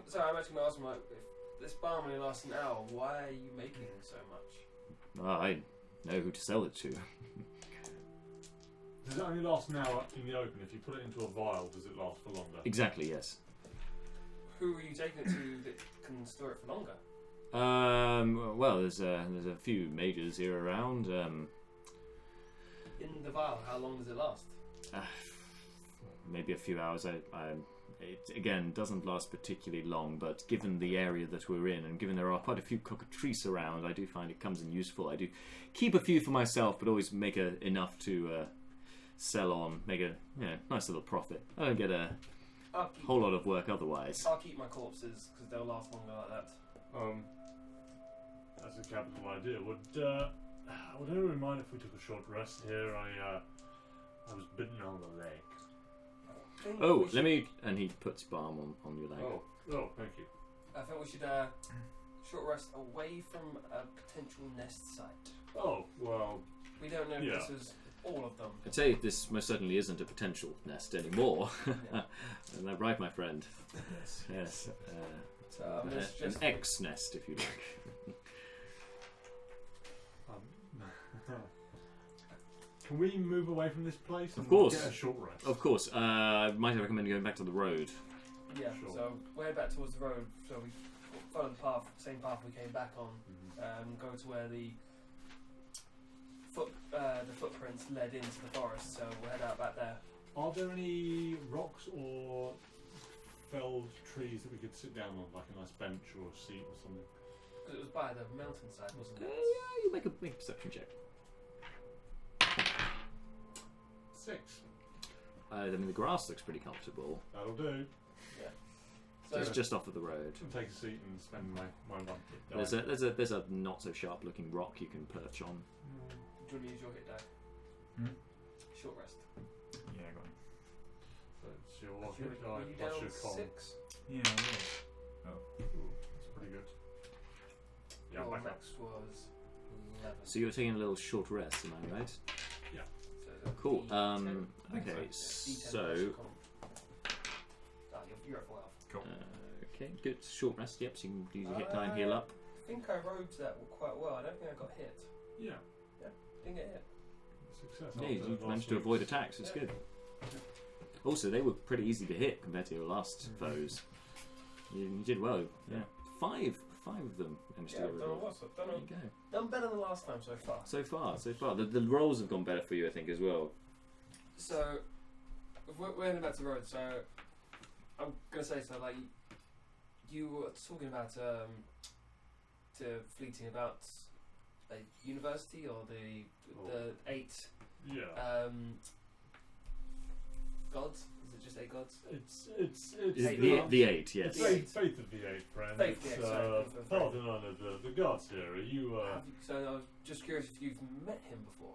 Sorry, I'm actually going to ask him, like, if this bomb only lasts an hour, why are you making so much? I know who to sell it to. Does it only last an hour in the open? If you put it into a vial, does it last for longer? Exactly, yes. Who are you taking it to that can store it for longer? Well, there's a few majors here around. In the vial, how long does it last? Maybe a few hours. It again doesn't last particularly long, but given the area that we're in, and given there are quite a few cockatrices around, I do find it comes in useful. I do keep a few for myself, but always make enough to sell on, make a nice little profit. I don't get a whole lot of work otherwise. I'll keep my corpses because they'll last longer like that. That's a capital idea. Would anyone mind if we took a short rest here? I was bitten on the leg. Oh, let me. And he puts balm on your leg. Oh, thank you. I think we should short rest away from a potential nest site. Oh, well. We don't know if this is all of them. I'd say this most certainly isn't a potential nest anymore. Yeah. Isn't that right, my friend? Yes. Yes. So, An X-nest, if you like. Can we move away from this place? Of course. Get a short rest. Of course. Might I recommend going back to the road? Yeah, Sure. so we're head back towards the road. So we follow the path, same path we came back on. Go to where the footprints led into the forest. So we'll head out back there. Are there any rocks or felled trees that we could sit down on, like a nice bench or a seat or something? Because it was by the mountainside, wasn't it? Yeah, you make a perception check. 6. I mean, the grass looks pretty comfortable. That'll do. So It's just off of the road. I'll take a seat and spend my one. There's a not so sharp looking rock you can perch on. do you want to use your hit die? Hmm? Short rest. Yeah, I got it. So it's your Were hit die you plus down your con. 6? Yeah, I will. Ooh, that's pretty good. Yeah, Your back up. max was 11. So you're taking a little short rest, am I right? So Cool. D10. Okay, D10 so plus your con. You're at full health. Cool. okay, good. Short rest. Yep. So you can use your hit die and heal up. I think I rode that quite well. I don't think I got hit. Yeah, Didn't get hit. success. Yeah, after you last managed to week's- avoid attacks. It's Yeah. good. Also, they were pretty easy to hit compared to your last foes. You did well. Yeah, five of them managed Yeah, to I've get done rid well. of. So There you go. done better than last time so far. So far. The rolls have gone better for you, I think, as well. So we're heading back to the road. So I'm gonna say so. Like you were talking about to fleeting about a university or the 8 Yeah. gods. Is it just 8 gods? It's The 8, yes. It's faith of the 8, friend. Faith of the It's, eight, sorry. part and none of the gods here. Are you So I was just curious if you've met him before.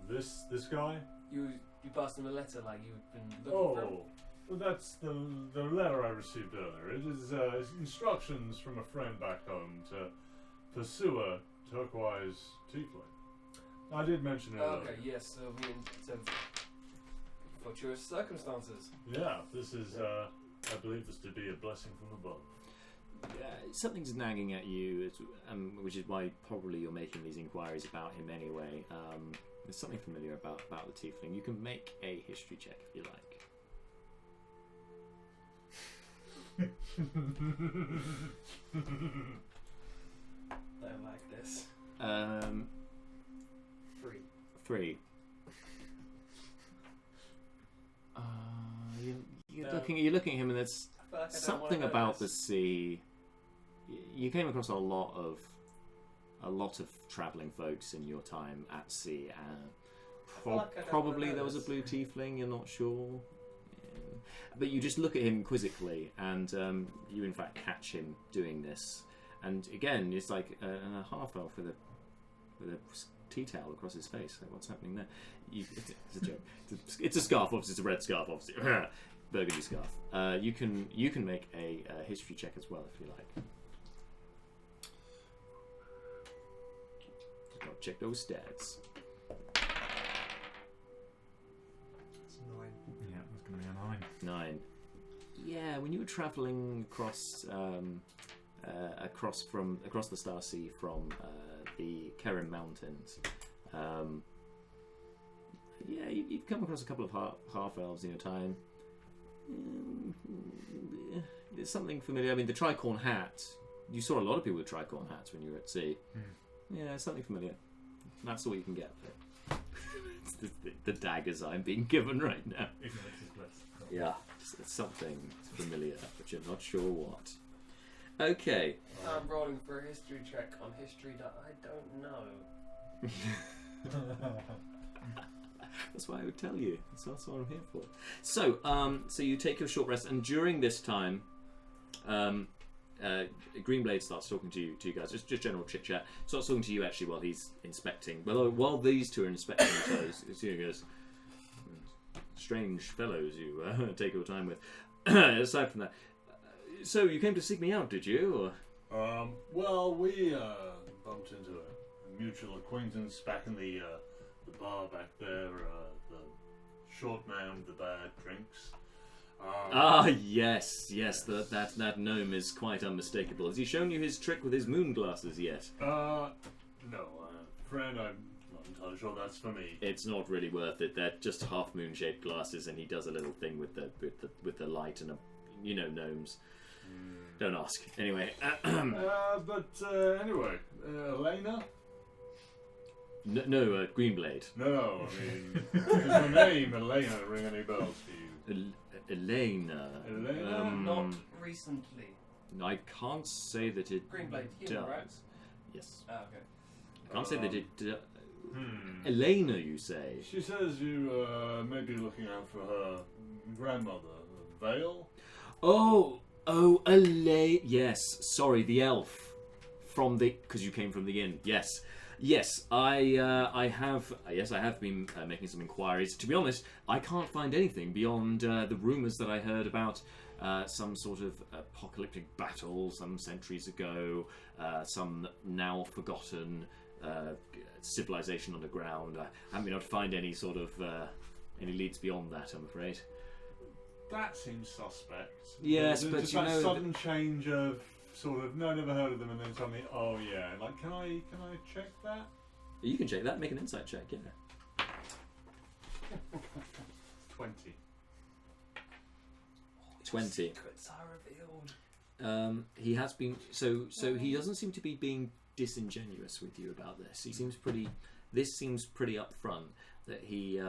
this guy? You passed him a letter like you've been looking for him. Oh, well, that's the letter I received earlier. It is instructions from a friend back home to pursue a turquoise tiefling. I did mention it Okay, earlier. yes. So we in fortuitous circumstances. Yeah, this is. I believe this to be a blessing from above. Something's nagging at you, which is why probably you're making these inquiries about him anyway. There's something familiar about the tiefling. You can make a history check if you like. I don't like this. 3. 3. You're looking at him, and there's I feel like I don't something wanna know about the this. sea. You came across a lot of travelling folks in your time at sea, and feel like I don't probably wanna know there was a this. blue tiefling. You're not sure, yeah. But you just look at him quizzically, and you in fact catch him doing this. And again, it's like a half elf with a tea towel across his face. Like, what's happening there? It's a joke. It's a scarf. Obviously, it's a red scarf. Obviously, burgundy scarf. You can make a history check as well if you like. Just gotta check those stats. It's 9. Yeah, it's going to be a 9. 9. Yeah, when you were travelling across the Star Sea from the Kerim Mountains, you've come across a couple of half elves in your time. There's something familiar. I mean, the tricorn hat. You saw a lot of people with tricorn hats when you were at sea. Yeah, something familiar. That's all you can get. It's the daggers I'm being given right now. Ignorance is bliss. Yeah, it's something familiar, but you're not sure what. Okay. I'm rolling for a history check on history that I don't know. That's why I would tell you. That's what I'm here for. So, so you take your short rest, and during this time, Greenblade starts talking to you guys, just general chit chat. Starts talking to you actually while he's inspecting. Well, while these two are inspecting each other, he goes, "Strange fellows you take your time with." Aside from that, so you came to seek me out, did you? Or? Well, we bumped into a mutual acquaintance back in the bar back there. The short man with the bad drinks. Yes. That gnome is quite unmistakable. Has he shown you his trick with his moon glasses yet? No, friend, I'm not entirely sure that's for me. It's not really worth it. They're just half moon-shaped glasses, and he does a little thing with the light and gnomes. Don't ask. Anyway. Anyway, Elena. No, Greenblade. No, I mean, does the name Elena ring any bells to you? Elena. Not recently. I can't say that it Greenblade, does. human, right? Yes. Ah, okay. I can't say that it does. Elena, you say? She says you may be looking out for her grandmother, Vale? Oh, Elena. Yes, sorry, the elf. Because you came from the inn. Yes, I have been making some inquiries. To be honest, I can't find anything beyond the rumours that I heard about some sort of apocalyptic battle some centuries ago, some now forgotten civilization underground. I haven't been able to find any sort of any leads beyond that, I'm afraid. That seems suspect. Yes, but just you that know, sudden change of sort of no, never heard of them, and then suddenly, oh yeah, like can I check that? You can check that. Make an insight check. Yeah. 20. 20. Secrets are revealed. He has been so he doesn't seem to be being disingenuous with you about this. He seems pretty. This seems pretty upfront that he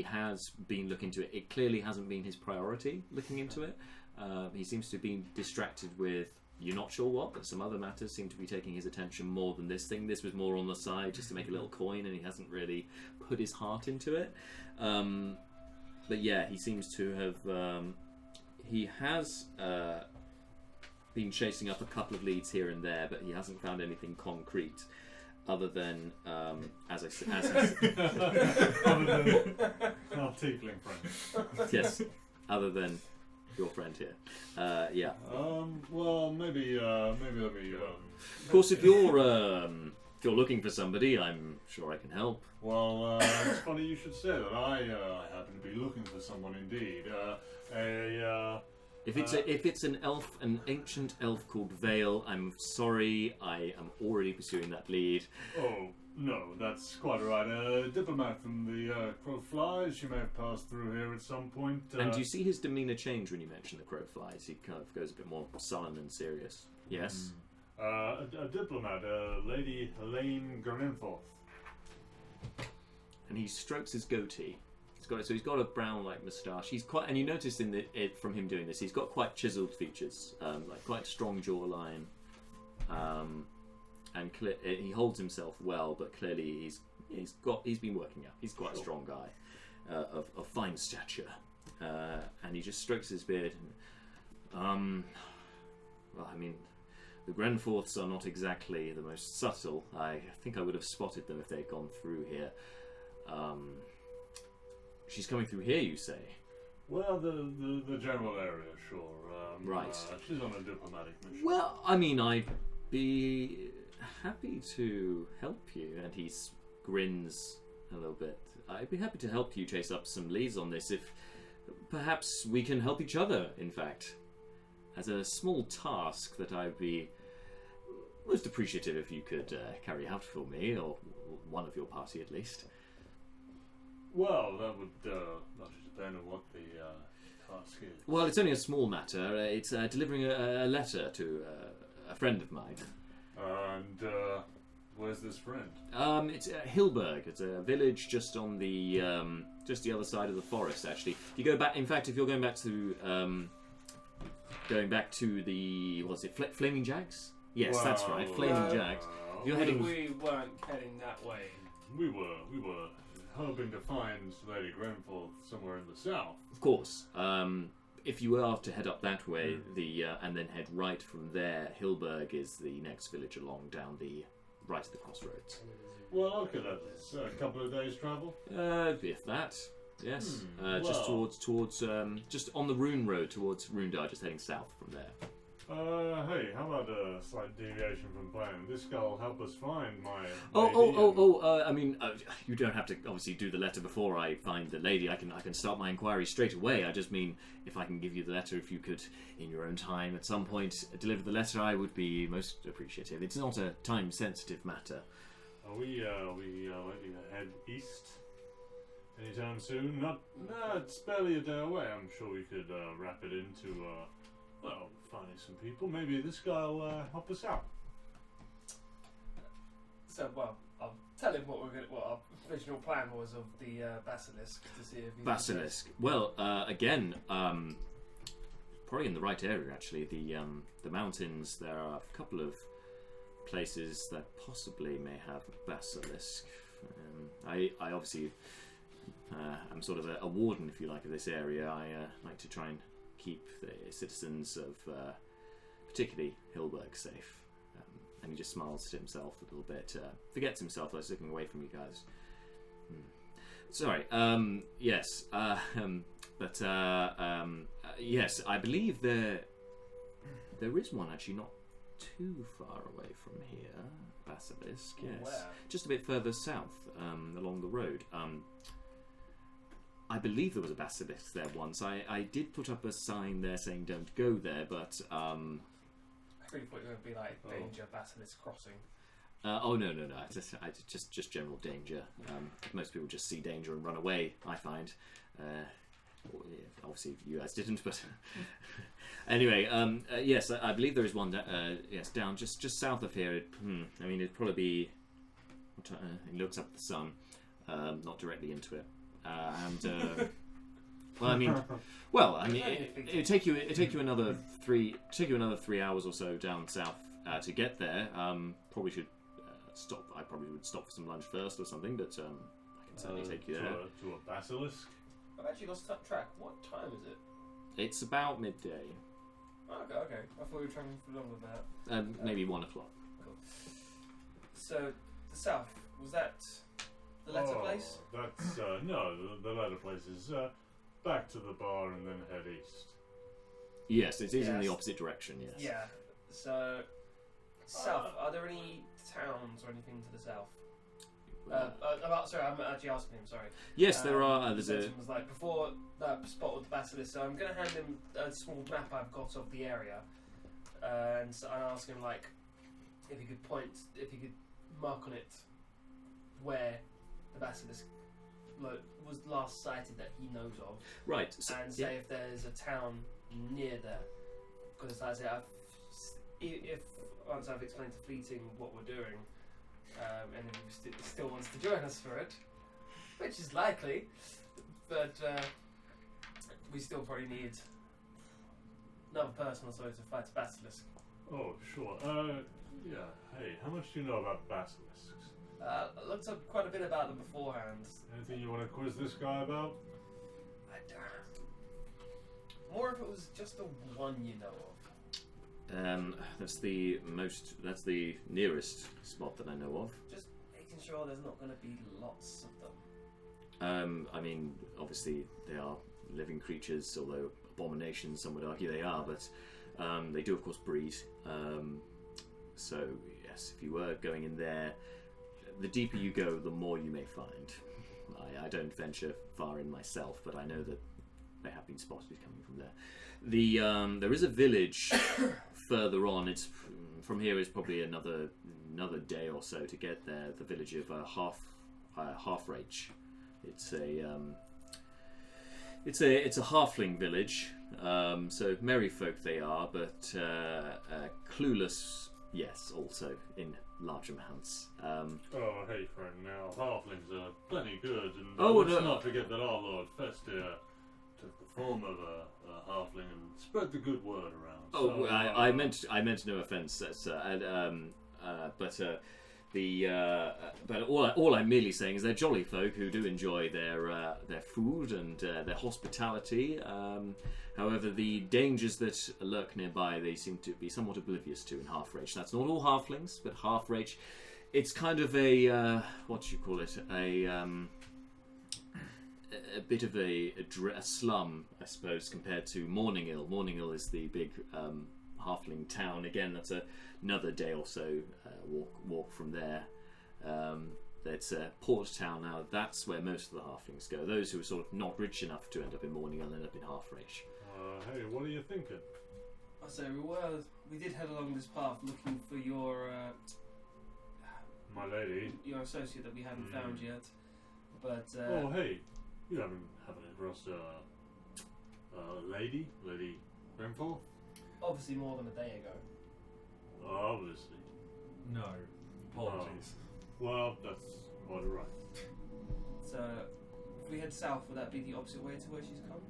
has been looking into it. It clearly hasn't been his priority looking into it. He seems to have been distracted with you're not sure what, but some other matters seem to be taking his attention more than this thing. This was more on the side just to make a little coin, and he hasn't really put his heart into it. But yeah, he seems to have. He has been chasing up a couple of leads here and there, but he hasn't found anything concrete. Other than, as I said, Other than our Tiefling friend. Yes, other than your friend here. Yeah. Well, maybe let me. Of course, if you're looking for somebody, I'm sure I can help. Well, it's funny you should say that. I happen to be looking for someone indeed. If it's an elf, an ancient elf called Vale, I'm sorry, I am already pursuing that lead. Oh, no, that's quite all right. A diplomat from the Crow Flies. She may have passed through here at some point. And do you see his demeanour change when you mention the Crow Flies? He kind of goes a bit more sullen and serious. Yes? A diplomat, Lady Helene Grenforth. And he strokes his goatee. He's got a brown like moustache. He's quite, and you notice from him doing this, he's got quite chiselled features, like quite strong jawline, and he holds himself well. But clearly he's been working out. He's quite a strong guy, of fine stature, and he just strokes his beard. And, well, I mean, the Grenforths are not exactly the most subtle. I think I would have spotted them if they'd gone through here. She's coming through here, you say? Well, the general area, sure. Right. She's on a diplomatic mission. Well, I mean, I'd be happy to help you. And he grins a little bit. I'd be happy to help you chase up some leads on this if perhaps we can help each other, in fact. As a small task that I'd be most appreciative if you could carry out for me, or one of your party at least. Well, that would largely depend on what the task is. Well, it's only a small matter. It's delivering a letter to a friend of mine. And where's this friend? It's Hilberg. It's a village just on the other side of the forest. Actually, if you go back, in fact, if you're going back to the Flaming Jags? Yes, well, that's right, Flaming Jags. If you're heading. We weren't heading that way. We were hoping to find Lady Grenforth somewhere in the south. Of course. if you are to head up that way, and then head right from there, Hilberg is the next village along down the right of the crossroads. Well, okay, that's a couple of days' travel. If that, yes. Just towards just on the Rune Road towards Runedar, just heading south from there. Hey, how about a slight deviation from plan? This guy will help us find my I mean, you don't have to obviously do the letter before I find the lady. I can start my inquiry straight away. I just mean, if I can give you the letter, if you could, in your own time, at some point, deliver the letter, I would be most appreciative. It's not a time-sensitive matter. Are we likely to head east anytime soon? No, it's barely a day away. I'm sure we could wrap it into, finding some people. Maybe this guy will help us out. So, I'll tell him what our original plan was of the basilisk to see if he's Basilisk. Well, again, probably in the right area actually. The mountains. There are a couple of places that possibly may have basilisk. I obviously I'm sort of a warden, if you like, of this area. I like to try and keep the citizens of particularly Hilberg safe. And he just smiles to himself a little bit, forgets himself, like looking away from you guys. Sorry, yes, yes, I believe there is one actually not too far away from here, Basilisk, yes. Where? Just a bit further south, along the road. I believe there was a basilisk there once. I did put up a sign there saying don't go there, but I really thought it would be like danger basilisk crossing. No. Just general danger. Most people just see danger and run away, I find. Obviously you guys didn't, but anyway, yes, I believe there is one. Yes, down just south of here. I mean, it'd probably be. He looks up at the sun, not directly into it. It'd take you another 3 hours or so down south to get there. Probably should stop. I probably would stop for some lunch first or something, but I can certainly take you there. To a basilisk. I've actually lost track. What time is it? It's about midday. Okay. I thought we were traveling for longer than that. Maybe 1 o'clock. Cool. So the south, was that the letter place? That's no. The letter place is back to the bar and then head east. Yes, it is in the opposite direction. Yes. Yeah. So south. Are there any towns or anything to the south? Sorry, I'm actually asking him. Sorry. Yes, there are. Was like before that spot with the basilisk. So I'm going to hand him a small map I've got of the area, and ask him like if he could mark on it where the basilisk was last sighted that he knows of. Right. And say if there's a town near there, because as I say, if once I've explained to Fleeting what we're doing. And if he still wants to join us for it, which is likely, but we still probably need another person or so to fight a basilisk. Oh, sure. Yeah. Hey, how much do you know about basilisks? I looked up quite a bit about them beforehand. Anything you want to quiz this guy about? More if it was just the one you know of. That's the nearest spot that I know of. Just making sure there's not going to be lots of them. I mean, obviously they are living creatures, although abominations, some would argue they are, but they do of course breed. So yes, if you were going in there, the deeper you go, the more you may find. I don't venture far in myself, but I know that they have been spotted coming from there. There is a village further on. It's from here is probably another day or so to get there. The village of Half Rage. It's a halfling village. So merry folk they are, but clueless. Yes, also in large amounts. Hey friend, now halflings are plenty good, and let's not forget that our Lord Festia took the form of a halfling and spread the good word around. I meant no offence, sir. But But all I'm merely saying is they're jolly folk who do enjoy their food and their hospitality. However, the dangers that lurk nearby, they seem to be somewhat oblivious to in Half-Rage. That's not all halflings, but Half-Rage, it's kind of a what do you call it? A bit of a slum, I suppose, compared to Morningill. Morningill is the big halfling town. Again, that's another day or so walk from there. It's a port town now. That's where most of the halflings go. Those who are sort of not rich enough to end up in Morningill end up in Half-Rage. Hey, what are you thinking? I say we did head along this path looking for your My lady. your associate that we hadn't found yet. But Oh, hey, you haven't across Lady Grenfell? obviously more than a day ago. Obviously. No. Apologies. Well, that's quite alright. So if we head south, would that be the opposite way to where she's come?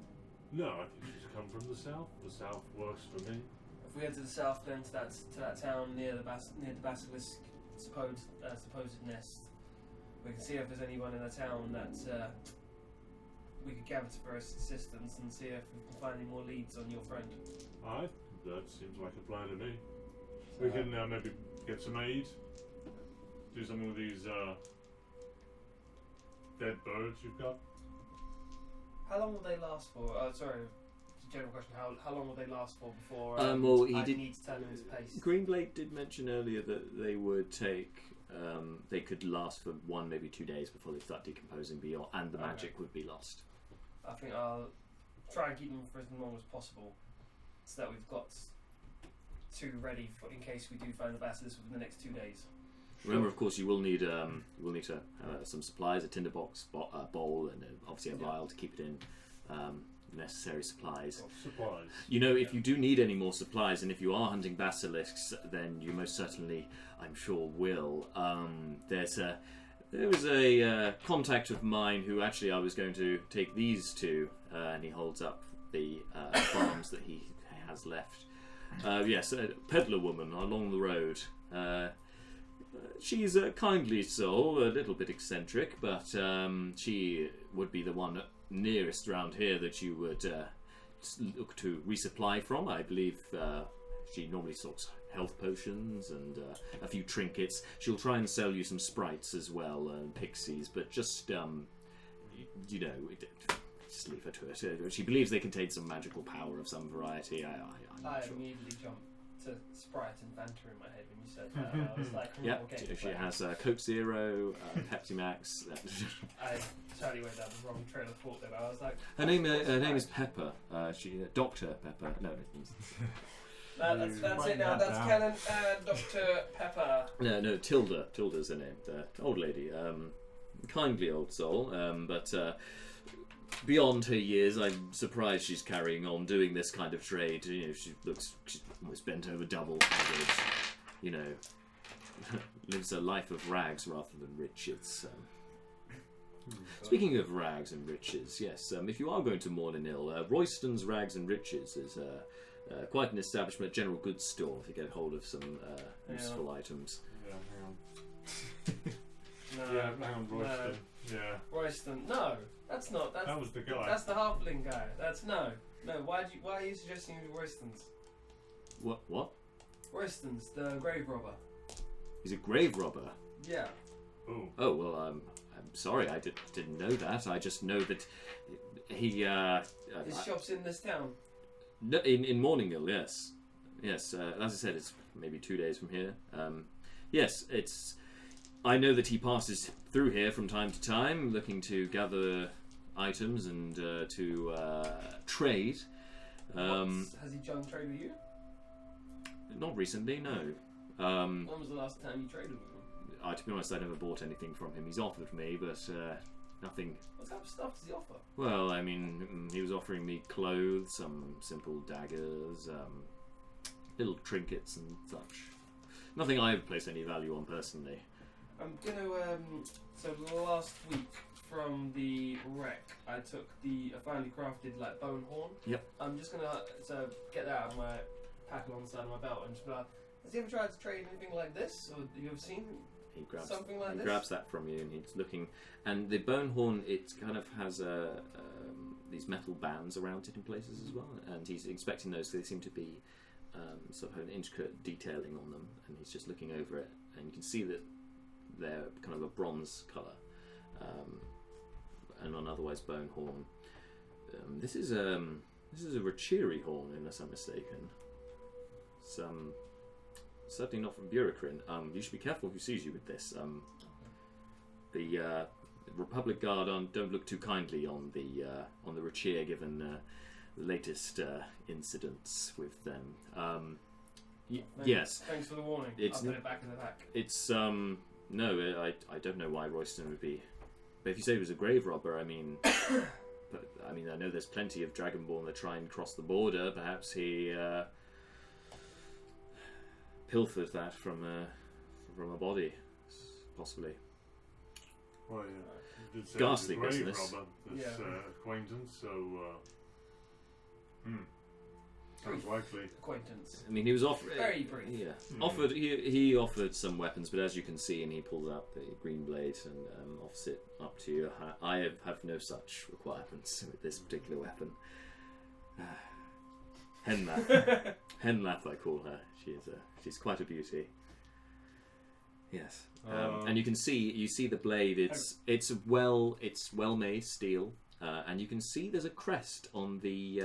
No, I think she's come from the south. The south works for me. If we head to the south, then to that town near the basilisk supposed nest, we can see if there's anyone in the town that we could gather for assistance and see if we can find any more leads on your friend. Alright, that seems like a plan to me. We can maybe get some aid. Do something with these dead birds you've got. How long will they last for? Sorry, it's a general question. How long will they last for before Well, he I did. need to turn them into paste? Greenblade did mention earlier that they would take. They could last for 1, maybe 2 days before they start decomposing beyond, and the magic would be lost. I think I'll try and keep them for as long as possible, so that we've got 2 ready for in case we do find the basilisk within the next 2 days. Remember, of course, you will need some supplies: a tinderbox, bowl, and obviously a vial to keep it in. Necessary supplies. Supplies. You know, if you do need any more supplies, and if you are hunting basilisks, then you most certainly, I'm sure, will. There was a contact of mine who actually I was going to take these to, and he holds up the farms that he has left. Yes, a peddler woman along the road. She's a kindly soul, a little bit eccentric, but she would be the one nearest round here that you would look to resupply from. I believe she normally stocks health potions and a few trinkets. She'll try and sell you some sprites as well and pixies, but just you know, just leave her to it. She believes they contain some magical power of some variety. I'm I not sure. immediately jumped to Sprite and Fanta in my head when you said that. I was like, Yeah, okay, she has Coke Zero, Pepsi Max. I totally went down the wrong train of thought there. I was like, Her name is Pepper. She Dr. Pepper. No, that's it now. That's Canon and Dr. Pepper. no. Tilda's her name. The old lady. Kindly old soul. But beyond her years, I'm surprised she's carrying on doing this kind of trade. You know, she's almost bent over double. You know, lives a life of rags rather than riches. Speaking of rags and riches, yes, if you are going to Morningill, Royston's Rags and Riches is quite an establishment, general goods store, if you get hold of some useful items. Yeah, hang on. No, Yeah, hang on, Royston. Yeah. Royston. No, that's not. That was the guy. That's the halfling guy. That's no. Why are you suggesting Royston's? What? Royston's the grave robber. He's a grave robber. Yeah. Ooh. Oh well, I'm sorry, I didn't know that. I just know that he His shop's in this town. no, in Morningill, yes. As I said, it's maybe 2 days from here. Yes, it's. I know that he passes through here from time to time, looking to gather items and to trade. Has he done trade with you? Not recently, no. When was the last time you traded with him? To be honest, I never bought anything from him. He's offered me, but nothing. What type of stuff does he offer? Well, I mean, he was offering me clothes, some simple daggers, little trinkets and such. Nothing I would place any value on personally. I'm gonna so last week from the wreck, I took I finally crafted like bone horn. Yep. I'm just gonna get that out of my pack alongside of my belt and just be like, has he ever tried to trade anything like this, or have you ever seen? He grabs Something like he this? grabs that from you, and he's looking. And the bone horn, it kind of has these metal bands around it in places as well. And he's inspecting those. They seem to be sort of an intricate detailing on them. And he's just looking over it, and you can see that they're kind of a bronze colour, and an otherwise bone horn. This is a Rachiri horn, unless I'm mistaken. Certainly not from Burikrin. You should be careful who sees you with this. The Republic Guard don't look too kindly on the Rachir, given the latest incidents with them. Yes. Thanks for the warning. It's I'll put it back in the pack. It's no, I don't know why Royston would be. But if you say he was a grave robber, I mean, I know there's plenty of Dragonborn that try and cross the border. Perhaps he pilfered that from a body, possibly. Well, yeah. You did say Ghastly he was a grave business. robber, this Yeah. acquaintance, so sounds likely. Acquaintance. I mean, he was offered. Very brief. Yeah, offered. He offered some weapons, but as you can see, and he pulls out the green blade and offers it up to you. I have no such requirements with this particular weapon. Henlath. Henlath, I call her. She's quite a beauty. Yes, and you can see the blade. It's well made steel, and you can see there's a crest on the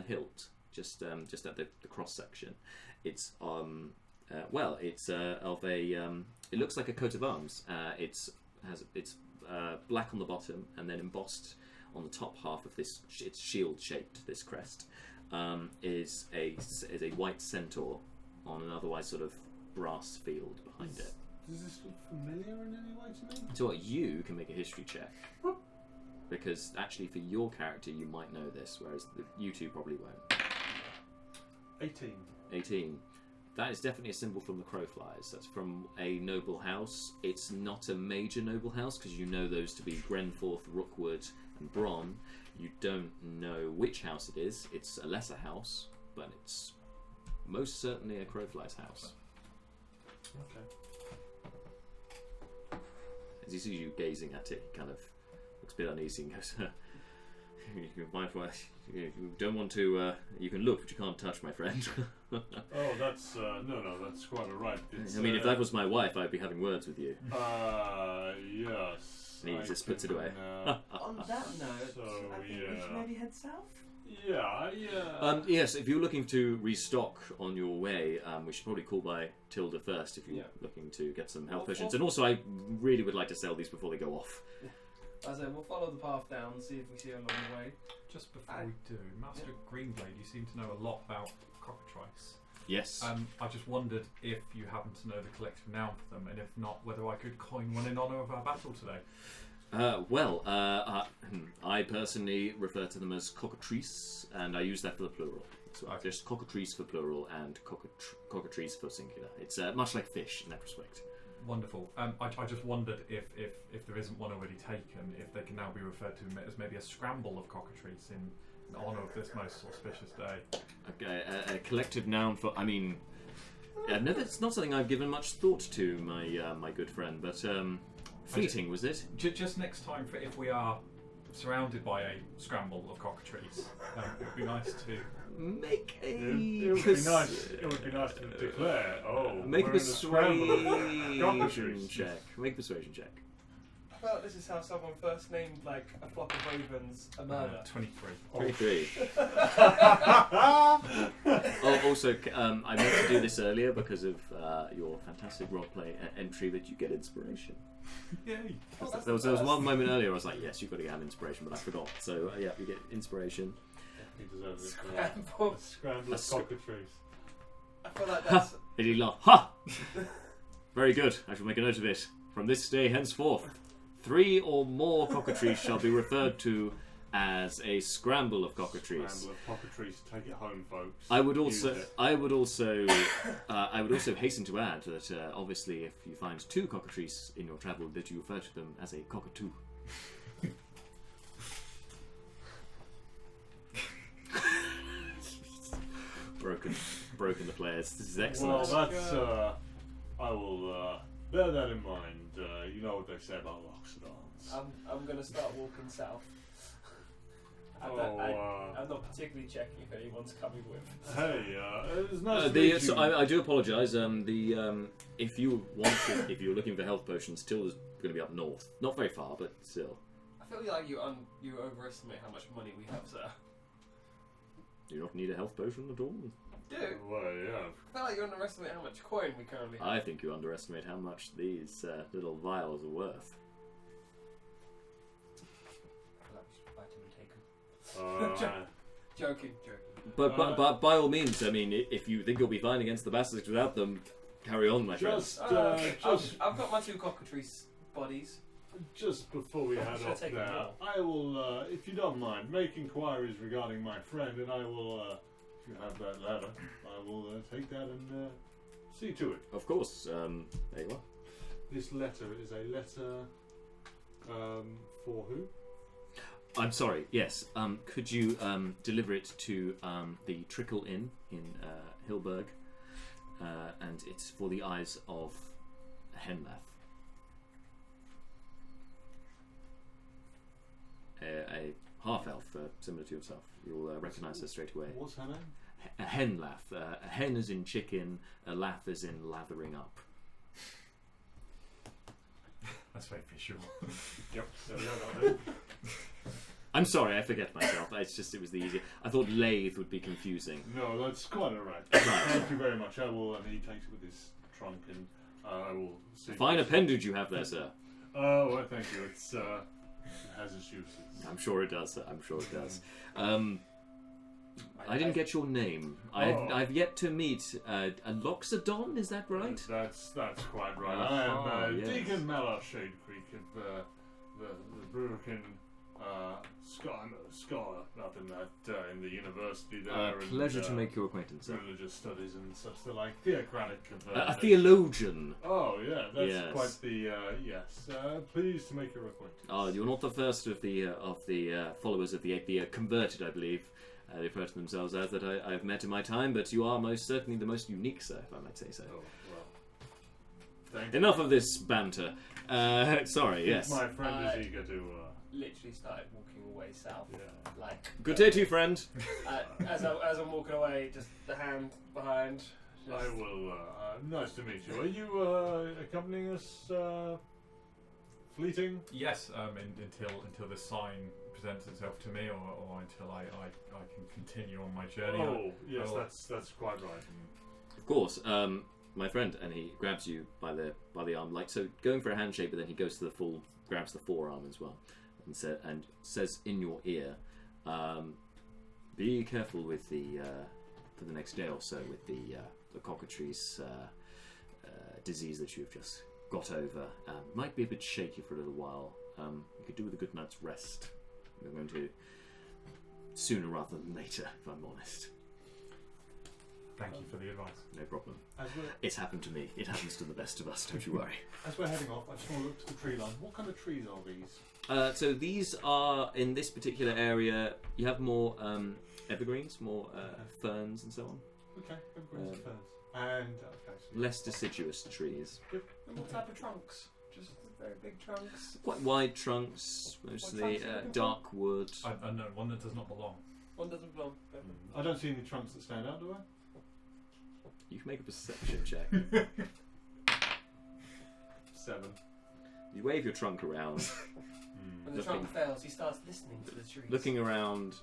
hilt, just at the cross section. It's it's of a it looks like a coat of arms. It's black on the bottom, and then embossed on the top half of this. It's shield shaped. This crest is a white centaur on an otherwise sort of brass field behind it. Does this look familiar in any way to me? So what, you can make a history check, because actually for your character you might know this, whereas you two probably won't. 18. 18. That is definitely a symbol from the Crowflies. That's from a noble house. It's not a major noble house, because you know those to be Grenforth, Rookwood and Bronn. You don't know which house it is. It's a lesser house, but it's most certainly a Crowflies house. Okay. As he sees you gazing at it, he kind of looks a bit uneasy and goes, you don't want to, you can look, but you can't touch, my friend. Oh, that's, no, that's quite alright. I mean, if that was my wife, I'd be having words with you. Yes. And he just puts it away. On that note, So, I think we should maybe head south. Yeah. Yes, if you're looking to restock on your way, we should probably call by Tilda first if you're looking to get some health potions. And also, I really would like to sell these before they go off. As I said, we'll follow the path down and see if we see her along the way. Just before we do, Master Greenblade, you seem to know a lot about cockatrice. Yes. I just wondered if you happen to know the collective noun for them, and if not, whether I could coin one in honour of our battle today. I personally refer to them as cockatrice, and I use that for the plural. So just cockatrice for plural and cockatrice for singular. It's much like fish in that respect. Wonderful. I just wondered if there isn't one already taken, if they can now be referred to as maybe a scramble of cockatrice in honour of this most auspicious day. Okay, a collective noun for. I mean, no, it's not something I've given much thought to, my good friend. But fleeting was it? Just next time, if we are surrounded by a scramble of cockatrice, it would be nice to make a. It would be nice. It would be nice to declare. Oh, make a we're in a scramble of persuasion cockatrice. check. Make a persuasion check. I felt this is how someone first named like a flock of ravens a murder. 23. 23. Also, I meant to do this earlier because of your fantastic roleplay entry that you get inspiration. Yay! There was one moment earlier I was like, yes, you've got to have inspiration, but I forgot. So yeah, you get inspiration. He deserves it. Scramble. A scramble of cockatrice. I feel like that's. Did he laugh? Ha! Very good. I shall make a note of it. From this day henceforth, 3 or more cockatrice shall be referred to as a scramble of cockatrice. Scramble of cockatrice. Take it home, folks. I would also hasten to add that obviously, if you find 2 cockatrice in your travel, that you refer to them as a cockatoo. broken the players. This is excellent. Well, that's. I will bear that in mind. and you know what they say about Loxodons. I'm gonna start walking south. I'm not particularly checking if anyone's coming with. Hey, it's nice to meet you. So I do apologise. If you if you're looking for health potions, Tilda's going to be up north. Not very far, but still. I feel like you overestimate how much money we have, sir. Do you not need a health potion at all? Do? Well, yeah. I feel like you underestimate how much coin we currently have. I think you underestimate how much these little vials are worth. I feel like we should buy them and take them. Joking. But by all means, I mean, if you think you'll be fine against the basilisks without them, carry on, my friend. I've got my 2 cockatrice bodies. Just before we head off there, I will, if you don't mind, make inquiries regarding my friend, and I will, if you have that letter, I will take that and see to it. Of course. There you are. This letter is a letter for who? I'm sorry. Yes. Could you deliver it to the Trickle Inn in Hilberg, and it's for the eyes of Henlath. A half elf, similar to yourself. You'll recognise her straight away. What's her name? A Henlath. A hen is in chicken. A lath is in lathering up. That's very visual. Yep. There we go. I'm sorry, I forget myself. It was the easier. I thought lathe would be confusing. No, that's quite alright. Thank you very much. I will. And he takes it with his trunk, and I will see. Fine appendage you have there, sir. Oh, well, thank you. It's it has its uses. I'm sure it does, sir. I'm sure it does. I didn't get your name. I've yet to meet a Loxodon. Is that right? That's quite right. I am yes. Deacon Malar Shade Creek of the Brukin scholar up in that in the university there. Pleasure to make your acquaintance, sir. Religious studies and such. The like theocratic of A theologian. Oh yeah, that's Yes. quite the yes. Pleased to make your acquaintance. You're not the first of the followers of the converted, I believe. They refer to themselves as that I've met in my time, but you are most certainly the most unique, sir, if I might say so. Oh well. Thank you. Enough of this banter. Sorry, yes. My friend is eager to. Literally started walking away south. Yeah. Like. Good day to you, friend. As I'm walking away, just the hand behind. I will. Nice to meet you. Are you accompanying us, fleeting? Yes, until this sign presents itself to me, or until I can continue on my journey. Oh, yes, that's quite right. Of course, my friend, and he grabs you by the arm, like so, going for a handshake, but then he goes to grabs the forearm as well, and says in your ear, "Be careful with for the next day or so with the cockatrice disease that you've just got over. Might be a bit shaky for a little while. You could do with a good night's rest. We're going to sooner rather than later, if I'm honest." Thank you for the advice. No problem. It's happened to me. It happens to the best of us. Don't you worry. As we're heading off, I just want to look to the tree line. What kind of trees are these? So these are in this particular area. You have more evergreens, more ferns, and so on. Okay, evergreens and ferns. And okay, so Less deciduous trees. And what type of trunks? Just very big trunks. Quite wide trunks, mostly trunks are you looking dark wood. I know one that does not belong. One doesn't belong. I don't see any trunks that stand out, do I? You can make a perception check. 7. You wave your trunk around. When the trunk fails, he starts listening to the trees. Looking around,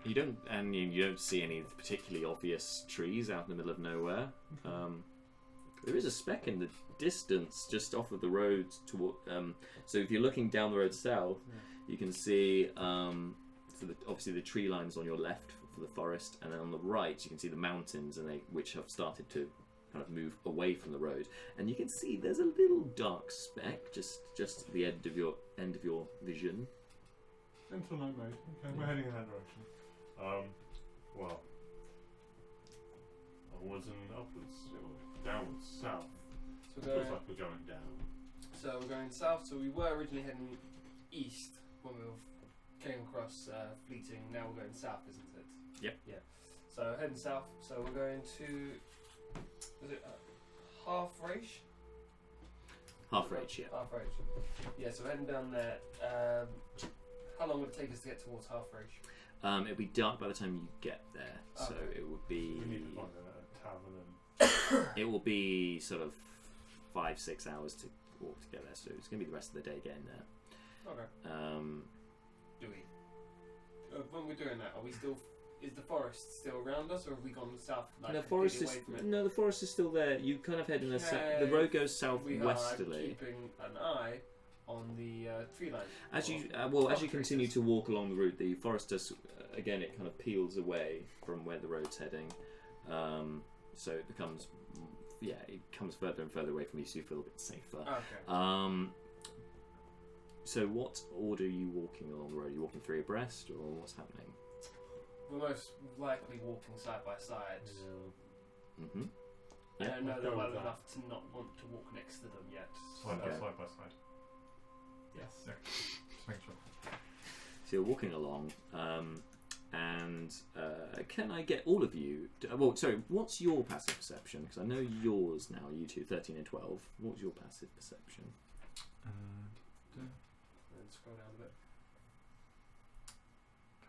you don't see any particularly obvious trees out in the middle of nowhere. There is a speck in the distance, just off of the road. So if you're looking down the road south, you can see obviously the tree lines on your left for the forest, and then on the right you can see the mountains, which have started to kind of move away from the road. And you can see there's a little dark speck just at the end of your vision. Mental note mode. Okay, we're heading in that direction. Well, onwards and upwards, downwards, south. So Feels like we're going down. So we're going south. So we were originally heading east when we came across Fleeting. Now we're going south, isn't it? Yep. Yeah. So heading south. So we're going to. Was it Half Reich? Half rage, yeah. Half rage. Yeah, so heading down there. How long would it take us to get towards half rage? It'll be dark by the time you get there, so Okay. it would be. We need to find a tavern and. It will be sort of 5-6 hours to walk to get there, so it's going to be the rest of the day getting there. Okay. Do we? When we're doing that, are we still? Is the forest still around us, or have we gone south? Like, the forest completely is away from it? no, the forest is still there. You kind of head in the the road goes We are southwesterly. keeping an eye on the tree line. As you Or as you continue traces. to walk along the route, the forest does again. It kind of peels away from where the road's heading, so it becomes it comes further and further away from you, so you feel a bit safer. Okay. So what order are you walking along the road? Are you walking 3 abreast, or what's happening? We're most likely walking side by side. Mm-hmm. I don't know Let's them go well with that. enough to not want to walk next to them yet. Side Okay. by side. Yes. Yeah. Just make sure. So you're walking along, and can I get all of you? Well, sorry. What's your passive perception? Because I know yours now. You two, 13 and 12. What's your passive perception? And scroll down a bit.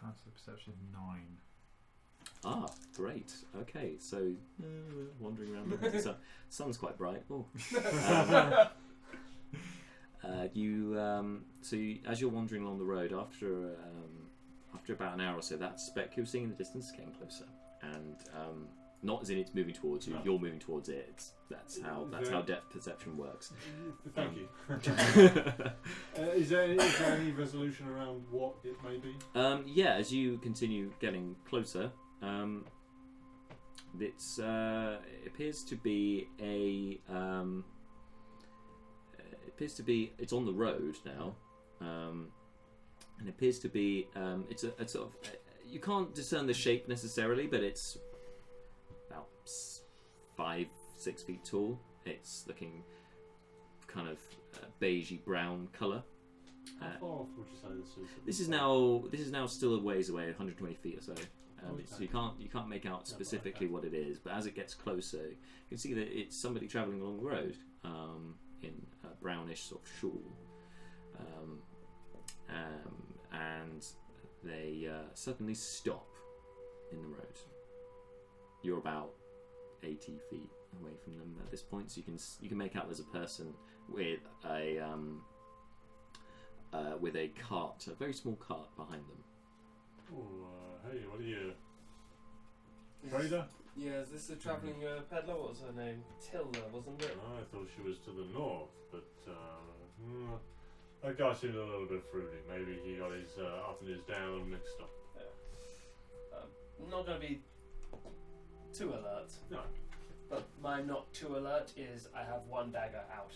Passive perception 9. Ah, great. Okay, so wandering around. The sun's quite bright. Oh. As you're wandering along the road, after about an hour or so, that speck you're seeing in the distance is getting closer, and not as in it's moving towards you. No. You're moving towards it. That's how depth perception works. Thank you. Is there any resolution around what it may be? As you continue getting closer, it appears to be it's on the road now, and it appears to be it's a sort of you can't discern the shape necessarily, but it's about 5-6 feet tall. It's looking kind of beigey brown colour. How far off would you say this is? This is now still a ways away, 120 feet or so. So you can't make out specifically what it is, but as it gets closer, you can see that it's somebody travelling along the road in a brownish sort of shawl, and they suddenly stop in the road. You're about 80 feet away from them at this point, so you can make out there's a person with a cart, a very small cart behind them. Oh, hey, what are you? Trader? Yeah, is this a travelling peddler? What was her name? Tilda, wasn't it? I thought she was to the north, but that guy seemed a little bit fruity. Maybe he got his up and his down mixed up. I'm not going to be too alert. No. But my not too alert is I have one dagger out.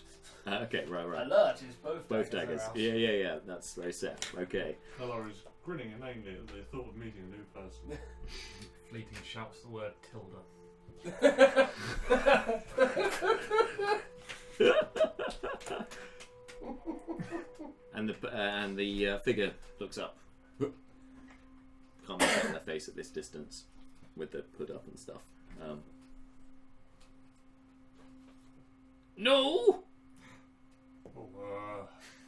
Okay, right. Alert is both Daggers. are out. Yeah. That's very set. Okay. Malar is grinning inanely at the thought of meeting a new person. Fleeting shouts the word Tilda. and the figure looks up. Can't make out their face at this distance with the hood up and stuff. No.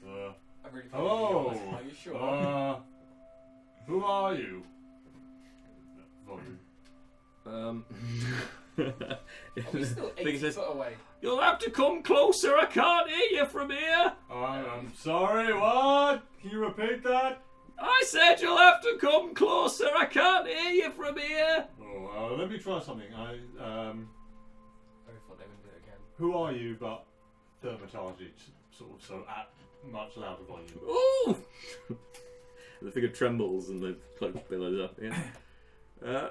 I really Hello. Are you sure? Who are you? Volume. Are we still 80 Figure says, foot away? "You'll have to come closer. I can't hear you from here." I'm sorry. What? Can you repeat that? I said you'll have to come closer. I can't hear you from here. Oh, let me try something. I thought they would do it again. Who are you? But thermatology, sort of, so at much louder volume. Ooh! The figure trembles and the cloak billows up. Yeah.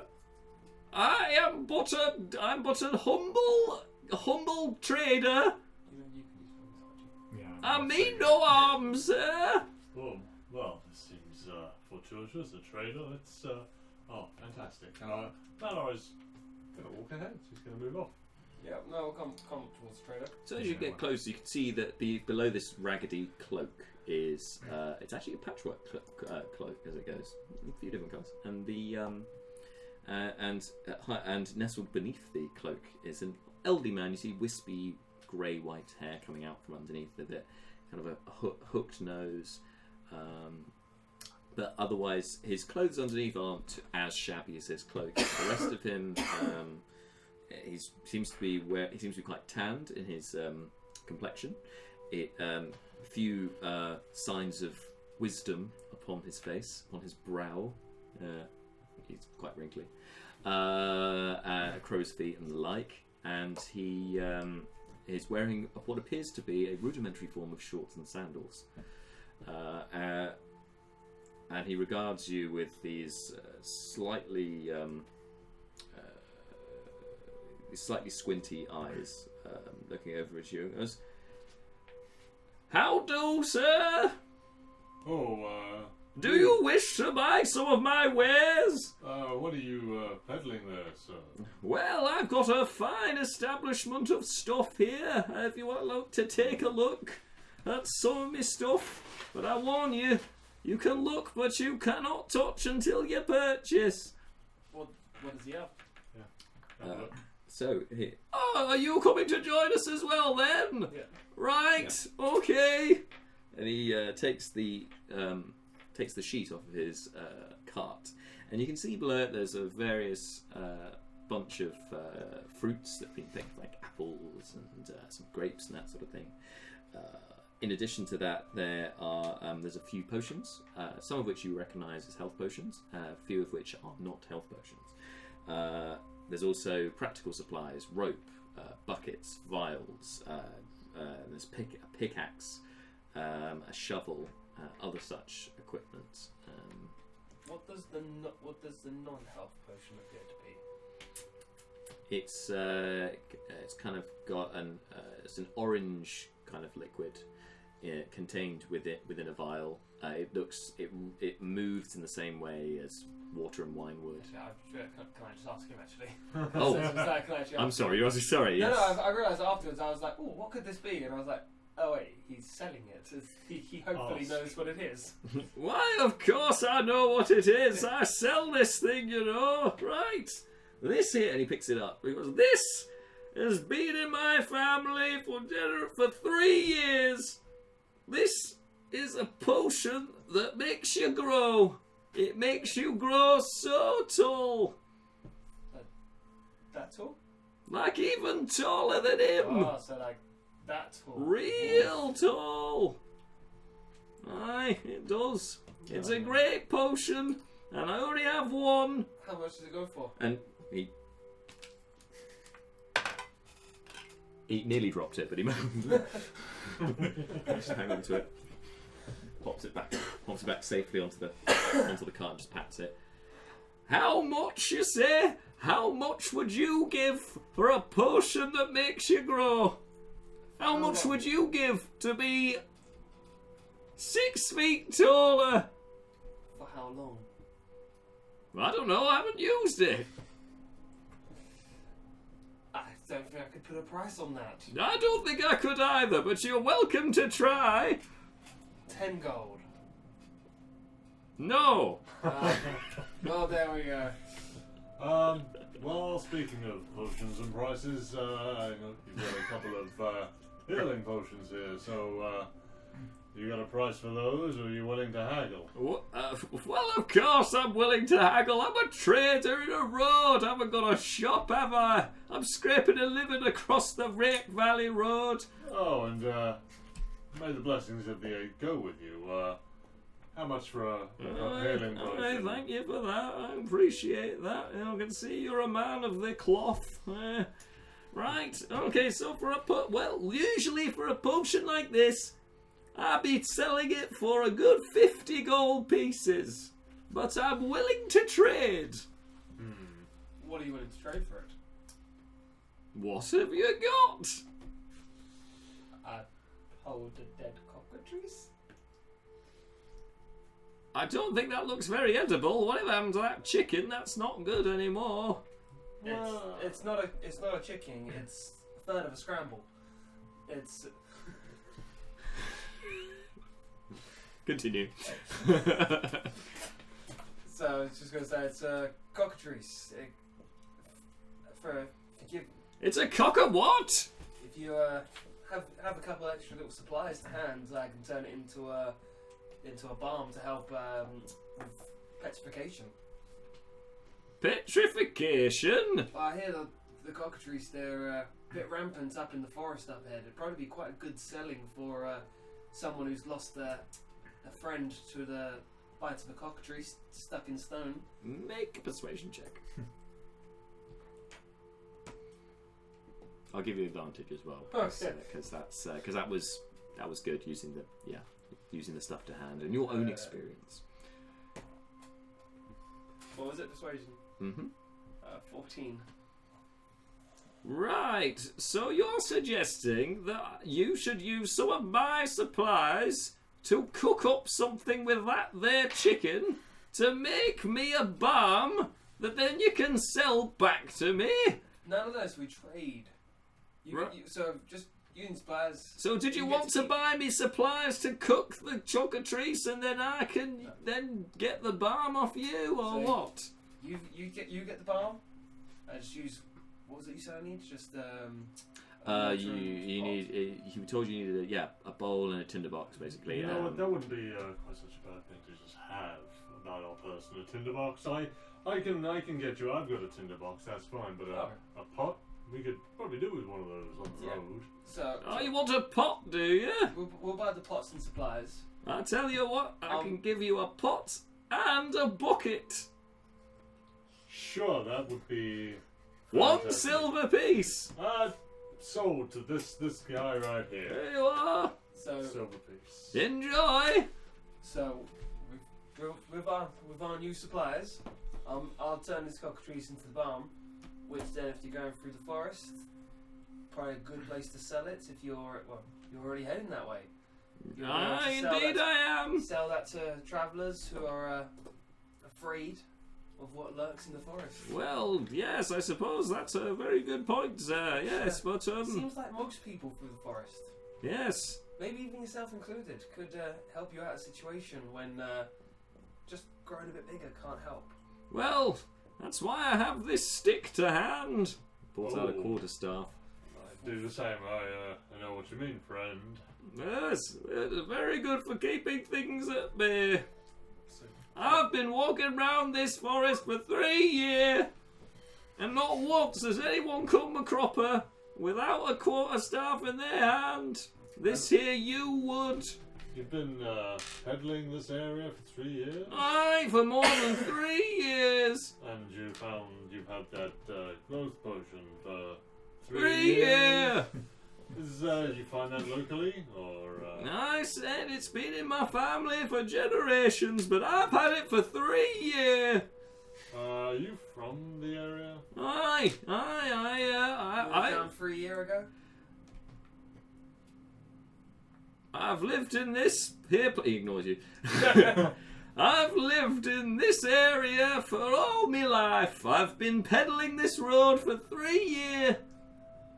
I'm but a humble trader. You can use one, Yeah. I mean no harm, sir. Oh, well, this seems fortuitous. A trader. Let's. Fantastic. Malar is going to walk ahead. He's going to move off. Yeah, no, we'll come towards the trader. So as you get closer, you can see that below this raggedy cloak is it's actually a patchwork cloak as it goes, a few different colours, and the and nestled beneath the cloak is an elderly man. You see wispy grey-white hair coming out from underneath of it, kind of a hooked nose. But otherwise, his clothes underneath aren't as shabby as his cloak. The rest of him, he seems to be quite tanned in his complexion. A few signs of wisdom upon his face, upon his brow. He's quite wrinkly. Crow's feet and the like, and he is wearing what appears to be a rudimentary form of shorts and sandals. And he regards you with these slightly squinty eyes, looking over at you. And goes, "How do, sir? Do you wish to buy some of my wares?" What are you peddling there, sir? "Well, I've got a fine establishment of stuff here. If you want to take a look at some of my stuff, but I warn you, you can look, but you cannot touch until you purchase." What does he have? So, are you coming to join us as well then? Yeah. Right, okay. And he takes the sheet off of his cart, and you can see below it there's a various bunch of fruits that have been picked, like apples and some grapes and that sort of thing. In addition to that, there's a few potions, some of which you recognise as health potions, a few of which are not health potions. There's also practical supplies, rope, buckets, vials, there's a pickaxe, a shovel, other such equipment. What does the non-health potion appear to be? It's kind of got it's an orange kind of liquid contained within a vial. It moves in the same way as water and wine would. Can I just ask him actually? Oh, Can I actually ask I'm sorry. You're sorry. Yes. No, I realised afterwards. I was like, "Oh, what could this be?" And I was like, "Oh wait, he's selling it. He hopefully knows what it is." Why, of course I know what it is. I sell this thing, you know. Right. This here, and he picks it up. He goes, "This has been in my family for 3 years. This is a potion that makes you grow. It makes you grow so tall. That tall? Like even taller than him. Oh, so like that tall. Real tall. Aye, it does. It's a great potion, and I only have one." How much does it go for? And he nearly dropped it, but he just hang on to it. Pops it back safely onto the cart and just pats it. "How much, you say? How much would you give for a potion that makes you grow? How much would you give to be 6 feet taller?" For how long? "I don't know, I haven't used it." I don't think I could put a price on that. "I don't think I could either, but you're welcome to try." 10 gold. "No." Well, there we go. Well, speaking of potions and prices, I know you've got a couple of healing potions here, so you got a price for those, or are you willing to haggle? Well, of course I'm willing to haggle. I'm a trader in a road. I haven't got a shop, have I? I'm scraping a living across the Rake Valley Road. Oh, and may the blessings of the eight go with you. How much for a healing potion? Thank you for that. I appreciate that. I can see you're a man of the cloth. Right. Okay. So usually for a potion like this, I'd be selling it for a good 50 gold pieces, but I'm willing to trade. What are you willing to trade for it? What have you got? I hold a dead cockatrice. I don't think that looks very edible. Whatever happened to that chicken? That's not good anymore. It's not a chicken. It's a third of a scramble. It's. Continue. So I was just going to say it's a cockatrice. It's a cock a what? If you have a couple extra little supplies to hand, I can turn it into a balm to help with petrification. Petrification? I hear the cockatrice, they're a bit rampant up in the forest up ahead. It'd probably be quite a good selling for someone who's lost a friend to the bite of a cockatrice stuck in stone. Make a persuasion check. I'll give you advantage as well, because that was good using the stuff to hand and your own experience. What was it? Persuasion. 14. Right, so you're suggesting that you should use some of my supplies to cook up something with that there chicken to make me a balm that then you can sell back to me? None of this, we trade. So just using supplies. So did you want to buy me supplies to cook the chocatrice and then I can then get the balm off you, or what? You get the balm. I just use. What was it you said I need? Just you need. He told you needed a bowl and a tinderbox basically. You know what? That wouldn't be quite such a bad thing to just have about our person a tinderbox. I can get you. I've got a tinderbox. That's fine. But a pot we could probably do with one of those on the road. So you want a pot, do you? We'll buy the pots and supplies. I tell you what, I can give you a pot and a bucket. Sure, that would be One fantastic. silver piece. Sold to this guy right here. There you are. So Silver piece. Enjoy. So with our new supplies, I'll turn this cockatrice into the balm. Which then, if you're going through the forest, probably a good place to sell it. If you're already heading that way. Indeed I am. Sell that to travellers who are afraid of what lurks in the forest. Well, yes, I suppose that's a very good point, sir. Yes, but Seems like most people through the forest, yes. maybe even yourself included, could help you out of a situation when just growing a bit bigger can't help. Well, that's why I have this stick to hand. Pulls out a quarterstaff. I do the same. I know what you mean, friend. Yes, it's very good for keeping things at bay. I've been walking round this forest for 3 years, and not once has anyone come a cropper without a quarterstaff in their hand. This here you would. You've been peddling this area for 3 years? Aye, for more than 3 years. And you've had that growth potion for 3 years. Did you find that locally, or? I said it's been in my family for generations, but I've had it for 3 years. Are you from the area? Aye. I found 3 years ago. I've lived in this here. He ignores you. I've lived in this area for all my life. I've been peddling this road for 3 years.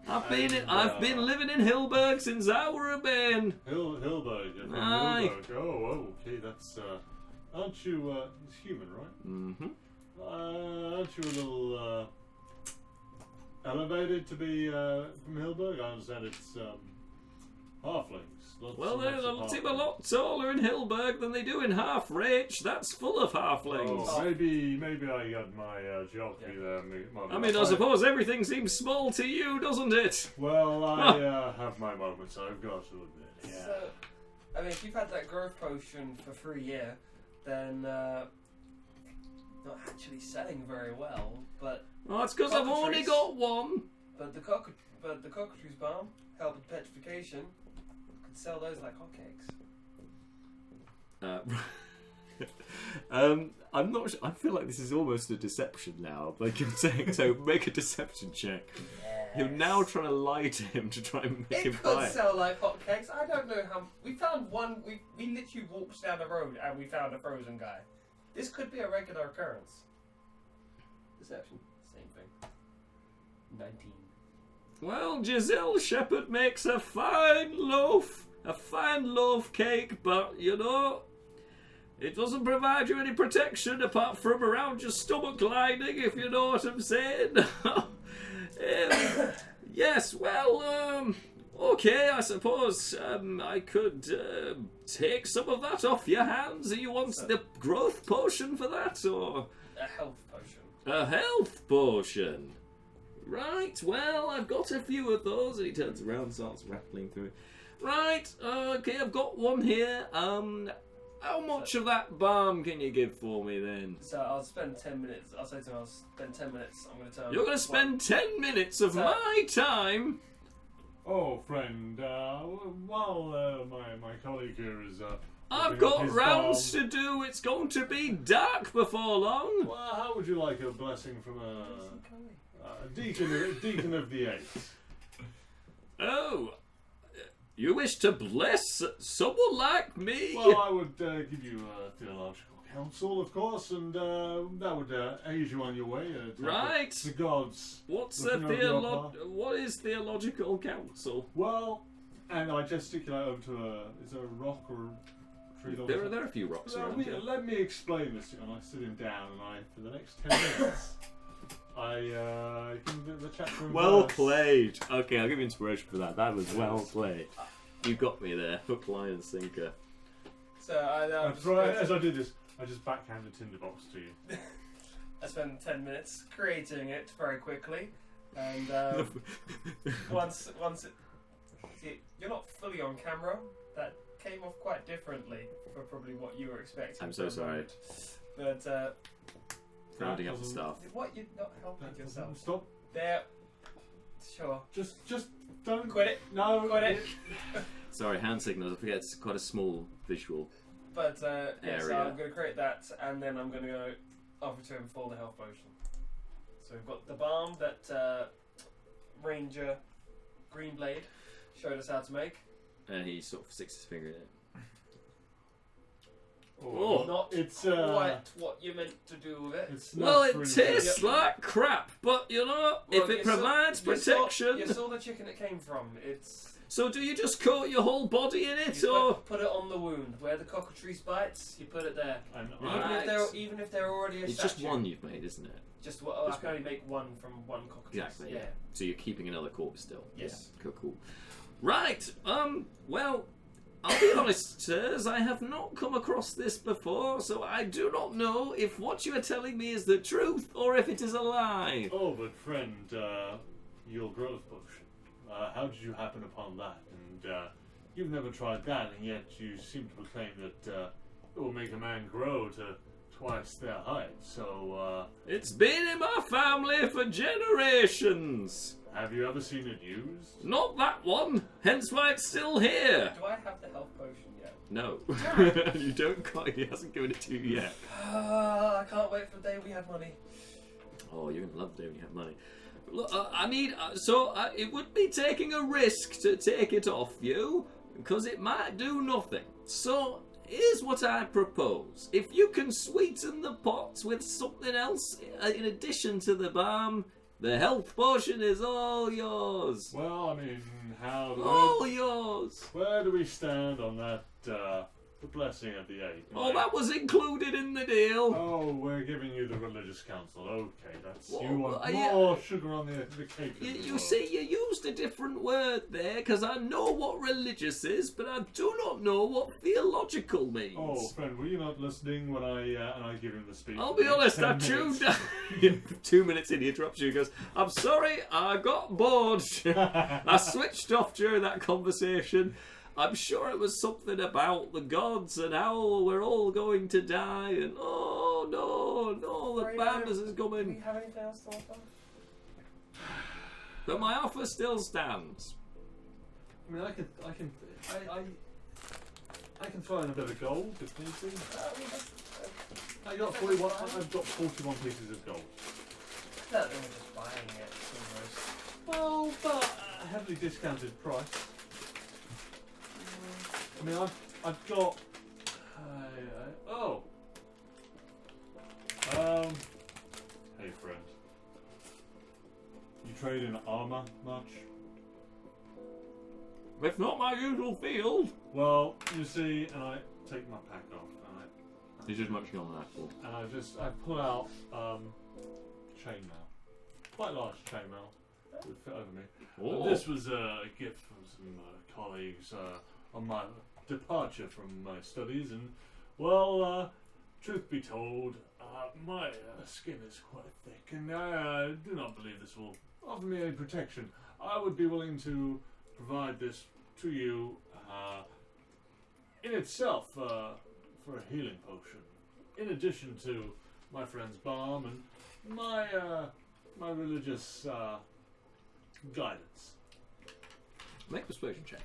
I've been living in Hilberg since I were a bairn. Hilberg. You're from Aye. Hilberg. Oh, okay. That's. Aren't you? It's human, right? Mm-hmm. Aren't you a little elevated to be from Hilberg? I understand it's halflings. Well, they seem a lot taller in Hilberg than they do in Half Reach. That's full of halflings. Oh, maybe I got my geography there. I suppose everything seems small to you, doesn't it? Well, I have my moments, I've got to admit. Yeah. So, I mean, if you've had that growth potion for 3 years, then not actually selling very well. But well, that's because I've only got one. But the cockatrice balm help with petrification. Sell those like hotcakes. I'm not sure. I feel like this is almost a deception now. Like you're saying, so make a deception check. Yes. You're now trying to lie to him to try and make him It buy could it. sell like hotcakes. I don't know how. We found one. We literally walked down the road and we found a frozen guy. This could be a regular occurrence. Deception, same thing. 19. Well, Giselle Shepherd makes a fine loaf cake, but you know, it doesn't provide you any protection apart from around your stomach lining, if you know what I'm saying. Yes, well, Okay, I suppose I could take some of that off your hands. Do you want the growth potion for that, or A health potion. a health potion? Right, well, I've got a few of those. And he turns around and starts rattling through it. Right, okay, I've got one here. How much of that balm can you give for me then? So I'll spend 10 minutes. I'll say to him, I'll spend 10 minutes. I'm going to turn. You're going to spend 10 minutes of my time? Oh, friend, while my colleague here is... I've looking up got his rounds balm, to do. It's going to be dark before long. Well, how would you like a blessing from a deacon of the eighth? Oh, you wish to bless someone like me? Well, I would give you theological counsel, of course, and that would aid you on your way. Right. The gods. What's looking over your path. What is theological counsel? Well, and I gesticulate over to is there a rock or a tree? There are a few rocks around here. Let me explain this to you. And I sit him down, and for the next 10 minutes, I give him a bit of a chapter and Well verse. played. Okay, I'll give you inspiration for that. That was well played. You got me there. Hook, line, and sinker. So I As I did this, I just backhand the tinderbox to you. I spend 10 minutes creating it very quickly, and once you're not fully on camera. That came off quite differently for probably what you were expecting. I'm so sorry. But Rounding up the stuff. what, you're not helping yourself. Stop. There. Sure. Just don't Quit it. No. Quit it. Sorry, hand signals. I forget it's quite a small visual. But yeah, so Area. I'm going to create that, and then I'm going to go offer to him for the health potion. So we've got the balm that Ranger Greenblade showed us how to make. And he sort of sticks his finger in it. Oh, Not it's quite what you meant to do with it. It's Well, not it really tastes good. like crap, but you know, if Well, it provides protection. You saw the chicken it came from. It's So do you just coat your whole body in it, you or? put it on the wound where the cockatrice bites. You put it there. And Right. Even if they're already a It's statue. just one you've made, isn't it? Just what I can only make one from one cockatrice. Exactly. Yeah. So you're keeping another corpse still. Yes. Yeah. Cool. Right. Well, I'll be honest, sirs. I have not come across this before, so I do not know if what you are telling me is the truth or if it is a lie. Oh, but friend, your growth potion. How did you happen upon that? And you've never tried that, and yet you seem to proclaim that it will make a man grow to twice their height. So, It's been in my family for generations. have you ever seen it used? Not that one. Hence why it's still here. Do I have the health potion yet? No, you don't quite. He hasn't given it to you yet. I can't wait for the day we have money. Oh, you're gonna love doing it, have money. Look, it would be taking a risk to take it off you, because it might do nothing. So here's what I propose: if you can sweeten the pot with something else in addition to the balm, the health potion is all yours. Well, I mean, All yours. where do we stand on that? The blessing of the eight. Oh, that was included in the deal. Oh, we're giving you the religious counsel. Okay, that's Well, you want I- more sugar on the cake. as You well. see, you used a different word there, because I know what religious is, but I do not know what theological means. Oh, friend, were you not listening when I give him the speech? I'll for be the honest, next I 10 tuned minutes? 2 minutes in, he interrupts you and goes, I'm sorry, I got bored. I switched off during that conversation. I'm sure it was something about the gods and how we're all going to die, and oh no, the Bambas is Do we coming. have anything else to offer? But my offer still stands. I mean, I can throw in a bit of gold if need be. I got 41. I've got 41 pieces of gold. No, we're just buying it almost. Well, but a heavily discounted price. I mean, I've got. Hey friend. You trade in armor much? It's not my usual field. Well, you see, and I take my pack off, and He's just munching on an apple. I pull out chainmail, quite large chainmail, would fit over me. Oh. This was a gift from some colleagues on my departure from my studies, and well, truth be told, my skin is quite thick, and I do not believe this will offer me any protection. I would be willing to provide this to you in itself for a healing potion, in addition to my friend's balm and my religious guidance. Make a persuasion check.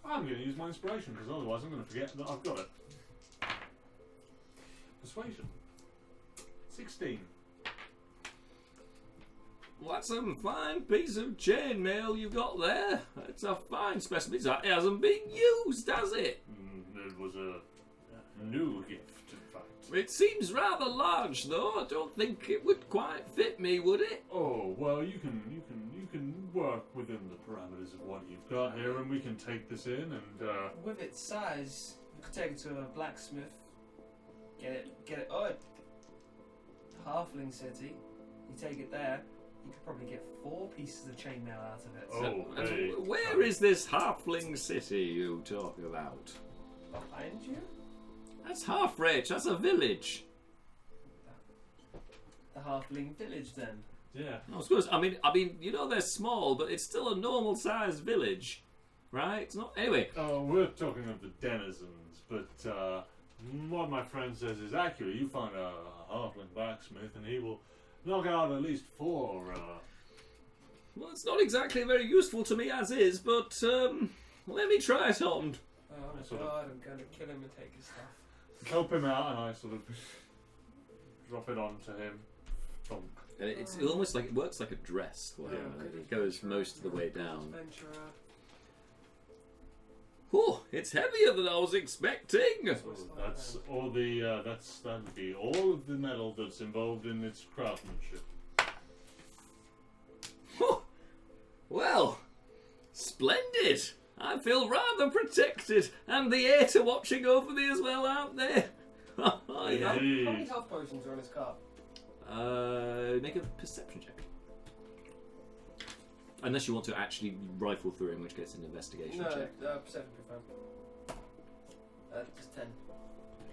I'm going to use my inspiration because otherwise I'm going to forget that I've got it. Persuasion. 16. Well, that's some fine piece of chainmail you've got there. It's a fine specimen. It hasn't been used, has it? It was a new gift, in fact. It seems rather large, though. I don't think it would quite fit me, would it? Oh well, you can work within the parameters of what you've got here, and we can take this in and. With its size, you could take it to a blacksmith. Get it. Oh, Halfling City. You take it there. You could probably get 4 pieces of chainmail out of it. Oh, And hey. where is this halfling city you talk about? Behind you? That's Half-Rich. That's a village. The Halfling village, then. Yeah. I suppose. I mean, you know they're small, but it's still a normal-sized village, right? It's not. Anyway. We're talking of the denizens, but what my friend says is accurate. You find a halfling blacksmith, and he will knock out at least 4. Well, it's not exactly very useful to me as is, but let me try it on. Oh Sort of- god, I'm going to kill him and take his stuff. Help him out, and I sort of drop it onto him. Thunk. And it's almost like it works like a dress for him. Yeah, It goes most of the way down. Adventurer. Oh, it's heavier than I was expecting. That's all the that'd be all of the metal that's involved in its craftsmanship. Oh, well, splendid. I feel rather protected, and the Aeta watching over me as well, aren't they? How many Indeed. health potions are on his cart? Make a perception check. Unless you want to actually rifle through, in which case an investigation No, check. perception would be fine. Just 10.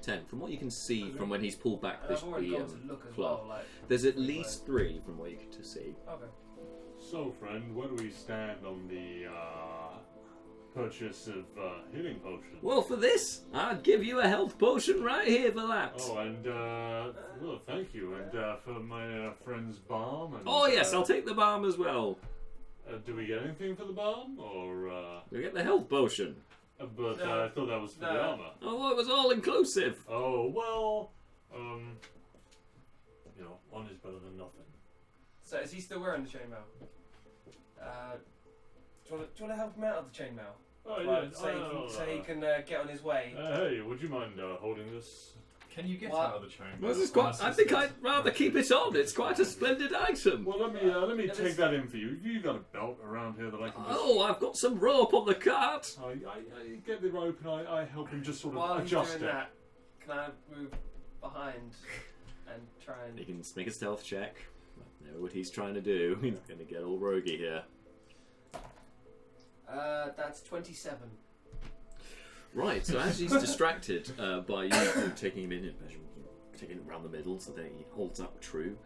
10. From what you can see from when he's pulled back And this I've already the gone to look as cloth, well. Like, there's at least 3 from what you can see. okay. So, friend, where do we stand on the purchase of healing potions? Well, for this, I'd give you a health potion right here for that. Oh, and well, thank you. And for my friend's balm. And, Oh, yes, I'll take the balm as well. Do we get anything for the balm, or? You get the health potion. But No. I thought that was for the No. armor. Oh, it was all inclusive. Oh well, you know, one is better than nothing. So is he still wearing the chainmail? Do you want to help him out of the chainmail? Oh Like, yeah. so he can get on his way. Hey, would you mind holding this? Can you get What? out of the chain? Well, this is quite, I think I'd rather keep it on. It's quite a splendid item. Well, let me Yeah, take this- that in for you. You got a belt around here that I can just. Oh, I've got some rope on the cart. I get the rope and I help him just sort of While he's adjust doing it. that, can I move behind and try and... He can make a stealth check. I know what he's trying to do. He's going to get all roguey here. That's 27. Right, so as he's distracted by you taking him in and taking him around the middle so that he holds up true.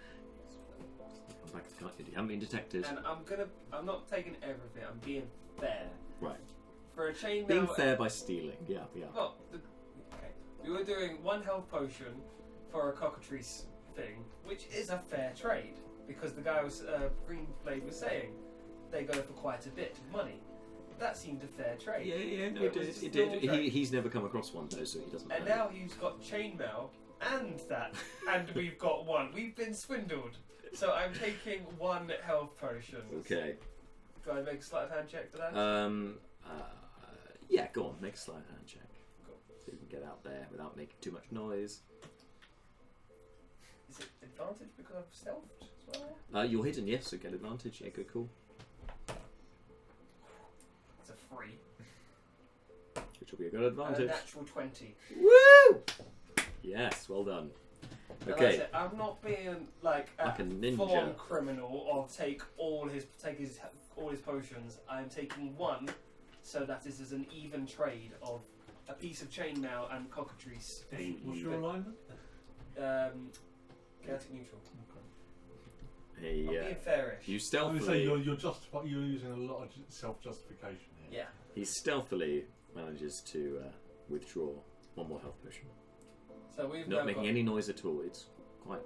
Come back to the cart. You haven't been detected. And I'm not taking everything, I'm being fair. Right. For a chainmail... Being fair by stealing. Yeah. Well, okay. We were doing 1 health potion for a cockatrice thing, which is a fair trade, because the guy was Greenblade was saying they go for quite a bit of money. That seemed a fair trade. Yeah, no, It it did. was It still did. trade. He's never come across one though, so he doesn't And know. now he's got chainmail and that, and we've got 1. We've been swindled. So I'm taking 1 health potion. Okay. Do I make a sleight of hand check for that? Yeah, go on, make a sleight of hand check. Cool. So you can get out there without making too much noise. Is it advantage because I've stealthed as well? You're hidden, yes, so get advantage. Yeah, good call. It's a 3. Which will be a good advantage. Natural 20. Woo! Yes, well done. And Okay. that's it. I'm not being like Like a ninja. full-on criminal of take all his potions. I'm taking one, so that is an even trade of a piece of chainmail and cockatrice. What's your alignment? Chaotic neutral. I'm Hey, being fairish. you I stealthily. would say you're using a lot of self-justification here. Yeah. He stealthily manages to withdraw one more health potion, So we've not now making got, any noise at all. It's quite.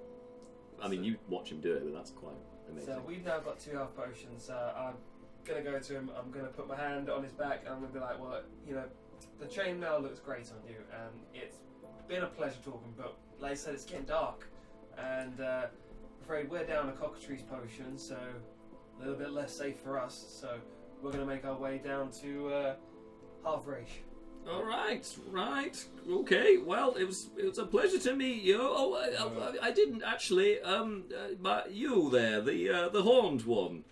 I mean, you watch him do it, but that's quite amazing. So we've now got 2 health potions. I'm gonna go to him. I'm gonna put my hand on his back, and I'm gonna be like, "Well, you know, the chainmail looks great on you, and it's been a pleasure talking. But like I said, it's getting dark, and I'm afraid we're down a cockatrice potion, so a little bit less safe for us. So we're gonna make our way down to Half Reach." All right, okay. Well, it was a pleasure to meet you. Oh, I didn't actually. But you there, the horned one.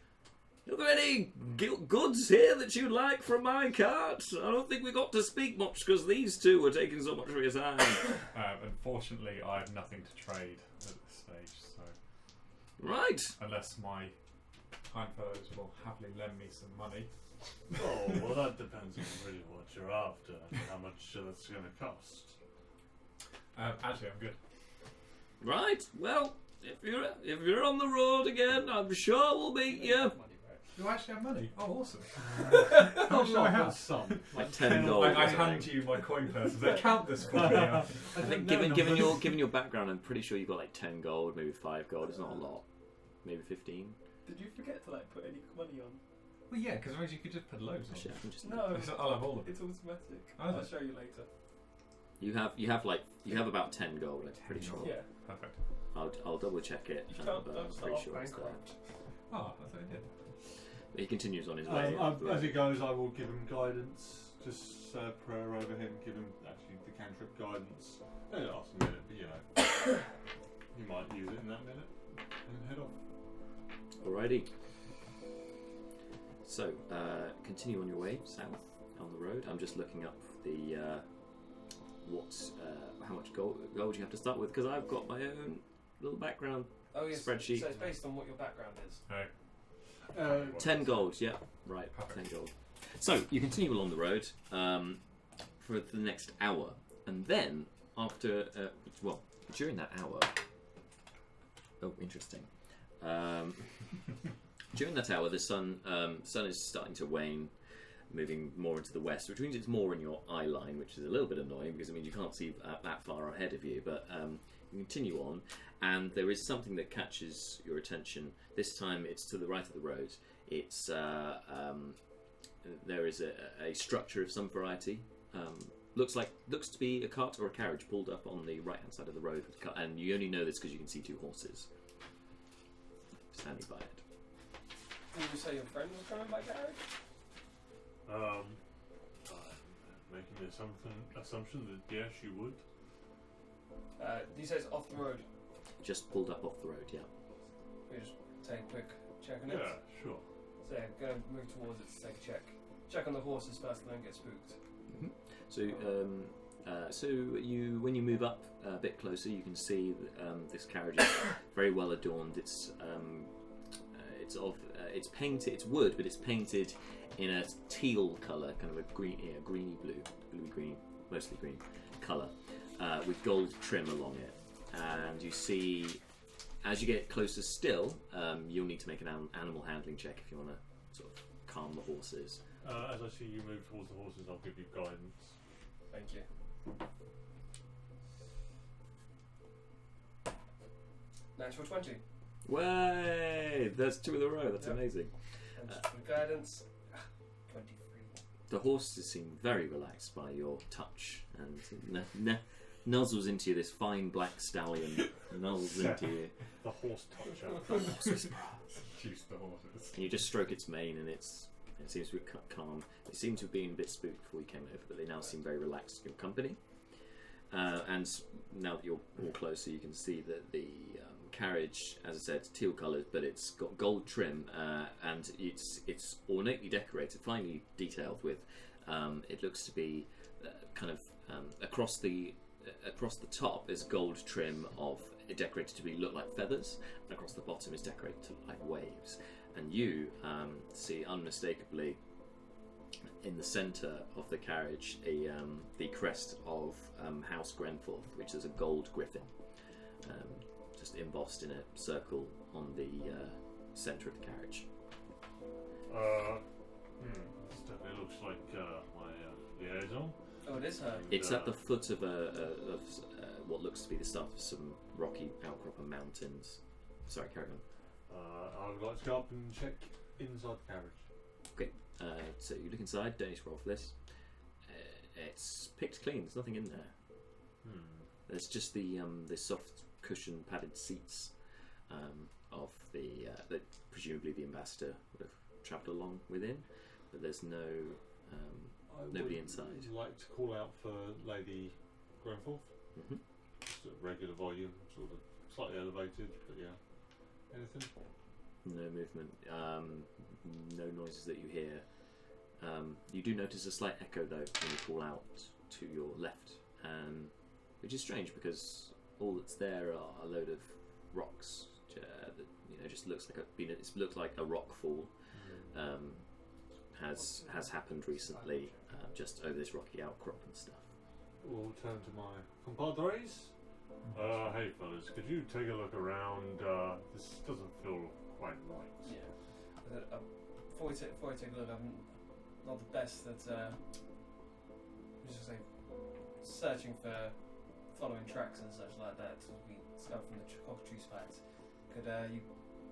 Are there any goods here that you'd like from my cart? I don't think we got to speak much because these two were taking so much of your time. Unfortunately, I have nothing to trade at this stage, so Right. unless my kind fellows will happily lend me some money. Oh, well, that depends on really what you're after and how much that's going to cost. Actually, I'm good. Right. Well, if you're on the road again, I'm sure we'll meet you. You actually have money? Oh, awesome. How much do I have? Some. Like 10 gold. I hand you my coin purse. Does that count this for me? I think given your background, I'm pretty sure you've got like 10 gold, maybe 5 gold. It's not a lot. Maybe 15. Did you forget to put any money on? Well, yeah, because otherwise you could just put loads on. Actually, I can just. No, I'll have all of it. it's automatic. Oh, is I'll it? show you later. You have about 10 gold. I'm pretty sure. Yeah. Perfect. I'll double check it. You But don't I'm start pretty off sure it's there. bankrupt. Oh, I thought you did. He continues on his way. As he goes, I will give him guidance. Just say a prayer over him. Give him actually the cantrip guidance. It'll last a minute, but you know, you might use it in that minute and head off. Alrighty. So, continue on your way south on the road. I'm just looking up the how much gold you have to start with because I've got my own little background spreadsheet. So it's based on what your background is. Right. 10 gold, yeah, right. Perfect. 10 gold. So you continue along the road for the next hour, and then after, during that hour. Oh, interesting. During that hour, the sun is starting to wane, moving more into the west, which means it's more in your eye line, which is a little bit annoying because it means you can't see that far ahead of you. But you continue on, and there is something that catches your attention. This time, it's to the right of the road. It's there is a structure of some variety. Looks to be a cart or a carriage pulled up on the right hand side of the road, and you only know this because you can see 2 horses standing by it. Did you say your friend was coming by carriage? I'm making the assumption that yes, you would. You say it's off the road. Just pulled up off the road, yeah. We just take a quick check on it. Yeah, sure. So yeah, go and move towards it to take a check. Check on the horses first and then get spooked. So, when you move up a bit closer, you can see this carriage is very well adorned. It's painted. It's wood, but it's painted in a teal colour, kind of a greeny blue, bluey green, mostly green colour, with gold trim along it. And you see, as you get closer still, you'll need to make an animal handling check if you want to sort of calm the horses. As I see you move towards the horses, I'll give you guidance. Thank you. Natural 20. Way! That's 2 in a row. That's Yep. amazing. And just for guidance, 23. The horses seem very relaxed by your touch and nuzzles into you. This fine black stallion nuzzles into you. The horse toucher. Juice the horses. And you just stroke its mane, and it seems to be calm. It seemed to have been a bit spooked before you came over, but they now seem very relaxed in your company. And now that you're all closer, you can see that the carriage, as I said, teal coloured, but it's got gold trim, and it's ornately decorated, finely detailed with. It looks to be kind of across the top is gold trim of decorated to look like feathers, and across the bottom is decorated to look like waves. And you see unmistakably in the centre of the carriage the crest of House Grenforth, which is a gold griffin, just embossed in a circle on the centre of the carriage. This definitely looks like my liaison. Oh, it is her. It's at the foot of what looks to be the start of some rocky outcrop of mountains. Sorry, carry on. I would like to go up and check inside the carriage. Okay, so you look inside, don't need to roll for this. It's picked clean, there's nothing in there. There's just the soft cushion padded seats of that presumably the ambassador would have travelled along within, but there's nobody inside. Would you like to call out for Lady Grenforth? Just at regular volume, sort of slightly elevated, but yeah. Anything? No movement, no noises that you hear. You do notice a slight echo though when you call out to your left, which is strange because all that's there are a load of rocks that just looks like it looks like a rock fall has happened recently just over this rocky outcrop and stuff. We'll turn to my compadres. Hey fellas, could you take a look around? This doesn't feel quite right. Yeah. Before we take a look, I'm not the best at searching for following tracks and such like that. We discovered from the cockatrice fights. Could you?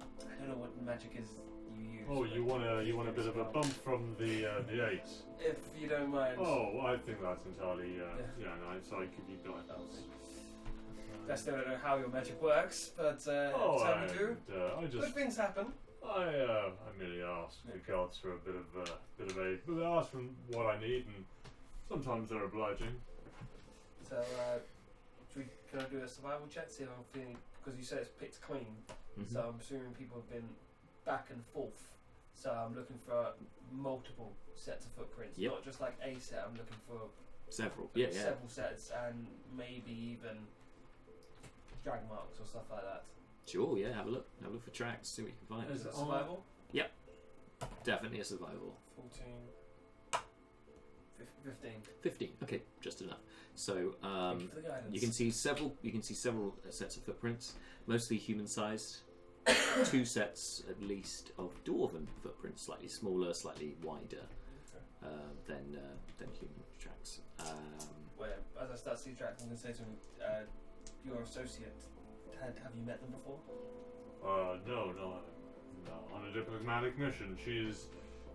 I don't know what magic is you use. Oh, you want a bit of a bump from the 8? If you don't mind. Oh, I think that's entirely no, I give you guidance. Best don't know how your magic works, but tell me do. Good things happen. I merely ask the gods for a bit of aid, but they ask for what I need, and sometimes they're obliging. So, can I do a survival check? See if I'm feeling, because you said it's picked clean, so I'm assuming people have been back and forth. So I'm looking for multiple sets of footprints, not just like a set. I'm looking for several, several sets, and maybe even drag marks or stuff like that. Sure, yeah. Have a look for tracks. See what you can find. Is it survival? Yep, definitely a survival. 14, 15. 15. Okay, just enough. So Thank you for the guidance. you can see several sets of footprints, mostly human-sized. 2 sets at least of dwarven footprints, slightly smaller, slightly wider than human tracks. Well, as I start to see tracks, I'm going to say to him, your associate, have you met them before? No, on a diplomatic mission. She is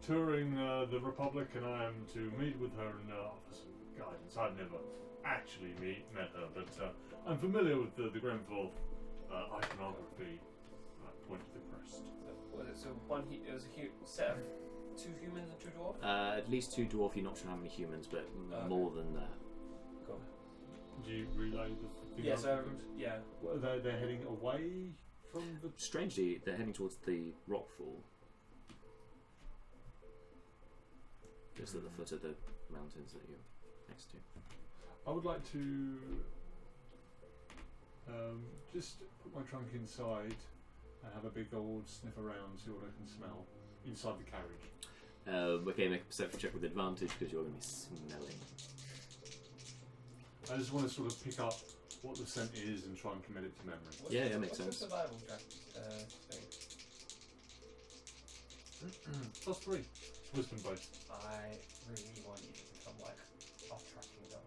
touring the Republic, and I am to meet with her and offer some guidance. I've never actually met her, but I'm familiar with the Grenforth iconography. Point to the crest. So it was a set of 2 humans and 2 dwarves? At least 2 dwarf. You're not sure how many humans, but more than that. Cool. Do you relay the Yeah, so, yeah. Well, they're heading away from the... Strangely, they're heading towards the rockfall. Just at the foot of the mountains that you're next to. I would like to just put my trunk inside and have a big old sniff around, see what I can smell inside the carriage. Okay, make a perception check with advantage because you're going to be smelling. I just want to sort of pick up what the scent is and try and commit it to memory. Yeah, makes sense. What's the survival track thing? +3. Wisdom based. I really want you to become like a tracking dog.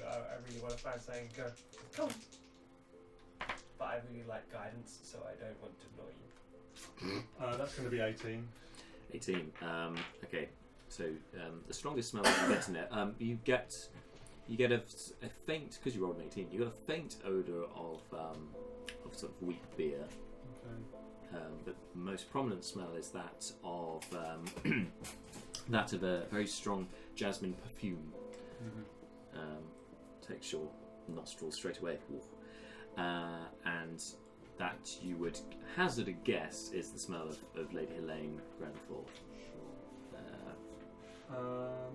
I really want to find something and go, come! But I really like guidance, so I don't want to annoy you. That's going to be 18. 18. Okay, so the strongest smell that you get in there, you get a faint, because you rolled an 18, you got a faint odour of sort of wheat beer. Okay. But the most prominent smell is that of that of a very strong jasmine perfume. Takes your nostrils straight away. And that you would hazard a guess is the smell of Lady Helene Grenforth. Are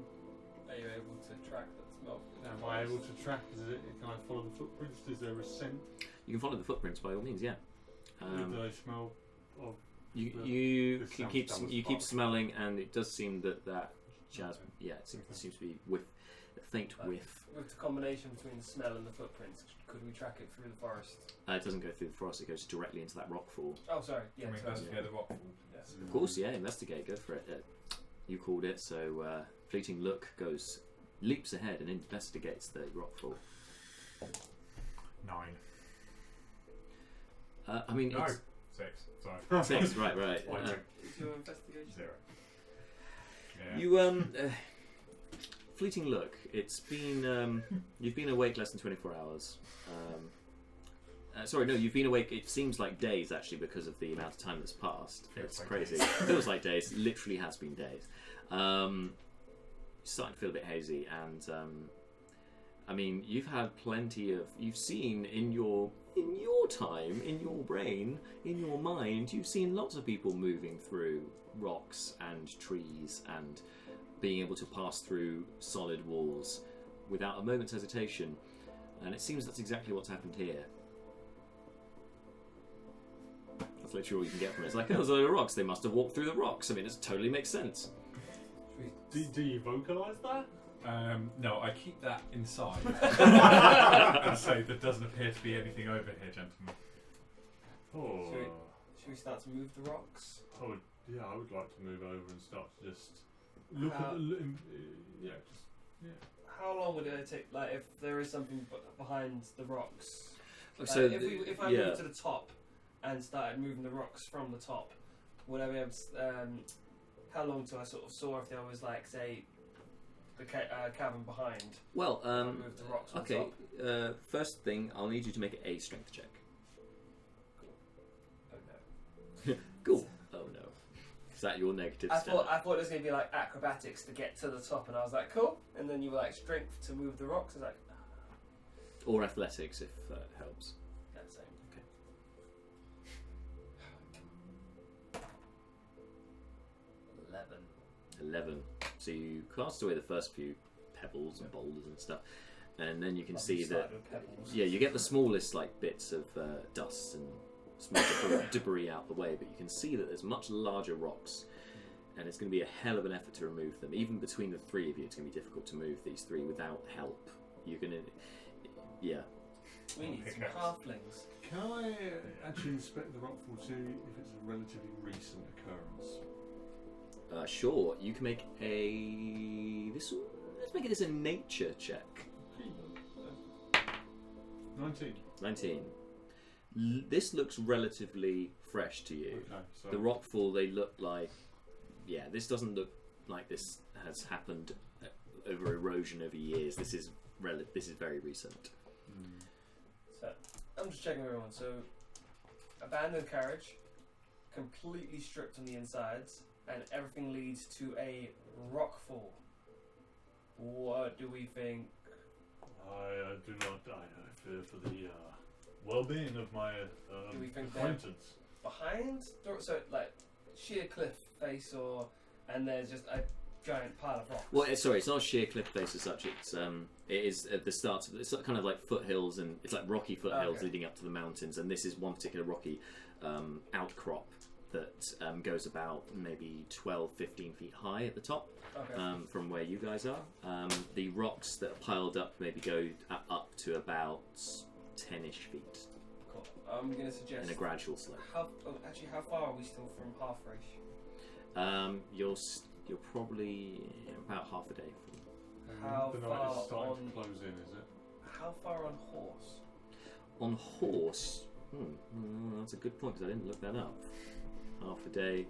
you able to track that Well, Am I able to track? Can I follow the footprints? Is there a scent? You can follow the footprints by all means. Yeah. Do they smell of? You This keep sounds dumb as you keep fuck. smelling, and it does seem that jasmine. Yeah, it seems to be a faint whiff. with the combination between the smell and the footprints, could we track it through the forest? It doesn't go through the forest; it goes directly into that rockfall. Oh, sorry. Yeah. Can we sorry. investigate the rockfall? Yes. Of course, yeah. Investigate. Go for it. You called it. So fleeting look leaps ahead and investigates the rockfall. 9. I mean, No. it's 6. Sorry. 6. Right. What's your investigation? 0. Yeah. You fleeting look. It's been you've been awake less than 24 hours. Sorry, no, you've been awake. It seems like days actually because of the amount of time that's passed. Feels It's like crazy. days. It feels like days. Literally has been days. Starting to feel a bit hazy, and I mean, you've had plenty of. You've seen in your time, in your brain, in your mind, you've seen lots of people moving through rocks and trees and being able to pass through solid walls without a moment's hesitation. And it seems that's exactly what's happened here. That's literally all you can get from it. It's like, oh, there's a load of rocks. They must have walked through the rocks. I mean, it totally makes sense. Do you vocalise that? No, I keep that inside and say there doesn't appear to be anything over here, gentlemen. Oh, Should we start to move the rocks? I would like to move over and start to just look at the. How long would it take? Like, if there is something behind the rocks. Like, So if I moved to the top and started moving the rocks from the top, would I be able to? How long till I sort of saw if there was, like, say, the cavern behind? well, Move the rocks on okay. top. First thing, I'll need you to make a strength check. Oh no. Cool. Oh no. Is that your negative I step? thought it was going to be like acrobatics to get to the top, and I was like, cool. And then you were like strength to move the rocks. I was like, Or athletics, if that helps. that's same. Okay. 11. So you cast away the first few pebbles and boulders and stuff, and then you can see that. Yeah, you get the smallest like bits of dust and small debris out the way, but you can see that there's much larger rocks, and it's going to be a hell of an effort to remove them. Even between the three of you, it's going to be difficult to move these three without help. You're going to, yeah. We need some halflings. Can I actually inspect the rockfall too if it's a relatively recent occurrence? Sure. You can make a let's make this a nature check. 19. This looks relatively fresh to you. Okay, so The rockfall, they look like, yeah, this doesn't look like this has happened over erosion over years. This is very recent. So I'm just checking everyone. So abandoned carriage, completely stripped on the insides, and everything leads to a rockfall. What do we think? I do not. I fear for the well-being of my Do we think they're acquaintance. behind? So like sheer cliff face, and there's just a giant pile of rocks. Well, it's not a sheer cliff face as such. It is at the start of it's kind of like foothills, and it's like rocky foothills leading up to the mountains. And this is one particular rocky outcrop that goes about maybe 12, 15 feet high at the top. Okay. From where you guys are. The rocks that are piled up maybe go up to about 10-ish feet Cool. I'm gonna suggest in a gradual slope. how far are we still from half race? You're probably about half a day from. How the night far is starting on- to close in, is it? How far on horse? On horse, that's a good point because I didn't look that up. Half a day.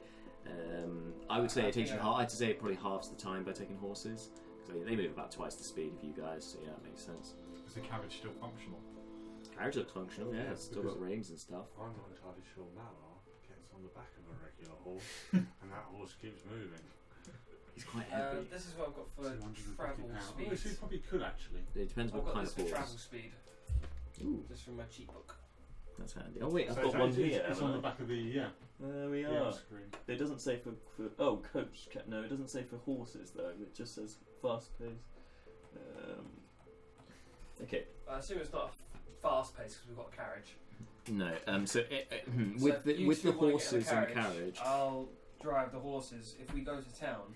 I would say it takes you. I'd say it probably halves the time by taking horses because they move about twice the speed of you guys. So yeah, it makes sense. Is the carriage still functional? Carriage looks functional. Yeah, Yeah, it's still got because- reins and stuff. I'm not entirely sure Malar gets on the back of a regular horse, and that horse keeps moving. He's quite heavy. This is what I've got for 250 travel pounds. speed. Oh, so you probably could actually. It depends I've what got kind this of for travel horse. speed, Ooh, just from my cheat book. that's handy. Oh wait, I've So got one it's here. It's on the back of the There we the are. screen. It doesn't say for coach. No, it doesn't say for horses though. It just says fast pace. Okay. I assume it's not a fast pace because we've got a carriage. No. So With you the two wanna get in horses and carriage. I'll drive the horses. If we go to town,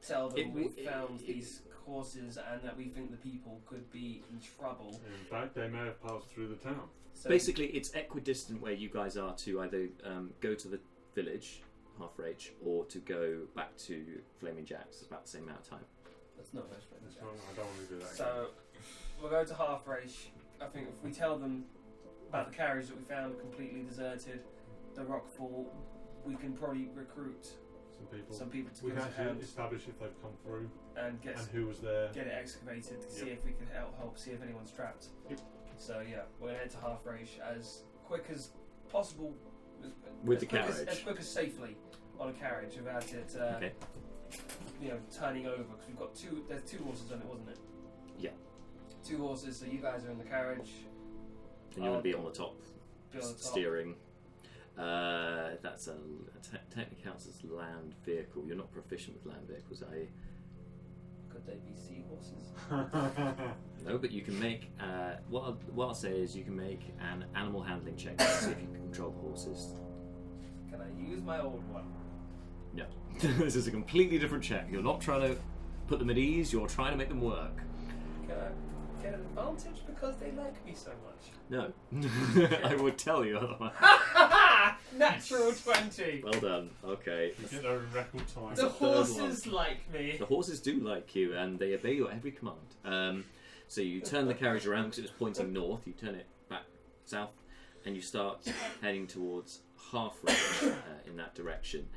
tell them we found these horses and that we think the people could be in trouble. In fact, they may have passed through the town. So Basically, it's equidistant where you guys are to either go to the village, Half Rage, or to go back to Flaming Jacks. It's about the same amount of time. that's not very strange. That's right, I don't want to do that. So we'll go to Half Rage. I think if we tell them about the carriage that we found completely deserted, the rockfall, we can probably recruit some people to we give can us a hand actually establish if they've come through and get who was there. it excavated to see Yep. if we can help see if anyone's trapped. Yep. So yeah, we're gonna head to Half Rage as quick as possible With the quick as carriage. quick as safely on a carriage without it Okay. turning over, because we've got there's two horses on it, wasn't it? Yeah. 2 horses, so you guys are in the carriage. And you want to be on the top, Be on the top. steering. That's technically counts as land vehicle. You're not proficient with land vehicles, are you? Could they be seahorses? No, but you can make. What I'll say is you can make an animal handling check to see if you can control horses. Can I use my old one? No, this is a completely different check. You're not trying to put them at ease. You're trying to make them work. Can I get an advantage because they like me so much? No, I would tell you otherwise. Natural 20! Well done. Okay. You get there in record time. The the third horses like me. The horses do like you, and they obey your every command. So you turn the carriage around because it was pointing north. You turn it back south, and you start heading towards Half Rage in that direction.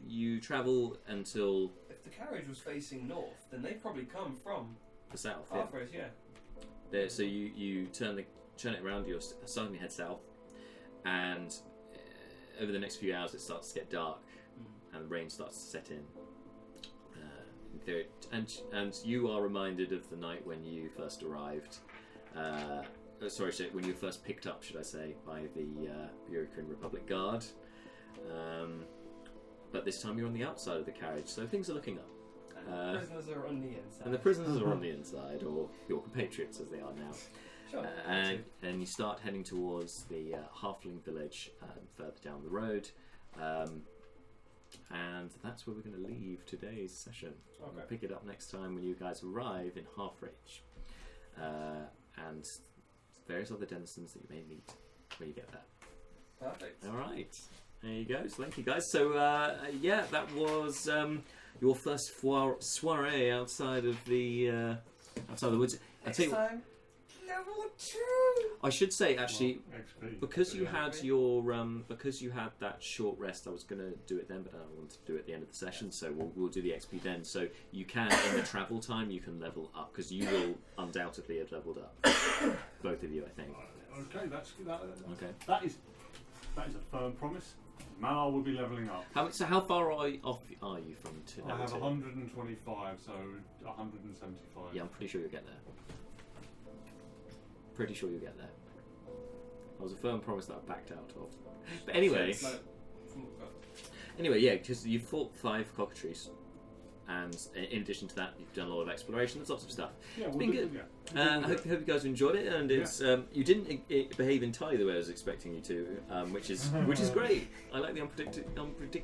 You travel until If the carriage was facing north, then they'd probably come from the south. Yeah. Half Rage, yeah. There, so you turn it around. You're starting to head south, and over the next few hours, it starts to get dark, and the rain starts to set in. And you are reminded of the night when you first arrived. When you were first picked up, should I say, by the Bureaucran Republic Guard. But this time you're on the outside of the carriage, so things are looking up. And the prisoners are on the inside. And the prisoners are on the inside, or your compatriots as they are now. Sure. And you start heading towards the halfling village further down the road. And that's where we're going to leave today's session. Okay. We'll pick it up next time when you guys arrive in Half Rage. And various other denizens that you may meet when you get there. Perfect. Alright. There you go. So thank you guys. So that was your first soiree outside of the woods. Next time, level 2! I should say actually, XP. because you Yeah. had because you had that short rest, I was going to do it then, but I wanted to do it at the end of the session, so we'll do the XP then. So you can, in the travel time, you can level up, because you will undoubtedly have leveled up, both of you, I think. Okay, Okay. that is a firm promise. Malar will be levelling up. How far are you from I level have 2? 125, so 175. Yeah, I'm pretty sure you'll get there. Pretty sure you'll get there. That was a firm promise that I backed out of. But anyway, yeah, because you've fought 5 cockatrices, and in addition to that, you've done a lot of exploration. There's lots of stuff. Yeah, It's been good. I hope you guys enjoyed it, and it's you didn't behave entirely the way I was expecting you to, which is great. I like the unpredictability.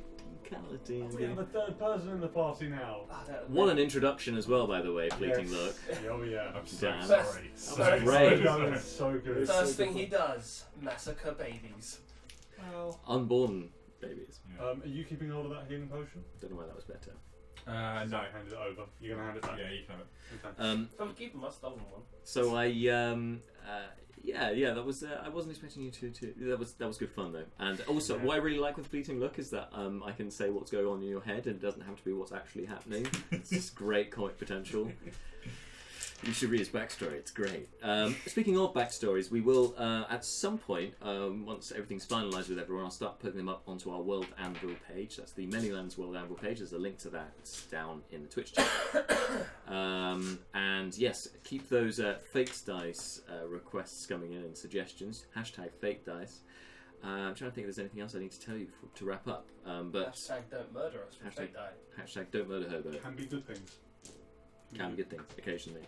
We have a third person in the party now. What an introduction as well, by the way, Fleeting Yes. Look. Oh yeah. I'm so Damn. sorry. That was great. That was so good. First thing he does, massacre babies. Well, Unborn babies. Yeah. Are you keeping hold of that healing potion? Don't know why that was better. No. Hand it over. You're gonna hand it back. Yeah, you can have it. Okay. don't keep him, I stolen one. So I that was I wasn't expecting you to that was good fun though. And also Yeah. what I really like with Fleeting Look is that I can say what's going on in your head, and it doesn't have to be what's actually happening. It's just great comic potential. You should read his backstory, it's great. Speaking of backstories, we will at some point, once everything's finalised with everyone, I'll start putting them up onto our World Anvil page. That's the Manylands World Anvil page. There's a link to that down in the Twitch chat. And yes, keep those Fate Dice requests coming in and suggestions. #Fate Dice. I'm trying to think if there's anything else I need to tell you to wrap up. But Hashtag don't murder us. Hashtag- Don't murder Hobo. Can be good things. Can be good things occasionally.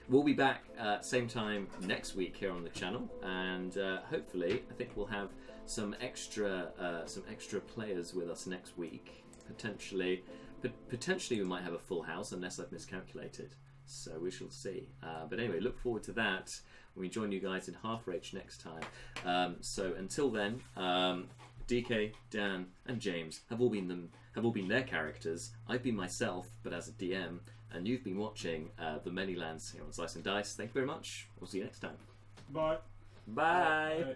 We'll be back same time next week here on the channel, and hopefully, I think we'll have some extra players with us next week. Potentially, we might have a full house unless I've miscalculated. So we shall see. But anyway, look forward to that when we join you guys in Half Rage next time. So until then, DK, Dan, and James have all been their characters. I've been myself, but as a DM, and you've been watching the Manylands here on Slice and Dice. Thank you very much. We'll see you next time. Bye. Bye. Bye.